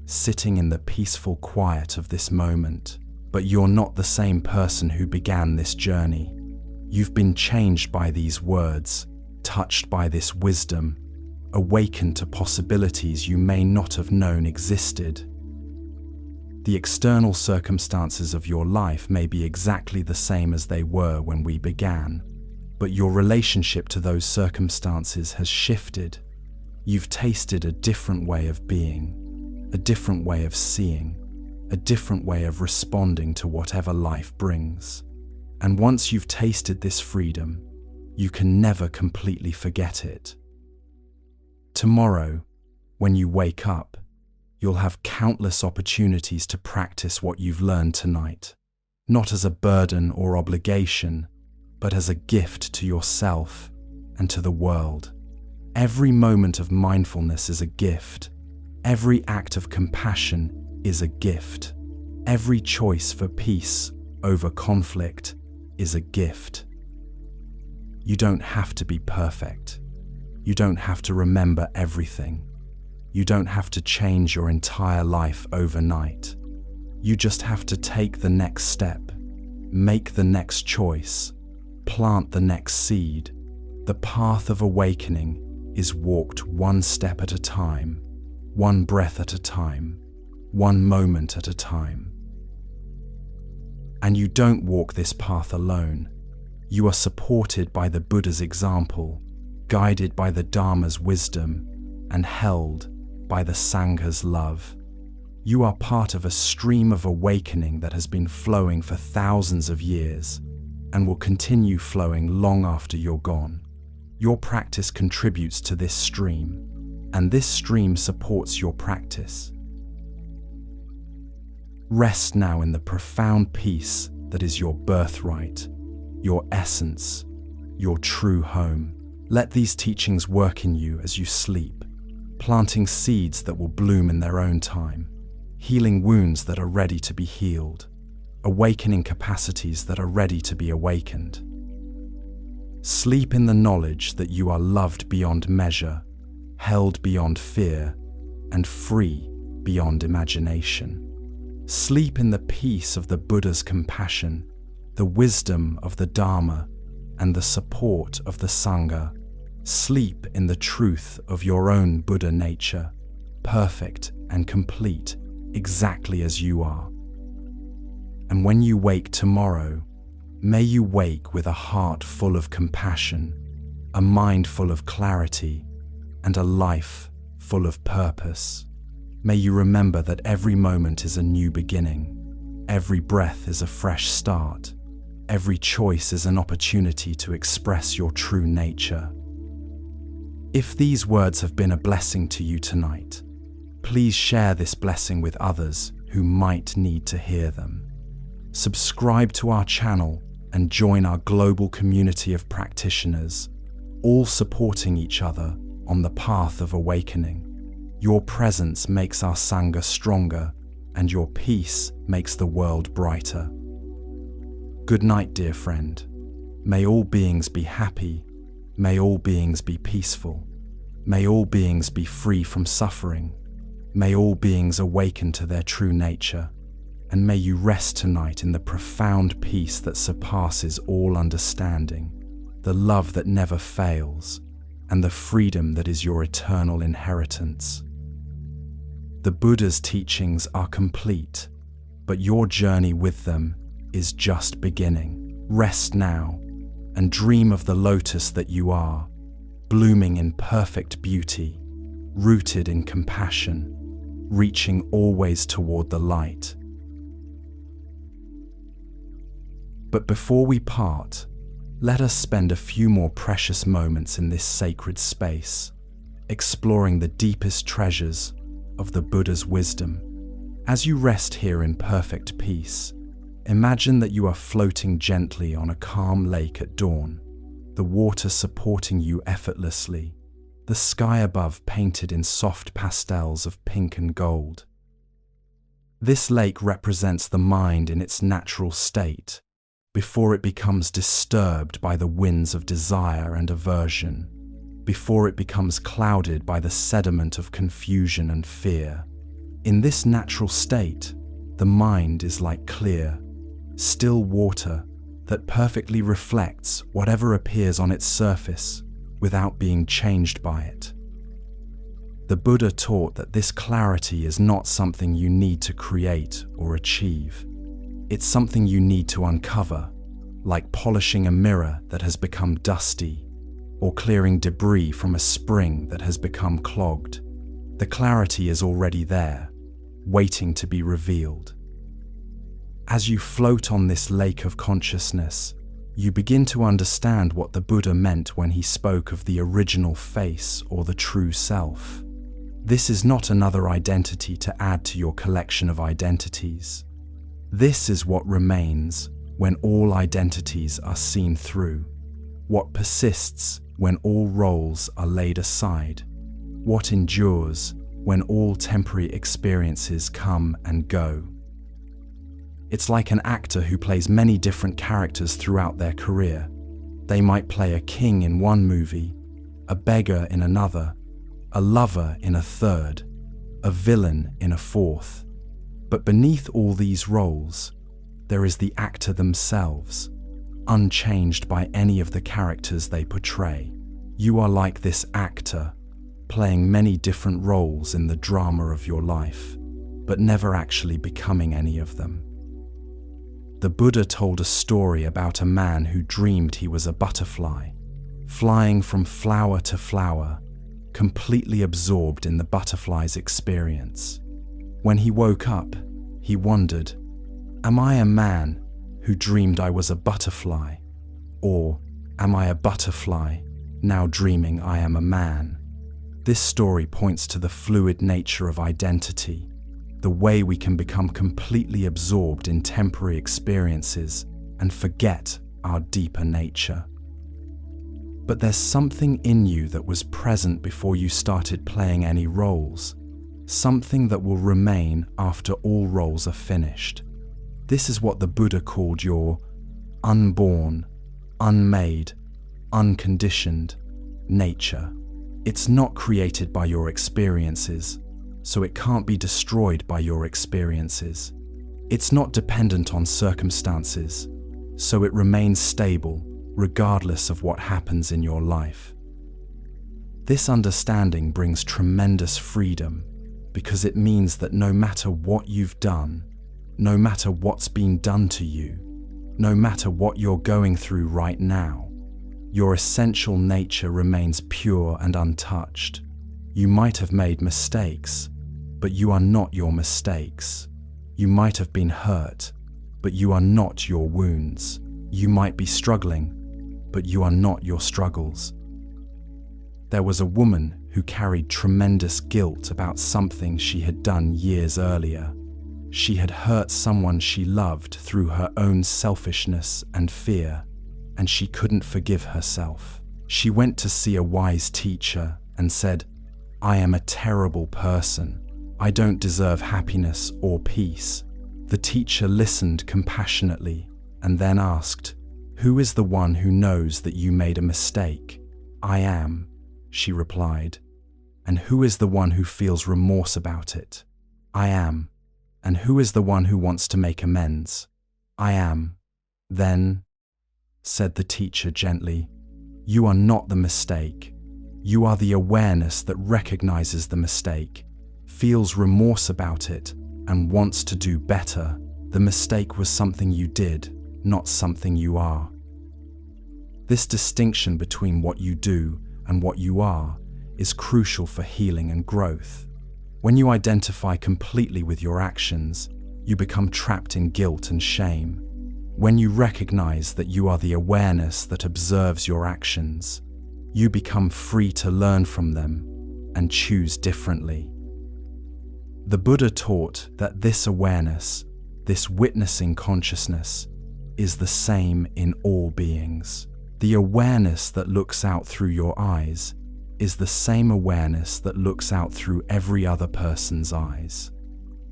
sitting in the peaceful quiet of this moment. But you're not the same person who began this journey. You've been changed by these words, touched by this wisdom, awakened to possibilities you may not have known existed. The external circumstances of your life may be exactly the same as they were when we began, but your relationship to those circumstances has shifted. You've tasted a different way of being, a different way of seeing, a different way of responding to whatever life brings. And once you've tasted this freedom, you can never completely forget it. Tomorrow, when you wake up, you'll have countless opportunities to practice what you've learned tonight, not as a burden or obligation, but as a gift to yourself and to the world. Every moment of mindfulness is a gift. Every act of compassion is a gift. Every choice for peace over conflict is a gift. You don't have to be perfect. You don't have to remember everything. You don't have to change your entire life overnight. You just have to take the next step, make the next choice, plant the next seed. The path of awakening is walked one step at a time, one breath at a time, one moment at a time. And you don't walk this path alone. You are supported by the Buddha's example, guided by the Dharma's wisdom, and held by the Sangha's love. You are part of a stream of awakening that has been flowing for thousands of years and will continue flowing long after you're gone. Your practice contributes to this stream, and this stream supports your practice. Rest now in the profound peace that is your birthright, your essence, your true home. Let these teachings work in you as you sleep, planting seeds that will bloom in their own time, healing wounds that are ready to be healed, awakening capacities that are ready to be awakened. Sleep in the knowledge that you are loved beyond measure, held beyond fear, and free beyond imagination. Sleep in the peace of the Buddha's compassion, the wisdom of the Dharma, and the support of the Sangha. Sleep in the truth of your own Buddha nature, perfect and complete, exactly as you are. And when you wake tomorrow, may you wake with a heart full of compassion, a mind full of clarity, and a life full of purpose. May you remember that every moment is a new beginning, every breath is a fresh start, every choice is an opportunity to express your true nature. If these words have been a blessing to you tonight, please share this blessing with others who might need to hear them. Subscribe to our channel and join our global community of practitioners, all supporting each other on the path of awakening. Your presence makes our Sangha stronger, and your peace makes the world brighter. Good night, dear friend. May all beings be happy. May all beings be peaceful. May all beings be free from suffering. May all beings awaken to their true nature. And may you rest tonight in the profound peace that surpasses all understanding, the love that never fails, and the freedom that is your eternal inheritance. The Buddha's teachings are complete, but your journey with them is just beginning. Rest now and dream of the lotus that you are, blooming in perfect beauty, rooted in compassion, reaching always toward the light. But before we part, let us spend a few more precious moments in this sacred space, exploring the deepest treasures of the Buddha's wisdom. As you rest here in perfect peace, imagine that you are floating gently on a calm lake at dawn, the water supporting you effortlessly, the sky above painted in soft pastels of pink and gold. This lake represents the mind in its natural state, before it becomes disturbed by the winds of desire and aversion, before it becomes clouded by the sediment of confusion and fear. In this natural state, the mind is like clear, still water that perfectly reflects whatever appears on its surface without being changed by it. The Buddha taught that this clarity is not something you need to create or achieve. It's something you need to uncover, like polishing a mirror that has become dusty, or clearing debris from a spring that has become clogged. The clarity is already there, waiting to be revealed. As you float on this lake of consciousness, you begin to understand what the Buddha meant when he spoke of the original face or the true self. This is not another identity to add to your collection of identities. This is what remains when all identities are seen through, what persists when all roles are laid aside, what endures when all temporary experiences come and go. It's like an actor who plays many different characters throughout their career. They might play a king in one movie, a beggar in another, a lover in a third, a villain in a fourth. But beneath all these roles, there is the actor themselves, unchanged by any of the characters they portray. You are like this actor, playing many different roles in the drama of your life, but never actually becoming any of them. The Buddha told a story about a man who dreamed he was a butterfly, flying from flower to flower, completely absorbed in the butterfly's experience. When he woke up, he wondered, am I a man who dreamed I was a butterfly? Or am I a butterfly now dreaming I am a man? This story points to the fluid nature of identity, the way we can become completely absorbed in temporary experiences and forget our deeper nature. But there's something in you that was present before you started playing any roles, something that will remain after all roles are finished. This is what the Buddha called your unborn, unmade, unconditioned nature. It's not created by your experiences, so it can't be destroyed by your experiences. It's not dependent on circumstances, so it remains stable regardless of what happens in your life. This understanding brings tremendous freedom because it means that no matter what you've done, no matter what's been done to you, no matter what you're going through right now, your essential nature remains pure and untouched. You might have made mistakes, but you are not your mistakes. You might have been hurt, but you are not your wounds. You might be struggling, but you are not your struggles. There was a woman who carried tremendous guilt about something she had done years earlier. She had hurt someone she loved through her own selfishness and fear, and she couldn't forgive herself. She went to see a wise teacher and said, "I am a terrible person. I don't deserve happiness or peace." The teacher listened compassionately and then asked, "Who is the one who knows that you made a mistake?" "I am," she replied. "And who is the one who feels remorse about it?" "I am." "And who is the one who wants to make amends?" "I am." "Then," said the teacher gently, "you are not the mistake. You are the awareness that recognizes the mistake, feels remorse about it, and wants to do better. The mistake was something you did, not something you are." This distinction between what you do and what you are is crucial for healing and growth. When you identify completely with your actions, you become trapped in guilt and shame. When you recognize that you are the awareness that observes your actions, you become free to learn from them and choose differently. The Buddha taught that this awareness, this witnessing consciousness, is the same in all beings. The awareness that looks out through your eyes is the same awareness that looks out through every other person's eyes.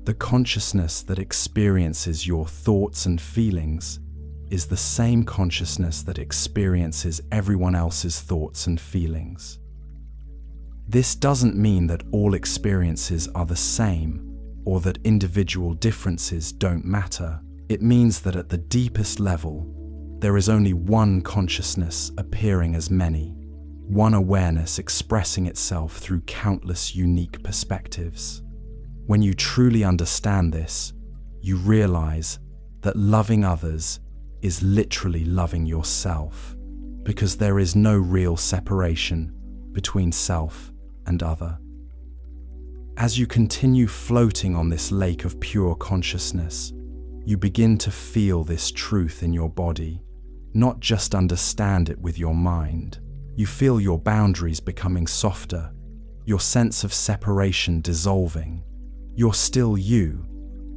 The consciousness that experiences your thoughts and feelings is the same consciousness that experiences everyone else's thoughts and feelings. This doesn't mean that all experiences are the same or that individual differences don't matter. It means that at the deepest level, there is only one consciousness appearing as many, one awareness expressing itself through countless unique perspectives. When you truly understand this, you realize that loving others is literally loving yourself, because there is no real separation between self and other. As you continue floating on this lake of pure consciousness, you begin to feel this truth in your body, not just understand it with your mind. You feel your boundaries becoming softer, your sense of separation dissolving. You're still you,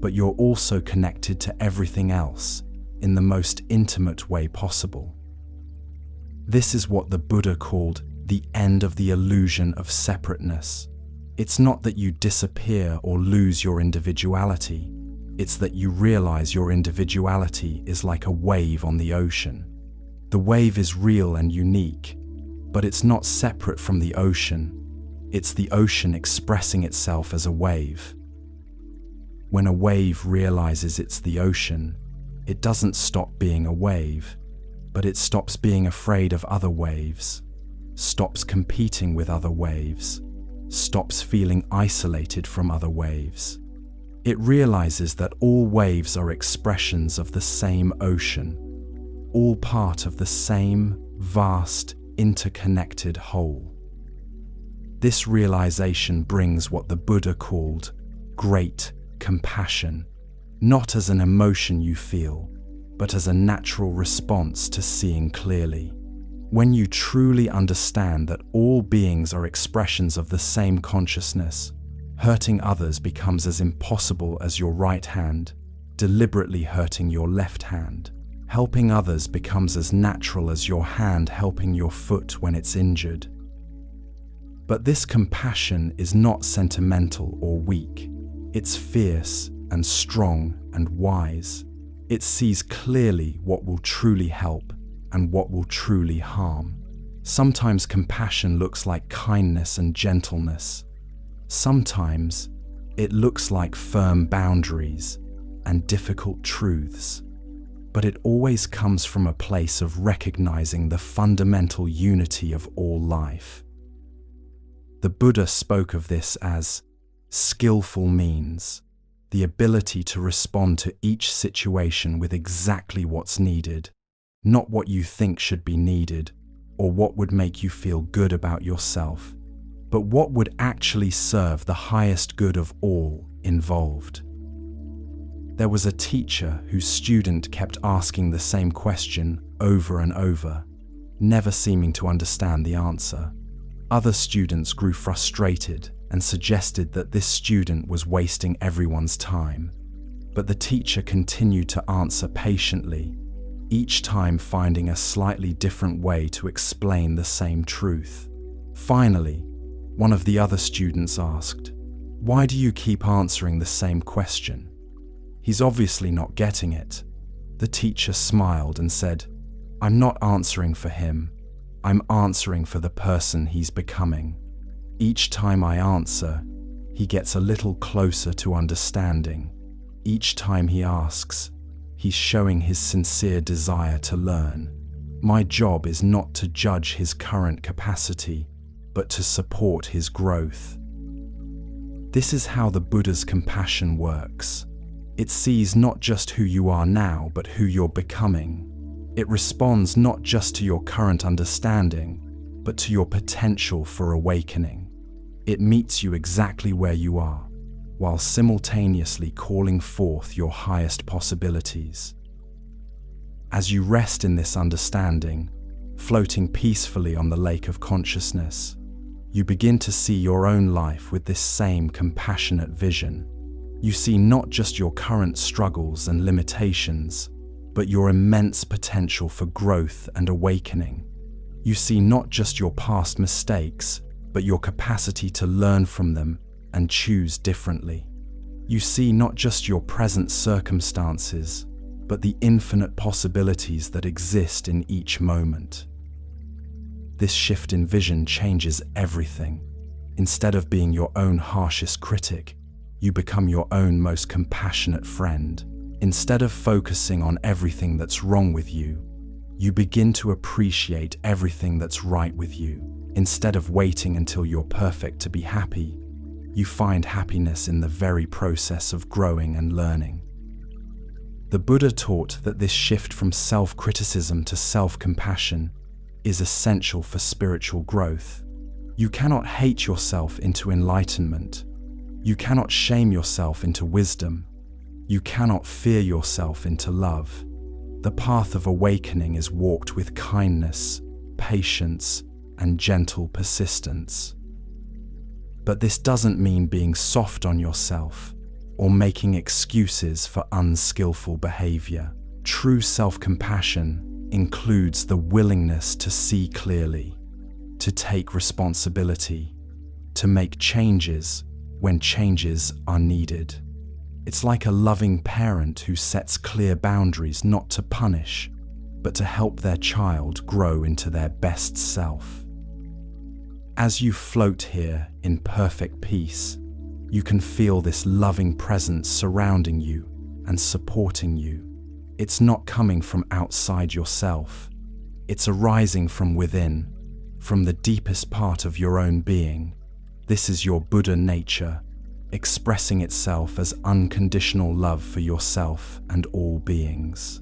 but you're also connected to everything else in the most intimate way possible. This is what the Buddha called the end of the illusion of separateness. It's not that you disappear or lose your individuality. It's that you realize your individuality is like a wave on the ocean. The wave is real and unique, but it's not separate from the ocean. It's the ocean expressing itself as a wave. When a wave realizes it's the ocean, it doesn't stop being a wave, but it stops being afraid of other waves, stops competing with other waves, stops feeling isolated from other waves. It realizes that all waves are expressions of the same ocean, all part of the same vast, interconnected whole. This realization brings what the Buddha called great compassion, not as an emotion you feel, but as a natural response to seeing clearly. When you truly understand that all beings are expressions of the same consciousness, hurting others becomes as impossible as your right hand deliberately hurting your left hand. Helping others becomes as natural as your hand helping your foot when it's injured. But this compassion is not sentimental or weak. It's fierce and strong and wise. It sees clearly what will truly help and what will truly harm. Sometimes compassion looks like kindness and gentleness. Sometimes it looks like firm boundaries and difficult truths. But it always comes from a place of recognizing the fundamental unity of all life. The Buddha spoke of this as skillful means, the ability to respond to each situation with exactly what's needed, not what you think should be needed or what would make you feel good about yourself, but what would actually serve the highest good of all involved. There was a teacher whose student kept asking the same question over and over, never seeming to understand the answer. Other students grew frustrated and suggested that this student was wasting everyone's time, but the teacher continued to answer patiently, each time finding a slightly different way to explain the same truth. Finally, one of the other students asked, "Why do you keep answering the same question? He's obviously not getting it." The teacher smiled and said, "I'm not answering for him. I'm answering for the person he's becoming. Each time I answer, he gets a little closer to understanding. Each time he asks, he's showing his sincere desire to learn. My job is not to judge his current capacity, but to support his growth." This is how the Buddha's compassion works. It sees not just who you are now, but who you're becoming. It responds not just to your current understanding, but to your potential for awakening. It meets you exactly where you are, while simultaneously calling forth your highest possibilities. As you rest in this understanding, floating peacefully on the lake of consciousness, you begin to see your own life with this same compassionate vision. You see not just your current struggles and limitations, but your immense potential for growth and awakening. You see not just your past mistakes, but your capacity to learn from them and choose differently. You see not just your present circumstances, but the infinite possibilities that exist in each moment. This shift in vision changes everything. Instead of being your own harshest critic, you become your own most compassionate friend. Instead of focusing on everything that's wrong with you, you begin to appreciate everything that's right with you. Instead of waiting until you're perfect to be happy, you find happiness in the very process of growing and learning. The Buddha taught that this shift from self-criticism to self-compassion is essential for spiritual growth. You cannot hate yourself into enlightenment. You cannot shame yourself into wisdom. You cannot fear yourself into love. The path of awakening is walked with kindness, patience, and gentle persistence. But this doesn't mean being soft on yourself or making excuses for unskillful behavior. True self-compassion includes the willingness to see clearly, to take responsibility, to make changes when changes are needed. It's like a loving parent who sets clear boundaries not to punish, but to help their child grow into their best self. As you float here in perfect peace, you can feel this loving presence surrounding you and supporting you. It's not coming from outside yourself. It's arising from within, from the deepest part of your own being. This is your Buddha nature, expressing itself as unconditional love for yourself and all beings.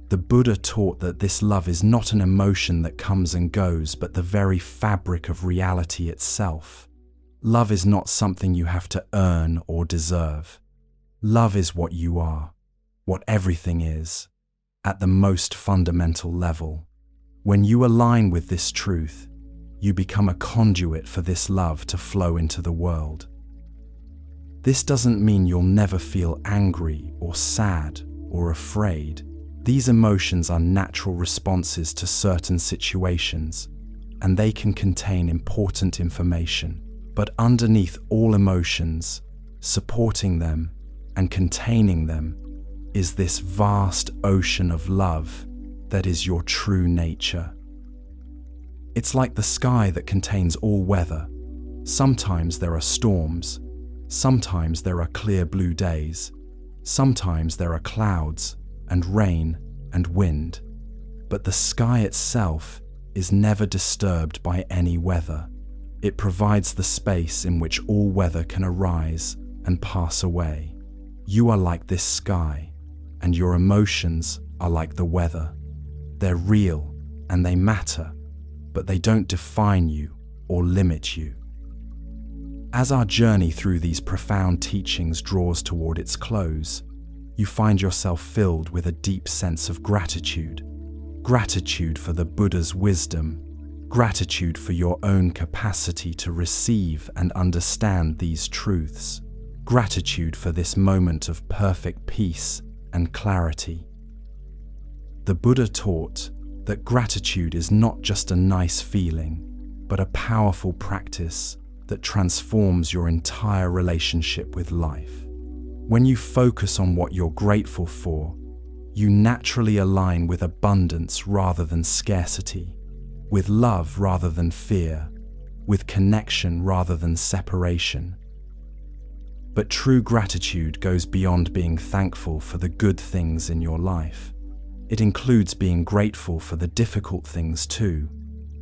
The Buddha taught that this love is not an emotion that comes and goes, but the very fabric of reality itself. Love is not something you have to earn or deserve. Love is what you are, what everything is, at the most fundamental level. When you align with this truth, you become a conduit for this love to flow into the world. This doesn't mean you'll never feel angry or sad or afraid. These emotions are natural responses to certain situations, and they can contain important information. But underneath all emotions, supporting them and containing them, is this vast ocean of love that is your true nature. It's like the sky that contains all weather. Sometimes there are storms, sometimes there are clear blue days, sometimes there are clouds and rain and wind. But the sky itself is never disturbed by any weather. It provides the space in which all weather can arise and pass away. You are like this sky, and your emotions are like the weather. They're real and they matter, but they don't define you or limit you. As our journey through these profound teachings draws toward its close, you find yourself filled with a deep sense of gratitude. Gratitude for the Buddha's wisdom, gratitude for your own capacity to receive and understand these truths, gratitude for this moment of perfect peace and clarity. The Buddha taught that gratitude is not just a nice feeling, but a powerful practice that transforms your entire relationship with life. When you focus on what you're grateful for, you naturally align with abundance rather than scarcity, with love rather than fear, with connection rather than separation. But true gratitude goes beyond being thankful for the good things in your life. It includes being grateful for the difficult things too,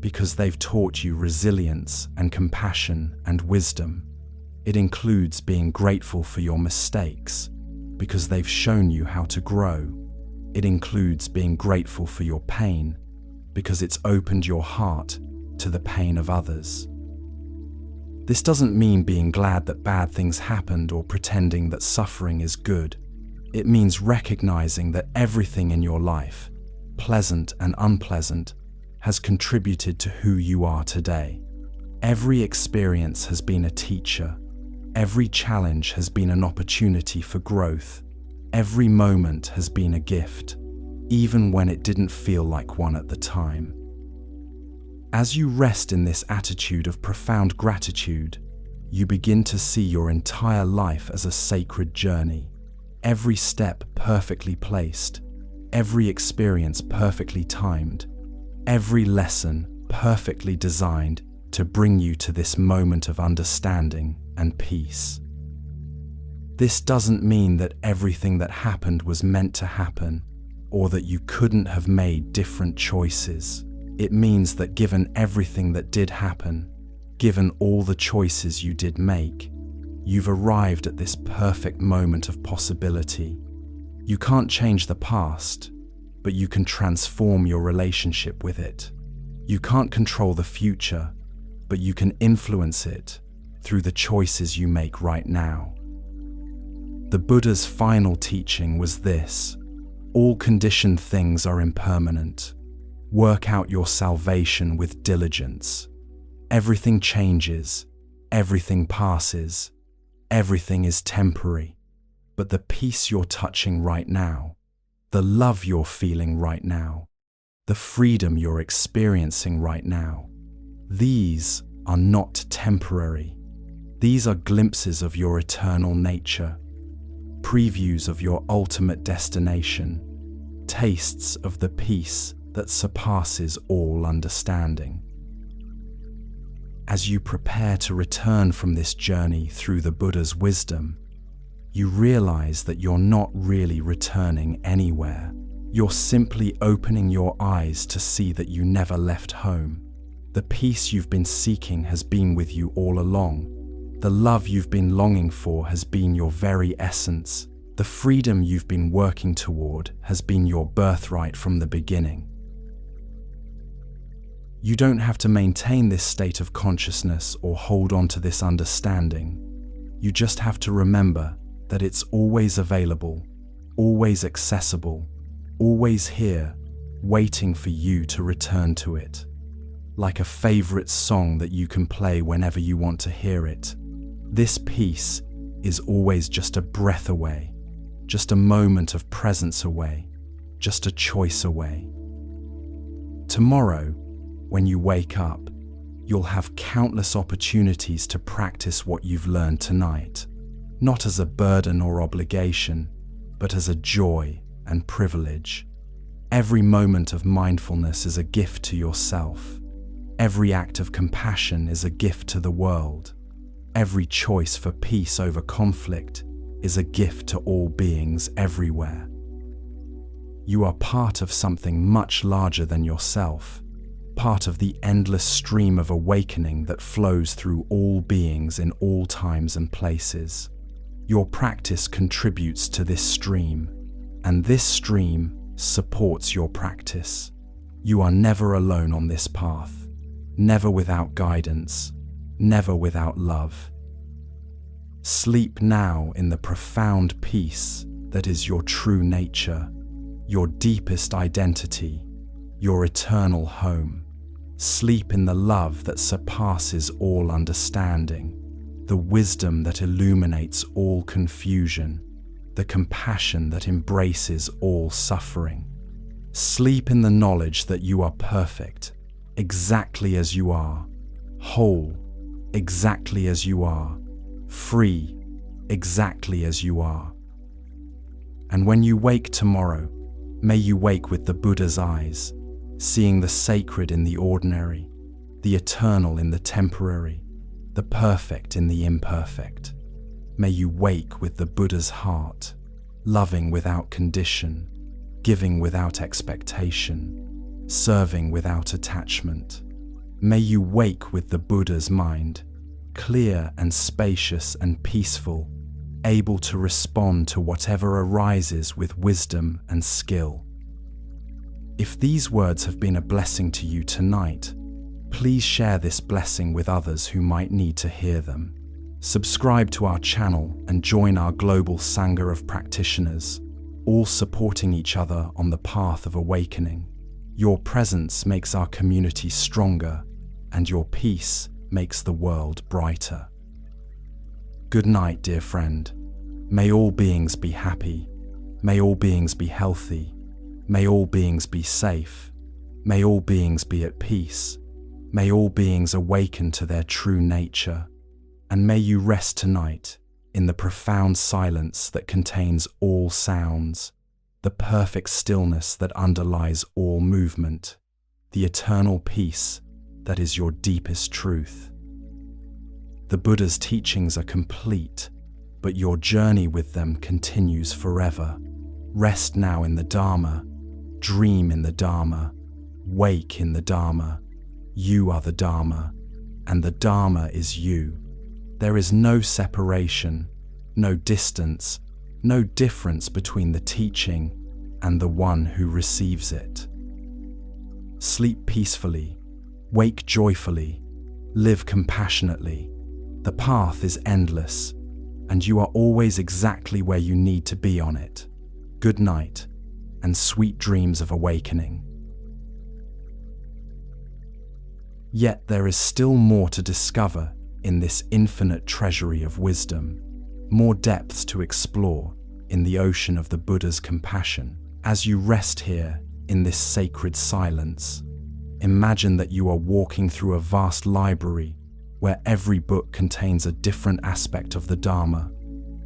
because they've taught you resilience and compassion and wisdom. It includes being grateful for your mistakes, because they've shown you how to grow. It includes being grateful for your pain, because it's opened your heart to the pain of others. This doesn't mean being glad that bad things happened or pretending that suffering is good. It means recognizing that everything in your life, pleasant and unpleasant, has contributed to who you are today. Every experience has been a teacher. Every challenge has been an opportunity for growth. Every moment has been a gift, even when it didn't feel like one at the time. As you rest in this attitude of profound gratitude, you begin to see your entire life as a sacred journey. Every step perfectly placed, every experience perfectly timed, every lesson perfectly designed to bring you to this moment of understanding and peace. This doesn't mean that everything that happened was meant to happen, or that you couldn't have made different choices. It means that given everything that did happen, given all the choices you did make, you've arrived at this perfect moment of possibility. You can't change the past, but you can transform your relationship with it. You can't control the future, but you can influence it through the choices you make right now. The Buddha's final teaching was this: all conditioned things are impermanent. Work out your salvation with diligence. Everything changes, everything passes, everything is temporary. But the peace you're touching right now, the love you're feeling right now, the freedom you're experiencing right now, these are not temporary. These are glimpses of your eternal nature, previews of your ultimate destination, tastes of the peace that surpasses all understanding. As you prepare to return from this journey through the Buddha's wisdom, you realize that you're not really returning anywhere. You're simply opening your eyes to see that you never left home. The peace you've been seeking has been with you all along. The love you've been longing for has been your very essence. The freedom you've been working toward has been your birthright from the beginning. You don't have to maintain this state of consciousness or hold on to this understanding. You just have to remember that it's always available, always accessible, always here, waiting for you to return to it. Like a favorite song that you can play whenever you want to hear it. This peace is always just a breath away, just a moment of presence away, just a choice away. Tomorrow, when you wake up, you'll have countless opportunities to practice what you've learned tonight, not as a burden or obligation, but as a joy and privilege. Every moment of mindfulness is a gift to yourself. Every act of compassion is a gift to the world. Every choice for peace over conflict is a gift to all beings everywhere. You are part of something much larger than yourself, part of the endless stream of awakening that flows through all beings in all times and places. Your practice contributes to this stream, and this stream supports your practice. You are never alone on this path, never without guidance, never without love. Sleep now in the profound peace that is your true nature, your deepest identity, your eternal home. Sleep in the love that surpasses all understanding, the wisdom that illuminates all confusion, the compassion that embraces all suffering. Sleep in the knowledge that you are perfect, exactly as you are, whole, exactly as you are, free, exactly as you are. And when you wake tomorrow, may you wake with the Buddha's eyes, seeing the sacred in the ordinary, the eternal in the temporary, the perfect in the imperfect. May you wake with the Buddha's heart, loving without condition, giving without expectation, serving without attachment. May you wake with the Buddha's mind, clear and spacious and peaceful, able to respond to whatever arises with wisdom and skill. If these words have been a blessing to you tonight, please share this blessing with others who might need to hear them. Subscribe to our channel and join our global Sangha of practitioners, all supporting each other on the path of awakening. Your presence makes our community stronger, and your peace makes the world brighter. Good night, dear friend. May all beings be happy. May all beings be healthy. May all beings be safe. May all beings be at peace. May all beings awaken to their true nature. And may you rest tonight in the profound silence that contains all sounds, the perfect stillness that underlies all movement, the eternal peace that is your deepest truth. The Buddha's teachings are complete, but your journey with them continues forever. Rest now in the Dharma, dream in the Dharma, wake in the Dharma. You are the Dharma, and the Dharma is you. There is no separation, no distance, no difference between the teaching and the one who receives it. Sleep peacefully, wake joyfully, live compassionately. The path is endless, and you are always exactly where you need to be on it. Good night, and sweet dreams of awakening. Yet there is still more to discover in this infinite treasury of wisdom, more depths to explore in the ocean of the Buddha's compassion. As you rest here in this sacred silence, imagine that you are walking through a vast library where every book contains a different aspect of the Dharma.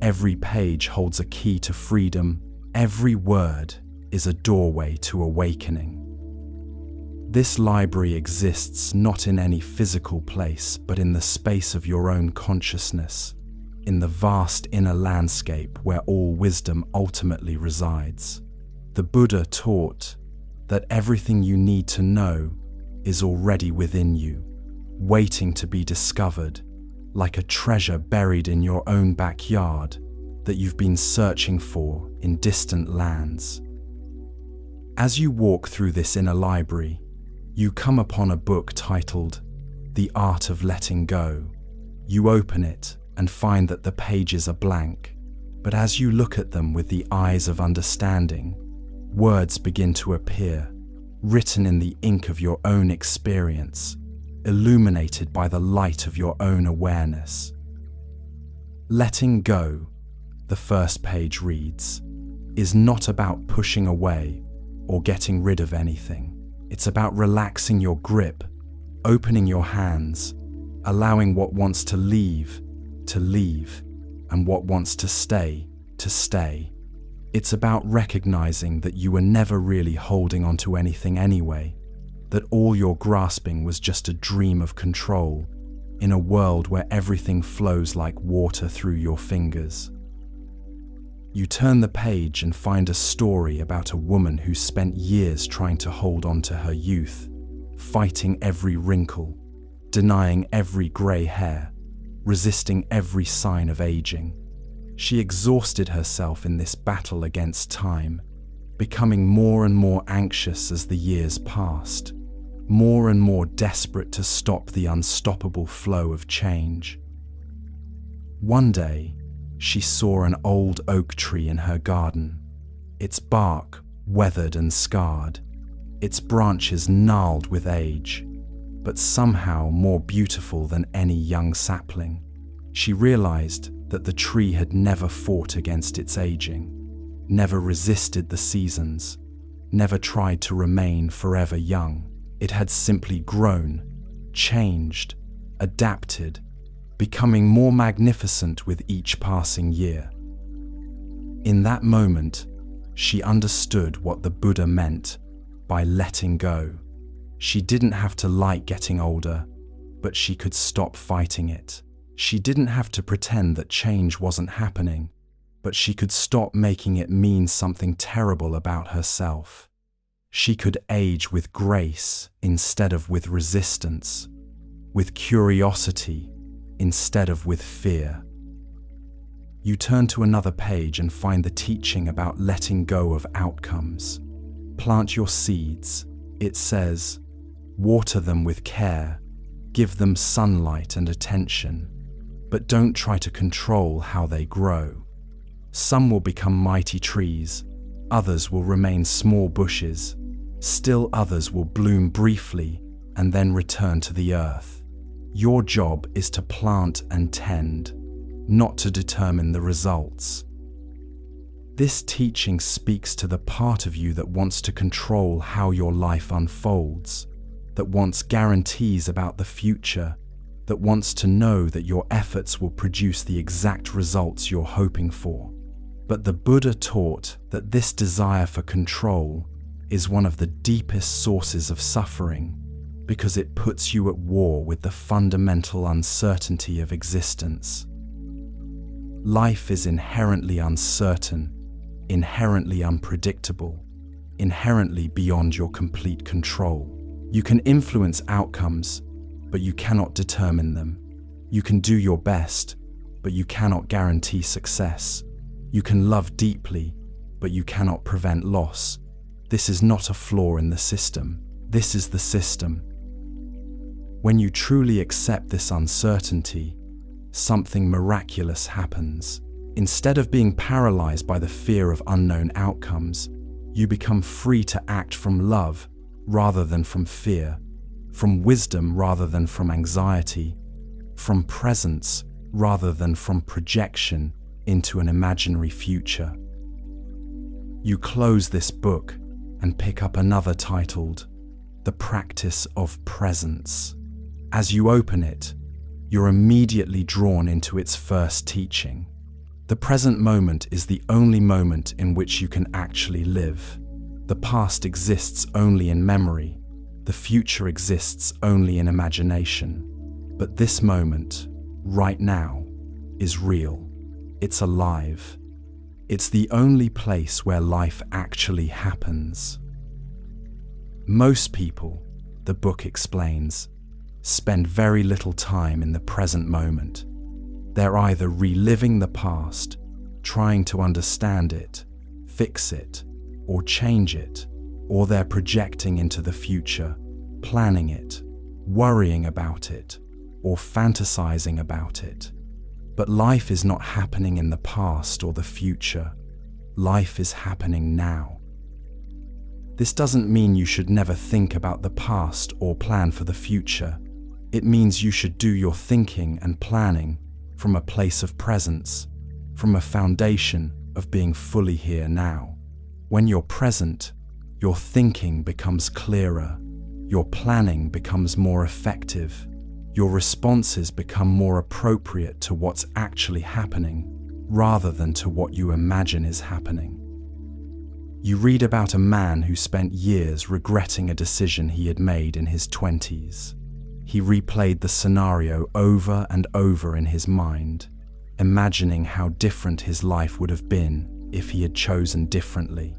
Every page holds a key to freedom. Every word is a doorway to awakening. This library exists not in any physical place, but in the space of your own consciousness, in the vast inner landscape where all wisdom ultimately resides. The Buddha taught that everything you need to know is already within you, waiting to be discovered, like a treasure buried in your own backyard that you've been searching for in distant lands. As you walk through this inner library, you come upon a book titled The Art of Letting Go. You open it and find that the pages are blank, but as you look at them with the eyes of understanding, words begin to appear, written in the ink of your own experience, illuminated by the light of your own awareness. Letting go, the first page reads, is not about pushing away or getting rid of anything. It's about relaxing your grip, opening your hands, allowing what wants to leave, and what wants to stay. It's about recognizing that you were never really holding onto anything anyway, that all you're grasping was just a dream of control in a world where everything flows like water through your fingers. You turn the page and find a story about a woman who spent years trying to hold on to her youth, fighting every wrinkle, denying every grey hair, resisting every sign of aging. She exhausted herself in this battle against time, becoming more and more anxious as the years passed, more and more desperate to stop the unstoppable flow of change. One day, she saw an old oak tree in her garden, its bark weathered and scarred, its branches gnarled with age, but somehow more beautiful than any young sapling. She realized that the tree had never fought against its aging, never resisted the seasons, never tried to remain forever young. It had simply grown, changed, adapted, becoming more magnificent with each passing year. In that moment, she understood what the Buddha meant by letting go. She didn't have to like getting older, but she could stop fighting it. She didn't have to pretend that change wasn't happening, but she could stop making it mean something terrible about herself. She could age with grace instead of with resistance, with curiosity instead of with fear. You turn to another page and find the teaching about letting go of outcomes. Plant your seeds, it says, water them with care, give them sunlight and attention, but don't try to control how they grow. Some will become mighty trees, others will remain small bushes, still others will bloom briefly and then return to the earth. Your job is to plant and tend, not to determine the results. This teaching speaks to the part of you that wants to control how your life unfolds, that wants guarantees about the future, that wants to know that your efforts will produce the exact results you're hoping for. But the Buddha taught that this desire for control is one of the deepest sources of suffering, because it puts you at war with the fundamental uncertainty of existence. Life is inherently uncertain, inherently unpredictable, inherently beyond your complete control. You can influence outcomes, but you cannot determine them. You can do your best, but you cannot guarantee success. You can love deeply, but you cannot prevent loss. This is not a flaw in the system. This is the system. When you truly accept this uncertainty, something miraculous happens. Instead of being paralyzed by the fear of unknown outcomes, you become free to act from love rather than from fear, from wisdom rather than from anxiety, from presence rather than from projection into an imaginary future. You close this book and pick up another titled, The Practice of Presence. As you open it, you're immediately drawn into its first teaching. The present moment is the only moment in which you can actually live. The past exists only in memory. The future exists only in imagination. But this moment, right now, is real. It's alive. It's the only place where life actually happens. Most people, the book explains, spend very little time in the present moment. They're either reliving the past, trying to understand it, fix it, or change it, or they're projecting into the future, planning it, worrying about it, or fantasizing about it. But life is not happening in the past or the future. Life is happening now. This doesn't mean you should never think about the past or plan for the future. It means you should do your thinking and planning from a place of presence, from a foundation of being fully here now. When you're present, your thinking becomes clearer, your planning becomes more effective, your responses become more appropriate to what's actually happening, rather than to what you imagine is happening. You read about a man who spent years regretting a decision he had made in his 20s. He replayed the scenario over and over in his mind, imagining how different his life would have been if he had chosen differently.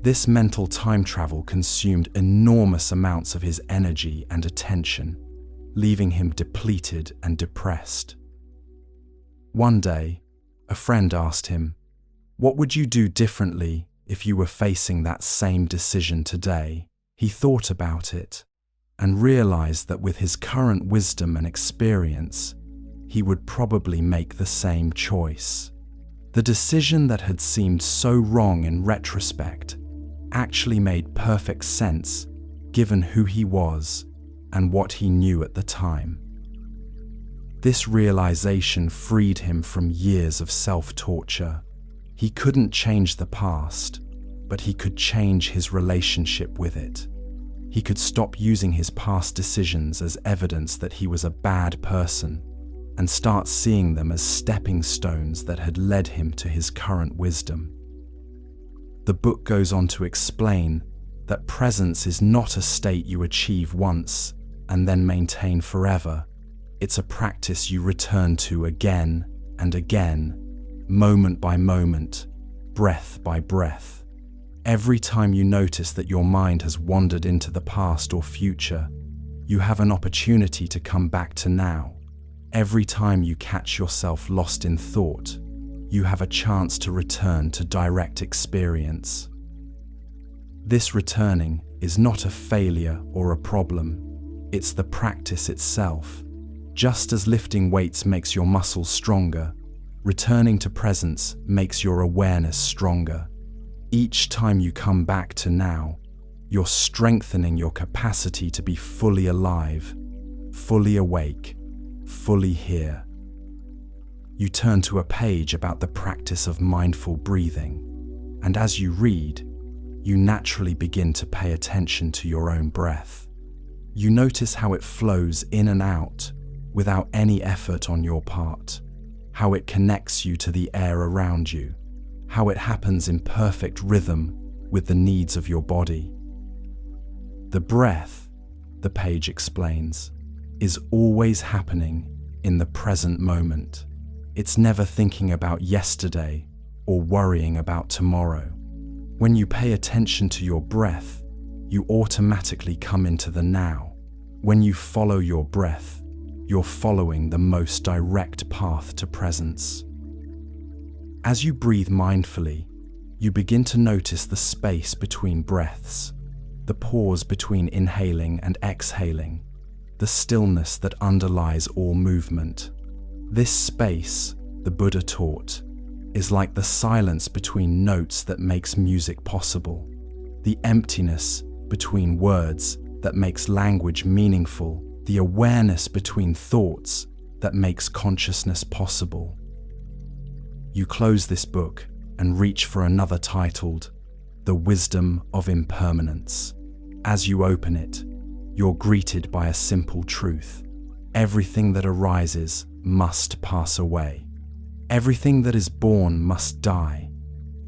This mental time travel consumed enormous amounts of his energy and attention, leaving him depleted and depressed. One day, a friend asked him, "What would you do differently if you were facing that same decision today?" He thought about it and realized that with his current wisdom and experience, he would probably make the same choice. The decision that had seemed so wrong in retrospect actually made perfect sense given who he was and what he knew at the time. This realization freed him from years of self-torture. He couldn't change the past, but he could change his relationship with it. He could stop using his past decisions as evidence that he was a bad person and start seeing them as stepping stones that had led him to his current wisdom. The book goes on to explain that presence is not a state you achieve once and then maintain forever. It's a practice you return to again and again, moment by moment, breath by breath. Every time you notice that your mind has wandered into the past or future, you have an opportunity to come back to now. Every time you catch yourself lost in thought, you have a chance to return to direct experience. This returning is not a failure or a problem. It's the practice itself. Just as lifting weights makes your muscles stronger, returning to presence makes your awareness stronger. Each time you come back to now, you're strengthening your capacity to be fully alive, fully awake, fully here. You turn to a page about the practice of mindful breathing, and as you read, you naturally begin to pay attention to your own breath. You notice how it flows in and out without any effort on your part, how it connects you to the air around you, how it happens in perfect rhythm with the needs of your body. The breath, the page explains, is always happening in the present moment. It's never thinking about yesterday or worrying about tomorrow. When you pay attention to your breath, you automatically come into the now. When you follow your breath, you're following the most direct path to presence. As you breathe mindfully, you begin to notice the space between breaths, the pause between inhaling and exhaling, the stillness that underlies all movement. This space, the Buddha taught, is like the silence between notes that makes music possible, the emptiness between words that makes language meaningful, the awareness between thoughts that makes consciousness possible. You close this book and reach for another titled, The Wisdom of Impermanence. As you open it, you're greeted by a simple truth. Everything that arises must pass away. Everything that is born must die.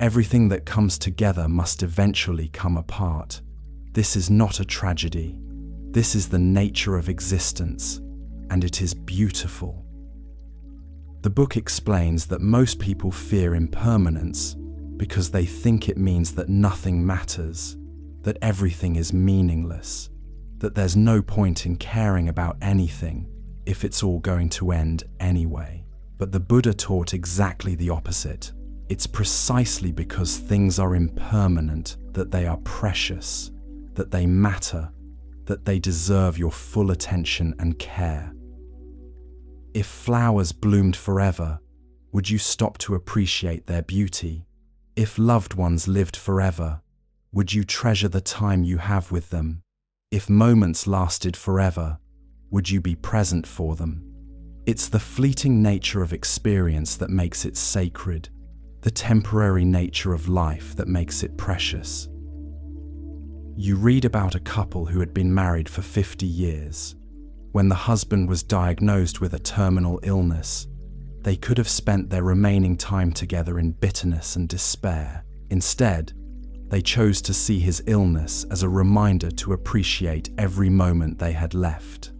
Everything that comes together must eventually come apart. This is not a tragedy. This is the nature of existence, and it is beautiful. The book explains that most people fear impermanence because they think it means that nothing matters, that everything is meaningless, that there's no point in caring about anything if it's all going to end anyway. But the Buddha taught exactly the opposite. It's precisely because things are impermanent that they are precious, that they matter, that they deserve your full attention and care. If flowers bloomed forever, would you stop to appreciate their beauty? If loved ones lived forever, would you treasure the time you have with them? If moments lasted forever, would you be present for them? It's the fleeting nature of experience that makes it sacred, the temporary nature of life that makes it precious. You read about a couple who had been married for 50 years. When the husband was diagnosed with a terminal illness, they could have spent their remaining time together in bitterness and despair. Instead, They chose to see his illness as a reminder to appreciate every moment they had left.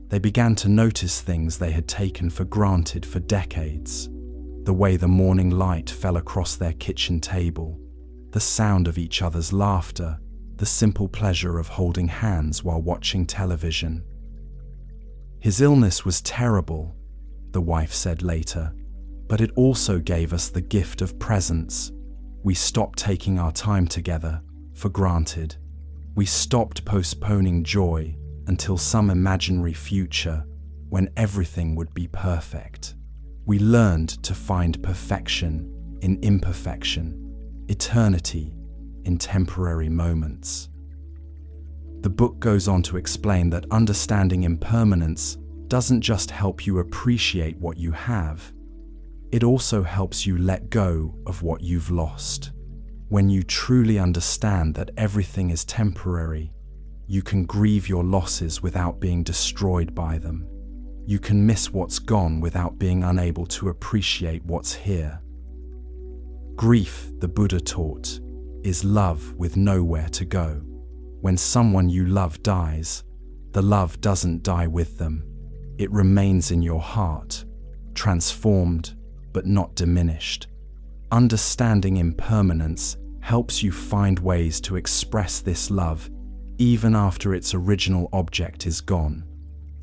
They began to notice things they had taken for granted for decades. The way the morning light fell across their kitchen table, the sound of each other's laughter, the simple pleasure of holding hands while watching television. His illness was terrible, the wife said later, but it also gave us the gift of presence. We stopped taking our time together for granted. We stopped postponing joy until some imaginary future when everything would be perfect. We learned to find perfection in imperfection, eternity in temporary moments. The book goes on to explain that understanding impermanence doesn't just help you appreciate what you have, it also helps you let go of what you've lost. When you truly understand that everything is temporary, you can grieve your losses without being destroyed by them. You can miss what's gone without being unable to appreciate what's here. Grief, the Buddha taught, is love with nowhere to go. When someone you love dies, the love doesn't die with them. It remains in your heart, transformed but not diminished. Understanding impermanence helps you find ways to express this love even after its original object is gone,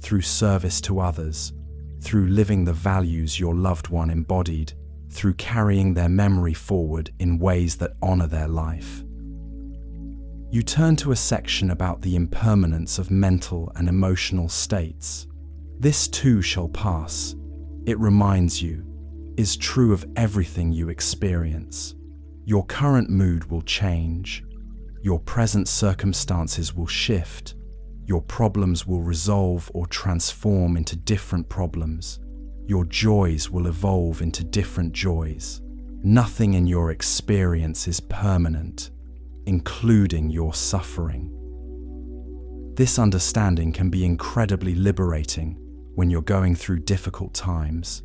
through service to others, through living the values your loved one embodied, through carrying their memory forward in ways that honor their life. You turn to a section about the impermanence of mental and emotional states. This too shall pass, it reminds you, is true of everything you experience. Your current mood will change. Your present circumstances will shift. Your problems will resolve or transform into different problems. Your joys will evolve into different joys. Nothing in your experience is permanent, including your suffering. This understanding can be incredibly liberating when you're going through difficult times.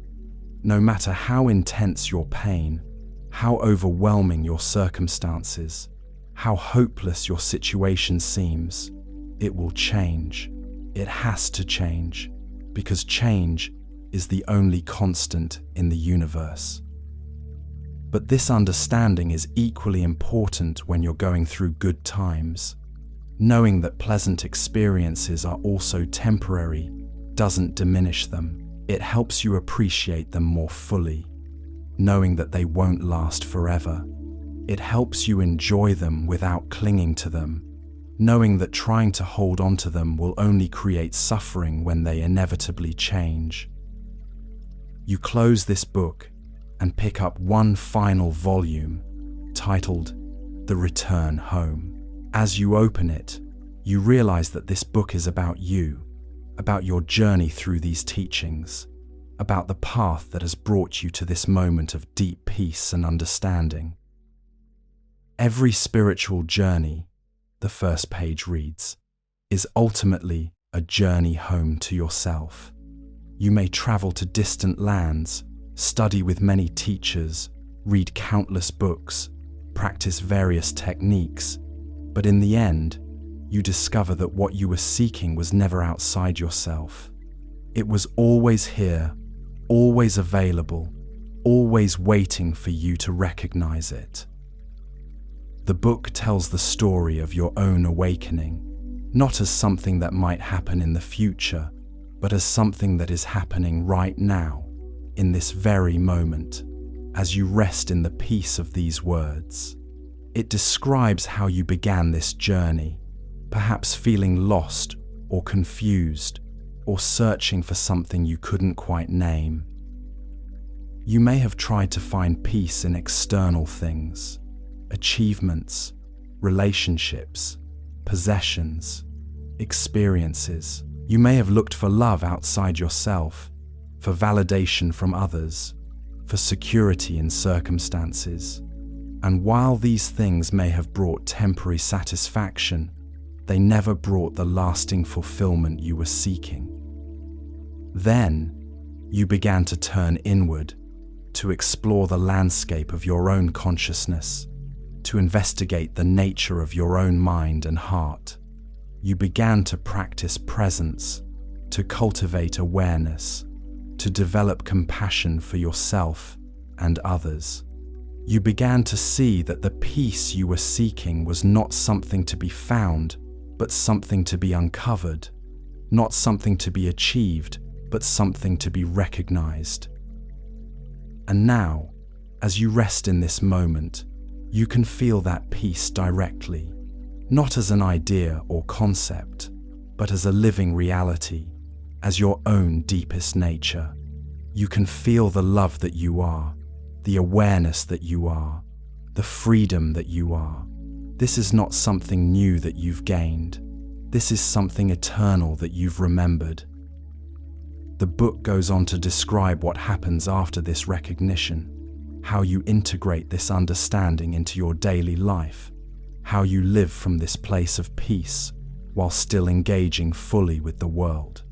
No matter how intense your pain, how overwhelming your circumstances, how hopeless your situation seems, it will change. It has to change, because change is the only constant in the universe. But this understanding is equally important when you're going through good times. Knowing that pleasant experiences are also temporary doesn't diminish them. It helps you appreciate them more fully, knowing that they won't last forever. It helps you enjoy them without clinging to them, knowing that trying to hold on to them will only create suffering when they inevitably change. You close this book and pick up one final volume, titled The Return Home. As you open it, you realize that this book is about you, about your journey through these teachings, about the path that has brought you to this moment of deep peace and understanding. Every spiritual journey, the first page reads, is ultimately a journey home to yourself. You may travel to distant lands, study with many teachers, read countless books, practice various techniques, but in the end, you discover that what you were seeking was never outside yourself. It was always here, always available, always waiting for you to recognize it. The book tells the story of your own awakening, not as something that might happen in the future, but as something that is happening right now, in this very moment, as you rest in the peace of these words. It describes how you began this journey, perhaps feeling lost or confused, or searching for something you couldn't quite name. You may have tried to find peace in external things, achievements, relationships, possessions, experiences. You may have looked for love outside yourself, for validation from others, for security in circumstances. And while these things may have brought temporary satisfaction, they never brought the lasting fulfillment you were seeking. Then, you began to turn inward, to explore the landscape of your own consciousness, to investigate the nature of your own mind and heart. You began to practice presence, to cultivate awareness, to develop compassion for yourself and others. You began to see that the peace you were seeking was not something to be found, but something to be uncovered, not something to be achieved, but something to be recognized. And now, as you rest in this moment, you can feel that peace directly, not as an idea or concept, but as a living reality, as your own deepest nature. You can feel the love that you are, the awareness that you are, the freedom that you are. This is not something new that you've gained. This is something eternal that you've remembered. The book goes on to describe what happens after this recognition, how you integrate this understanding into your daily life, how you live from this place of peace while still engaging fully with the world.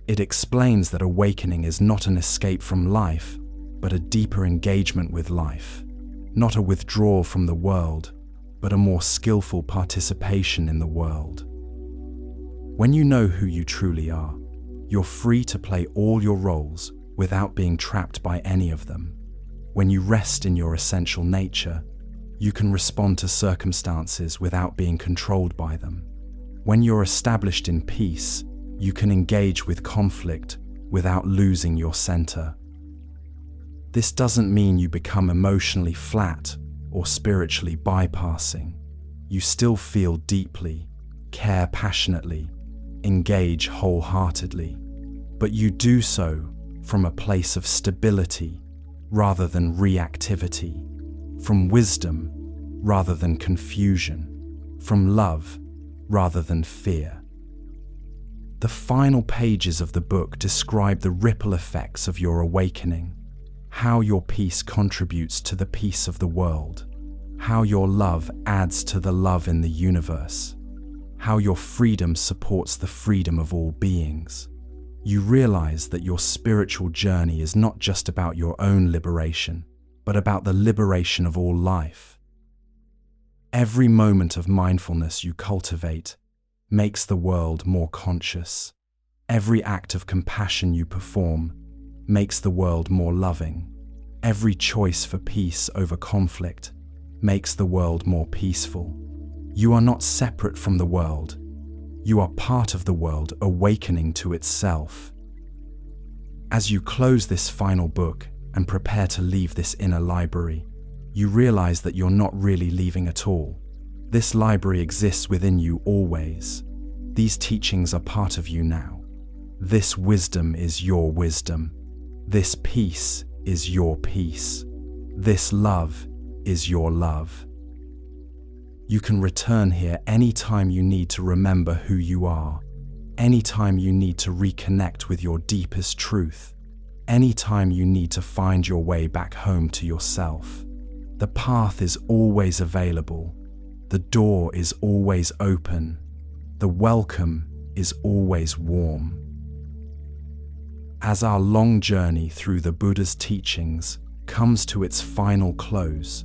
It explains that awakening is not an escape from life, but a deeper engagement with life, not a withdrawal from the world, but a more skillful participation in the world. When you know who you truly are, you're free to play all your roles without being trapped by any of them. When you rest in your essential nature, you can respond to circumstances without being controlled by them. When you're established in peace, you can engage with conflict without losing your center. This doesn't mean you become emotionally flat or spiritually bypassing. You still feel deeply, care passionately, engage wholeheartedly, but you do so from a place of stability rather than reactivity, from wisdom rather than confusion, from love rather than fear. The final pages of the book describe the ripple effects of your awakening, how your peace contributes to the peace of the world, how your love adds to the love in the universe, how your freedom supports the freedom of all beings. You realize that your spiritual journey is not just about your own liberation, but about the liberation of all life. Every moment of mindfulness you cultivate makes the world more conscious. Every act of compassion you perform makes the world more loving. Every choice for peace over conflict makes the world more peaceful. You are not separate from the world. You are part of the world awakening to itself. As you close this final book and prepare to leave this inner library, you realize that you're not really leaving at all. This library exists within you always. These teachings are part of you now. This wisdom is your wisdom. This peace is your peace. This love is your love. You can return here anytime you need to remember who you are, anytime you need to reconnect with your deepest truth, anytime you need to find your way back home to yourself. The path is always available. The door is always open. The welcome is always warm. As our long journey through the Buddha's teachings comes to its final close,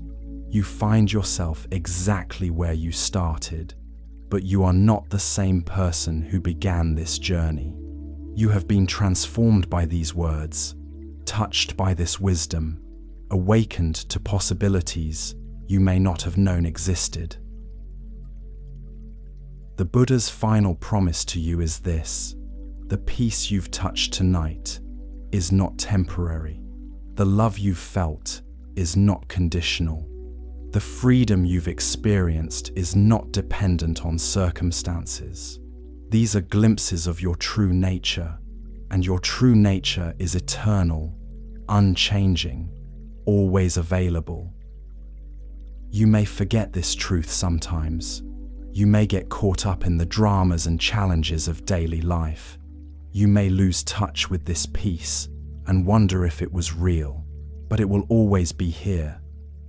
you find yourself exactly where you started, but you are not the same person who began this journey. You have been transformed by these words, touched by this wisdom, awakened to possibilities you may not have known existed. The Buddha's final promise to you is this: the peace you've touched tonight is not temporary. The love you've felt is not conditional. The freedom you've experienced is not dependent on circumstances. These are glimpses of your true nature, and your true nature is eternal, unchanging, always available. You may forget this truth sometimes. You may get caught up in the dramas and challenges of daily life. You may lose touch with this peace and wonder if it was real, but it will always be here,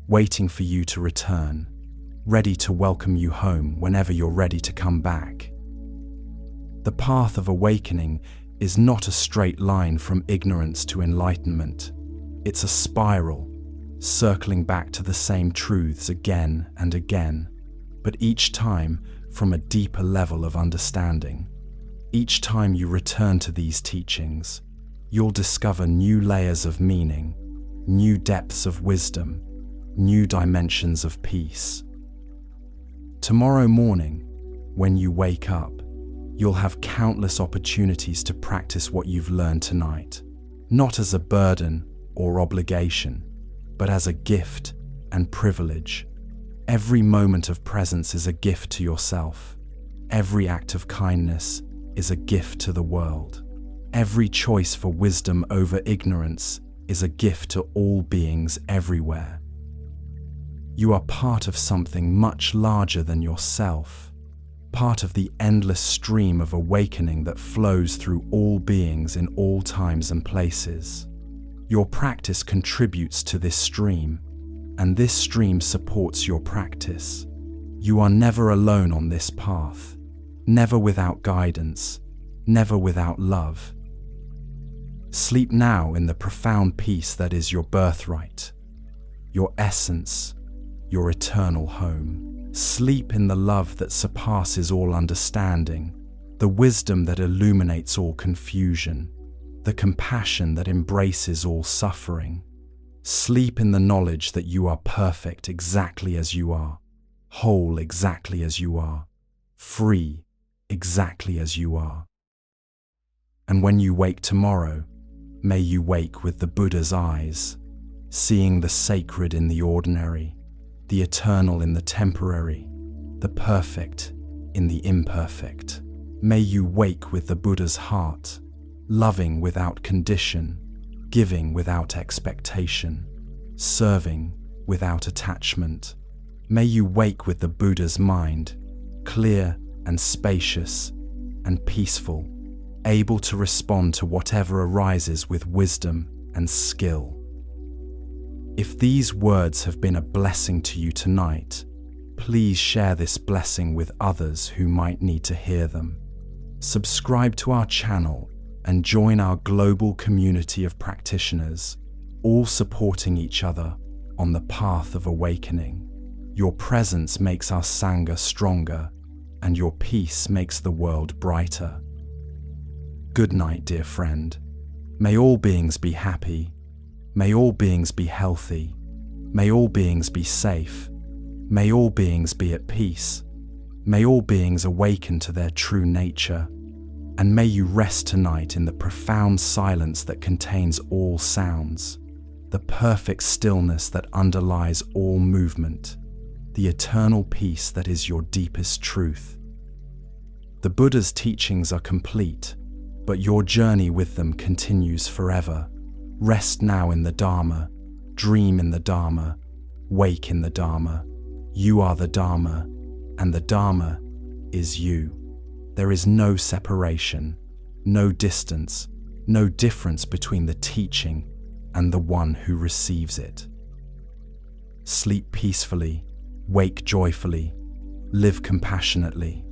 waiting for you to return, ready to welcome you home whenever you're ready to come back. The path of awakening is not a straight line from ignorance to enlightenment. It's a spiral, circling back to the same truths again and again, but each time from a deeper level of understanding. Each time you return to these teachings, you'll discover new layers of meaning, new depths of wisdom, new dimensions of peace. Tomorrow morning, when you wake up, you'll have countless opportunities to practice what you've learned tonight, not as a burden or obligation, but as a gift and privilege. Every moment of presence is a gift to yourself. Every act of kindness is a gift to the world. Every choice for wisdom over ignorance is a gift to all beings everywhere. You are part of something much larger than yourself, part of the endless stream of awakening that flows through all beings in all times and places. Your practice contributes to this stream, and this stream supports your practice. You are never alone on this path, never without guidance, never without love. Sleep now in the profound peace that is your birthright, your essence, your eternal home. Sleep in the love that surpasses all understanding, the wisdom that illuminates all confusion, the compassion that embraces all suffering. Sleep in the knowledge that you are perfect exactly as you are, whole exactly as you are, free exactly as you are. And when you wake tomorrow, may you wake with the Buddha's eyes, seeing the sacred in the ordinary, the eternal in the temporary, the perfect in the imperfect. May you wake with the Buddha's heart, loving without condition, giving without expectation, serving without attachment. May you wake with the Buddha's mind, clear and spacious and peaceful, able to respond to whatever arises with wisdom and skill. If these words have been a blessing to you tonight, please share this blessing with others who might need to hear them. Subscribe to our channel and join our global community of practitioners, all supporting each other on the path of awakening. Your presence makes our Sangha stronger, and your peace makes the world brighter. Good night, dear friend. May all beings be happy. May all beings be healthy. May all beings be safe. May all beings be at peace. May all beings awaken to their true nature. And may you rest tonight in the profound silence that contains all sounds, the perfect stillness that underlies all movement, the eternal peace that is your deepest truth. The Buddha's teachings are complete, but your journey with them continues forever. Rest now in the Dharma, dream in the Dharma, wake in the Dharma. You are the Dharma, and the Dharma is you. There is no separation, no distance, no difference between the teaching and the one who receives it. Sleep peacefully, wake joyfully, live compassionately.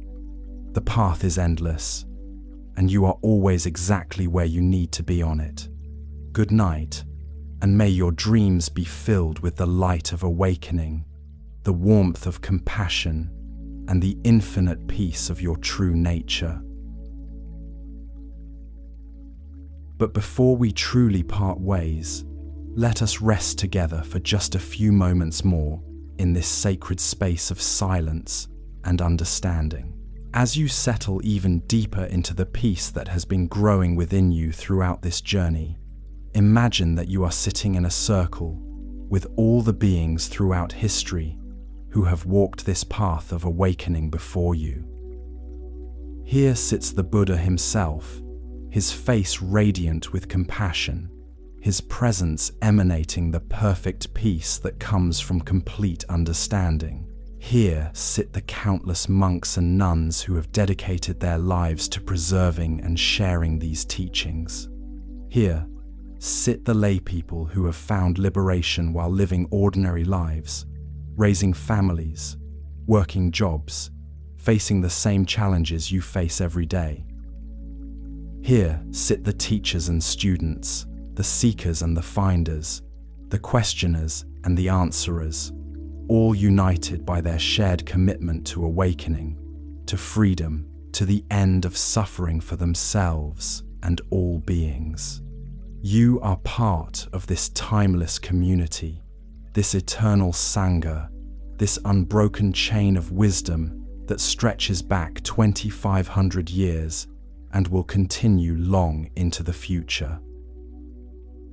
The path is endless, and you are always exactly where you need to be on it. Good night, and may your dreams be filled with the light of awakening, the warmth of compassion, and the infinite peace of your true nature. But before we truly part ways, let us rest together for just a few moments more in this sacred space of silence and understanding. As you settle even deeper into the peace that has been growing within you throughout this journey, imagine that you are sitting in a circle with all the beings throughout history who have walked this path of awakening before you. Here sits the Buddha himself, his face radiant with compassion, his presence emanating the perfect peace that comes from complete understanding. Here sit the countless monks and nuns who have dedicated their lives to preserving and sharing these teachings. Here sit the lay people who have found liberation while living ordinary lives, raising families, working jobs, facing the same challenges you face every day. Here sit the teachers and students, the seekers and the finders, the questioners and the answerers, all united by their shared commitment to awakening, to freedom, to the end of suffering for themselves and all beings. You are part of this timeless community, this eternal Sangha, this unbroken chain of wisdom that stretches back 2,500 years and will continue long into the future.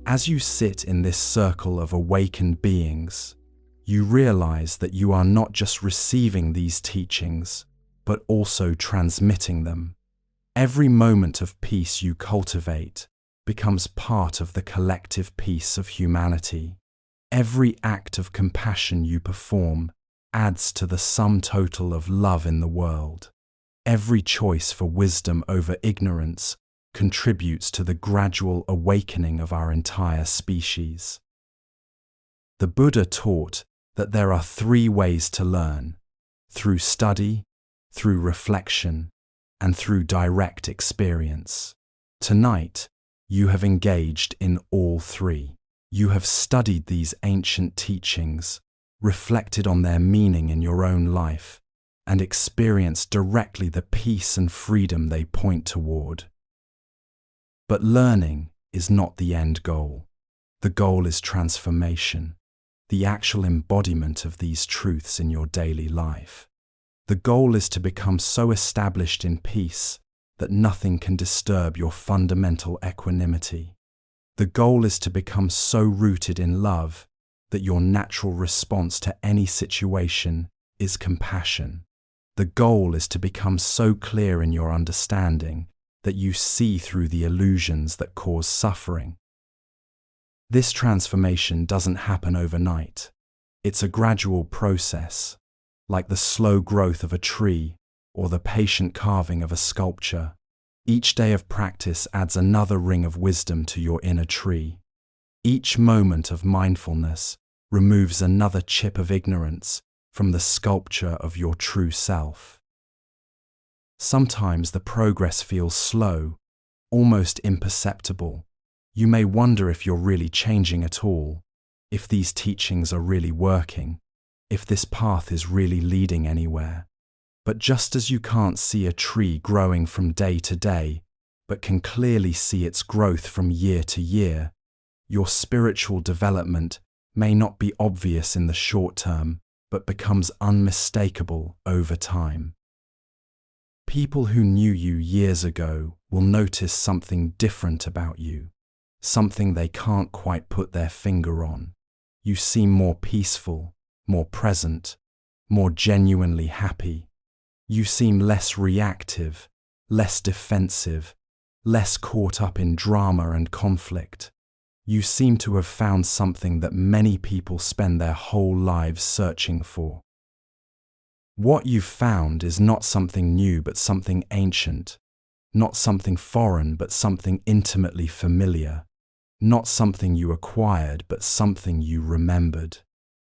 As you sit in this circle of awakened beings, you realize that you are not just receiving these teachings, but also transmitting them. Every moment of peace you cultivate becomes part of the collective peace of humanity. Every act of compassion you perform adds to the sum total of love in the world. Every choice for wisdom over ignorance contributes to the gradual awakening of our entire species. The Buddha taught that there are 3 ways to learn: through study, through reflection, and through direct experience. Tonight, you have engaged in all 3. You have studied these ancient teachings, reflected on their meaning in your own life, and experienced directly the peace and freedom they point toward. But learning is not the end goal. The goal is transformation, the actual embodiment of these truths in your daily life. The goal is to become so established in peace that nothing can disturb your fundamental equanimity. The goal is to become so rooted in love that your natural response to any situation is compassion. The goal is to become so clear in your understanding that you see through the illusions that cause suffering. This transformation doesn't happen overnight. It's a gradual process, like the slow growth of a tree or the patient carving of a sculpture. Each day of practice adds another ring of wisdom to your inner tree. Each moment of mindfulness removes another chip of ignorance from the sculpture of your true self. Sometimes the progress feels slow, almost imperceptible. You may wonder if you're really changing at all, if these teachings are really working, if this path is really leading anywhere. But just as you can't see a tree growing from day to day, but can clearly see its growth from year to year, your spiritual development may not be obvious in the short term, but becomes unmistakable over time. People who knew you years ago will notice something different about you, something they can't quite put their finger on. You seem more peaceful, more present, more genuinely happy. You seem less reactive, less defensive, less caught up in drama and conflict. You seem to have found something that many people spend their whole lives searching for. What you've found is not something new but something ancient, not something foreign but something intimately familiar, not something you acquired but something you remembered.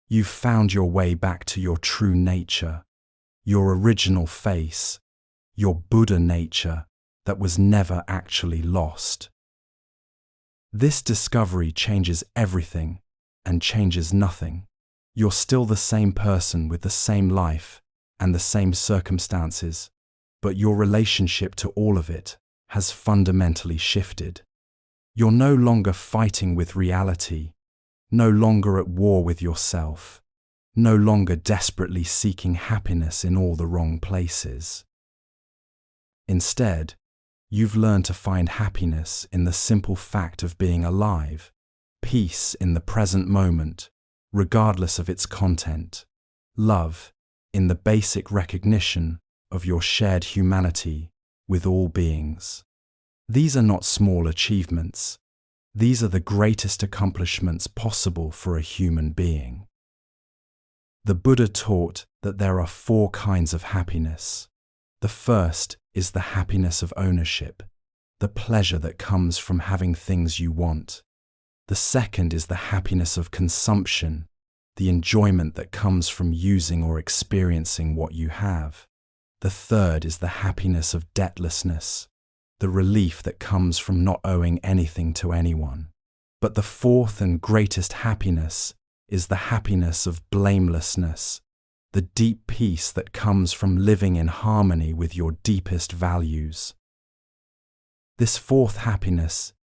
You've found your way back to your true nature, your original face, your Buddha nature that was never actually lost. This discovery changes everything and changes nothing. You're still the same person with the same life and the same circumstances, but your relationship to all of it has fundamentally shifted. You're no longer fighting with reality, no longer at war with yourself, no longer desperately seeking happiness in all the wrong places. Instead, you've learned to find happiness in the simple fact of being alive, peace in the present moment, regardless of its content, love in the basic recognition of your shared humanity with all beings. These are not small achievements. These are the greatest accomplishments possible for a human being. The Buddha taught that there are 4 kinds of happiness. The first is the happiness of ownership, the pleasure that comes from having things you want. The second is the happiness of consumption, the enjoyment that comes from using or experiencing what you have. The third is the happiness of debtlessness, the relief that comes from not owing anything to anyone. But the fourth and greatest happiness is the happiness of blamelessness, the deep peace that comes from living in harmony with your deepest values. This fourth happiness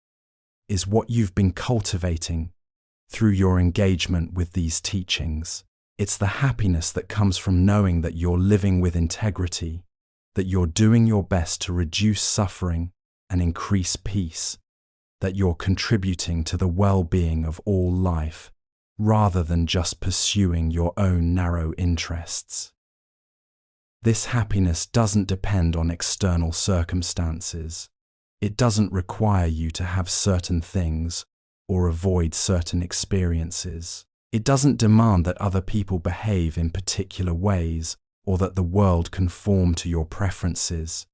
is what you've been cultivating through your engagement with these teachings. It's the happiness that comes from knowing that you're living with integrity, that you're doing your best to reduce suffering and increase peace, that you're contributing to the well-being of all life, rather than just pursuing your own narrow interests. This happiness doesn't depend on external circumstances. It doesn't require you to have certain things or avoid certain experiences. It doesn't demand that other people behave in particular ways or that the world conform to your preferences.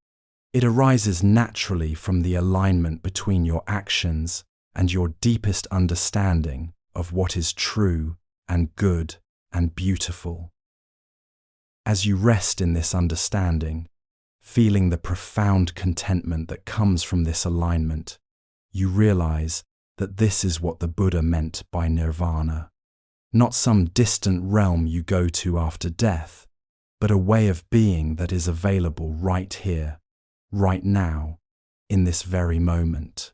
It arises naturally from the alignment between your actions and your deepest understanding of what is true and good and beautiful. As you rest in this understanding, feeling the profound contentment that comes from this alignment, you realize that this is what the Buddha meant by nirvana. Not some distant realm you go to after death, but a way of being that is available right here, right now, in this very moment.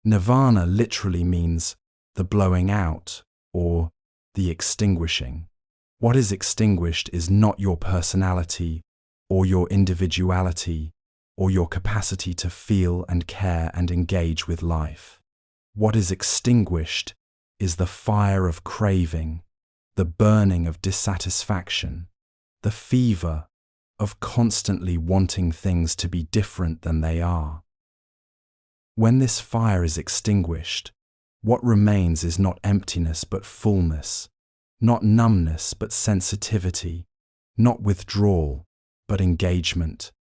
Nirvana literally means the blowing out or the extinguishing. What is extinguished is not your personality or your individuality or your capacity to feel and care and engage with life. What is extinguished is the fire of craving, the burning of dissatisfaction, the fever of constantly wanting things to be different than they are. When this fire is extinguished, what remains is not emptiness but fullness, not numbness but sensitivity, not withdrawal but engagement.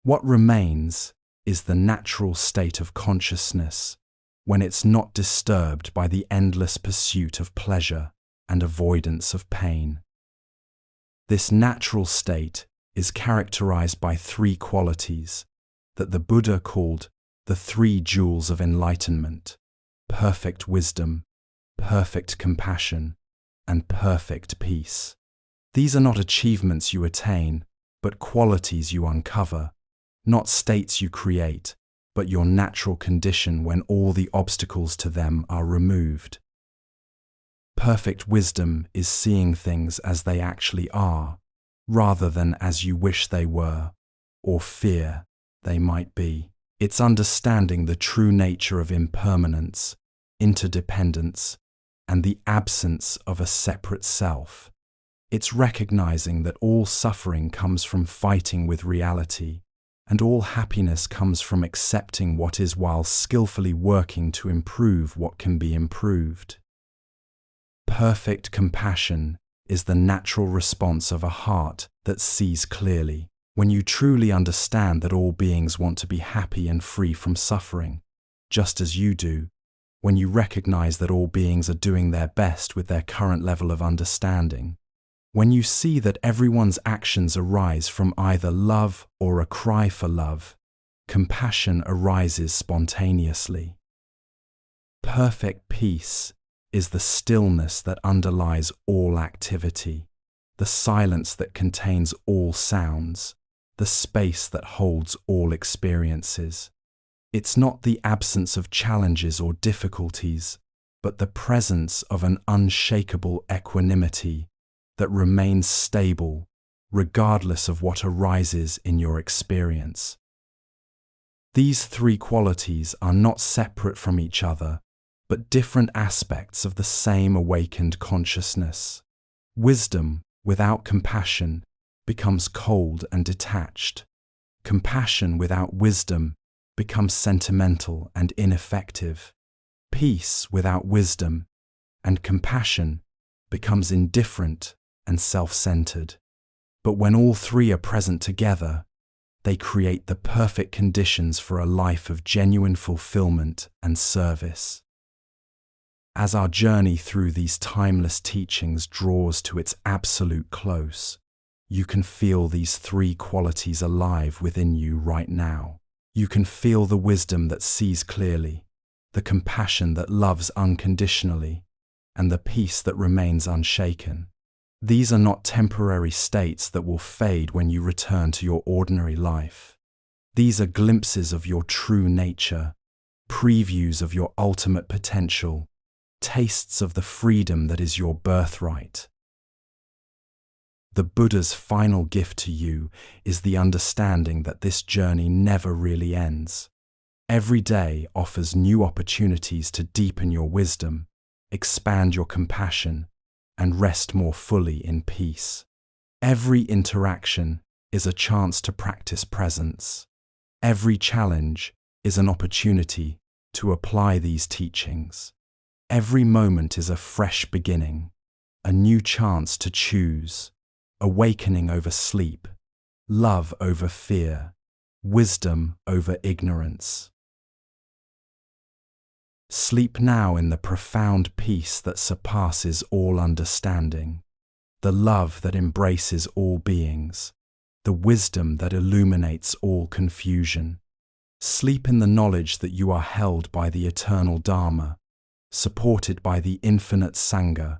What remains is the natural state of consciousness, when it's not disturbed by the endless pursuit of pleasure and avoidance of pain. This natural state is characterized by three qualities that the Buddha called the three jewels of enlightenment: perfect wisdom, perfect compassion, and perfect peace. These are not achievements you attain, but qualities you uncover, not states you create, but your natural condition when all the obstacles to them are removed. Perfect wisdom is seeing things as they actually are, rather than as you wish they were, or fear they might be. It's understanding the true nature of impermanence, interdependence, and the absence of a separate self. It's recognizing that all suffering comes from fighting with reality, and all happiness comes from accepting what is while skillfully working to improve what can be improved. Perfect compassion is the natural response of a heart that sees clearly. When you truly understand that all beings want to be happy and free from suffering, just as you do, when you recognize that all beings are doing their best with their current level of understanding, when you see that everyone's actions arise from either love or a cry for love, compassion arises spontaneously. Perfect peace is the stillness that underlies all activity, the silence that contains all sounds, the space that holds all experiences. It's not the absence of challenges or difficulties, but the presence of an unshakable equanimity that remains stable regardless of what arises in your experience. These three qualities are not separate from each other, but different aspects of the same awakened consciousness. Wisdom without compassion becomes cold and detached. Compassion without wisdom becomes sentimental and ineffective. Peace without wisdom and compassion becomes indifferent and self-centered. But when all three are present together, they create the perfect conditions for a life of genuine fulfillment and service. As our journey through these timeless teachings draws to its absolute close, you can feel these three qualities alive within you right now. You can feel the wisdom that sees clearly, the compassion that loves unconditionally, and the peace that remains unshaken. These are not temporary states that will fade when you return to your ordinary life. These are glimpses of your true nature, previews of your ultimate potential, tastes of the freedom that is your birthright. The Buddha's final gift to you is the understanding that this journey never really ends. Every day offers new opportunities to deepen your wisdom, expand your compassion, and rest more fully in peace. Every interaction is a chance to practice presence. Every challenge is an opportunity to apply these teachings. Every moment is a fresh beginning, a new chance to choose, awakening over sleep, love over fear, wisdom over ignorance. Sleep now in the profound peace that surpasses all understanding, the love that embraces all beings, the wisdom that illuminates all confusion. Sleep in the knowledge that you are held by the eternal Dharma, supported by the infinite Sangha,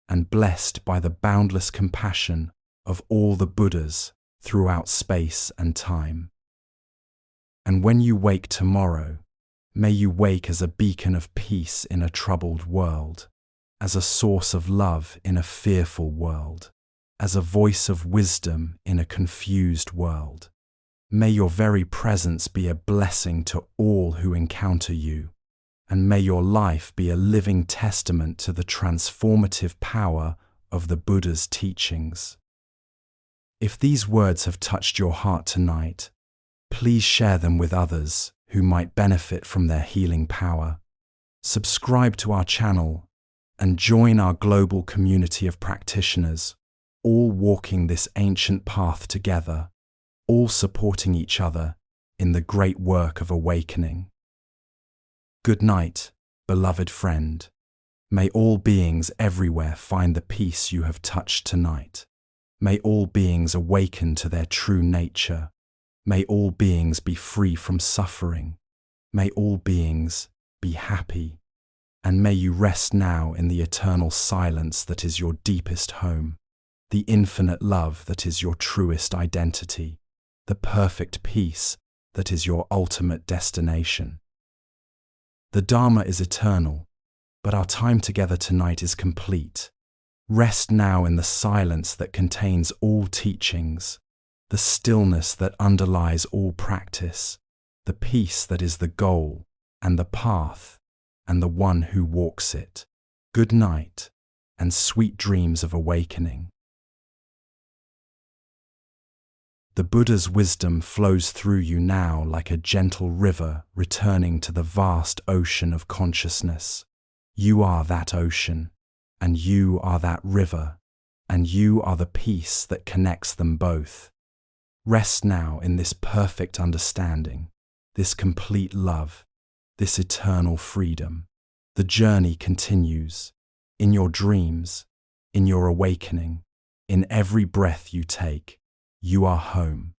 and blessed by the boundless compassion of all the Buddhas throughout space and time. And when you wake tomorrow, may you wake as a beacon of peace in a troubled world, as a source of love in a fearful world, as a voice of wisdom in a confused world. May your very presence be a blessing to all who encounter you, and may your life be a living testament to the transformative power of the Buddha's teachings. If these words have touched your heart tonight, please share them with others who might benefit from their healing power. Subscribe to our channel and join our global community of practitioners, all walking this ancient path together, all supporting each other in the great work of awakening. Good night, beloved friend. May all beings everywhere find the peace you have touched tonight. May all beings awaken to their true nature. May all beings be free from suffering. May all beings be happy. And may you rest now in the eternal silence that is your deepest home, the infinite love that is your truest identity, the perfect peace that is your ultimate destination. The Dharma is eternal, but our time together tonight is complete. Rest now in the silence that contains all teachings, the stillness that underlies all practice, the peace that is the goal and the path and the one who walks it. Good night and sweet dreams of awakening. The Buddha's wisdom flows through you now like a gentle river returning to the vast ocean of consciousness. You are that ocean, and you are that river, and you are the peace that connects them both. Rest now in this perfect understanding, this complete love, this eternal freedom. The journey continues, in your dreams, in your awakening, in every breath you take. You are home.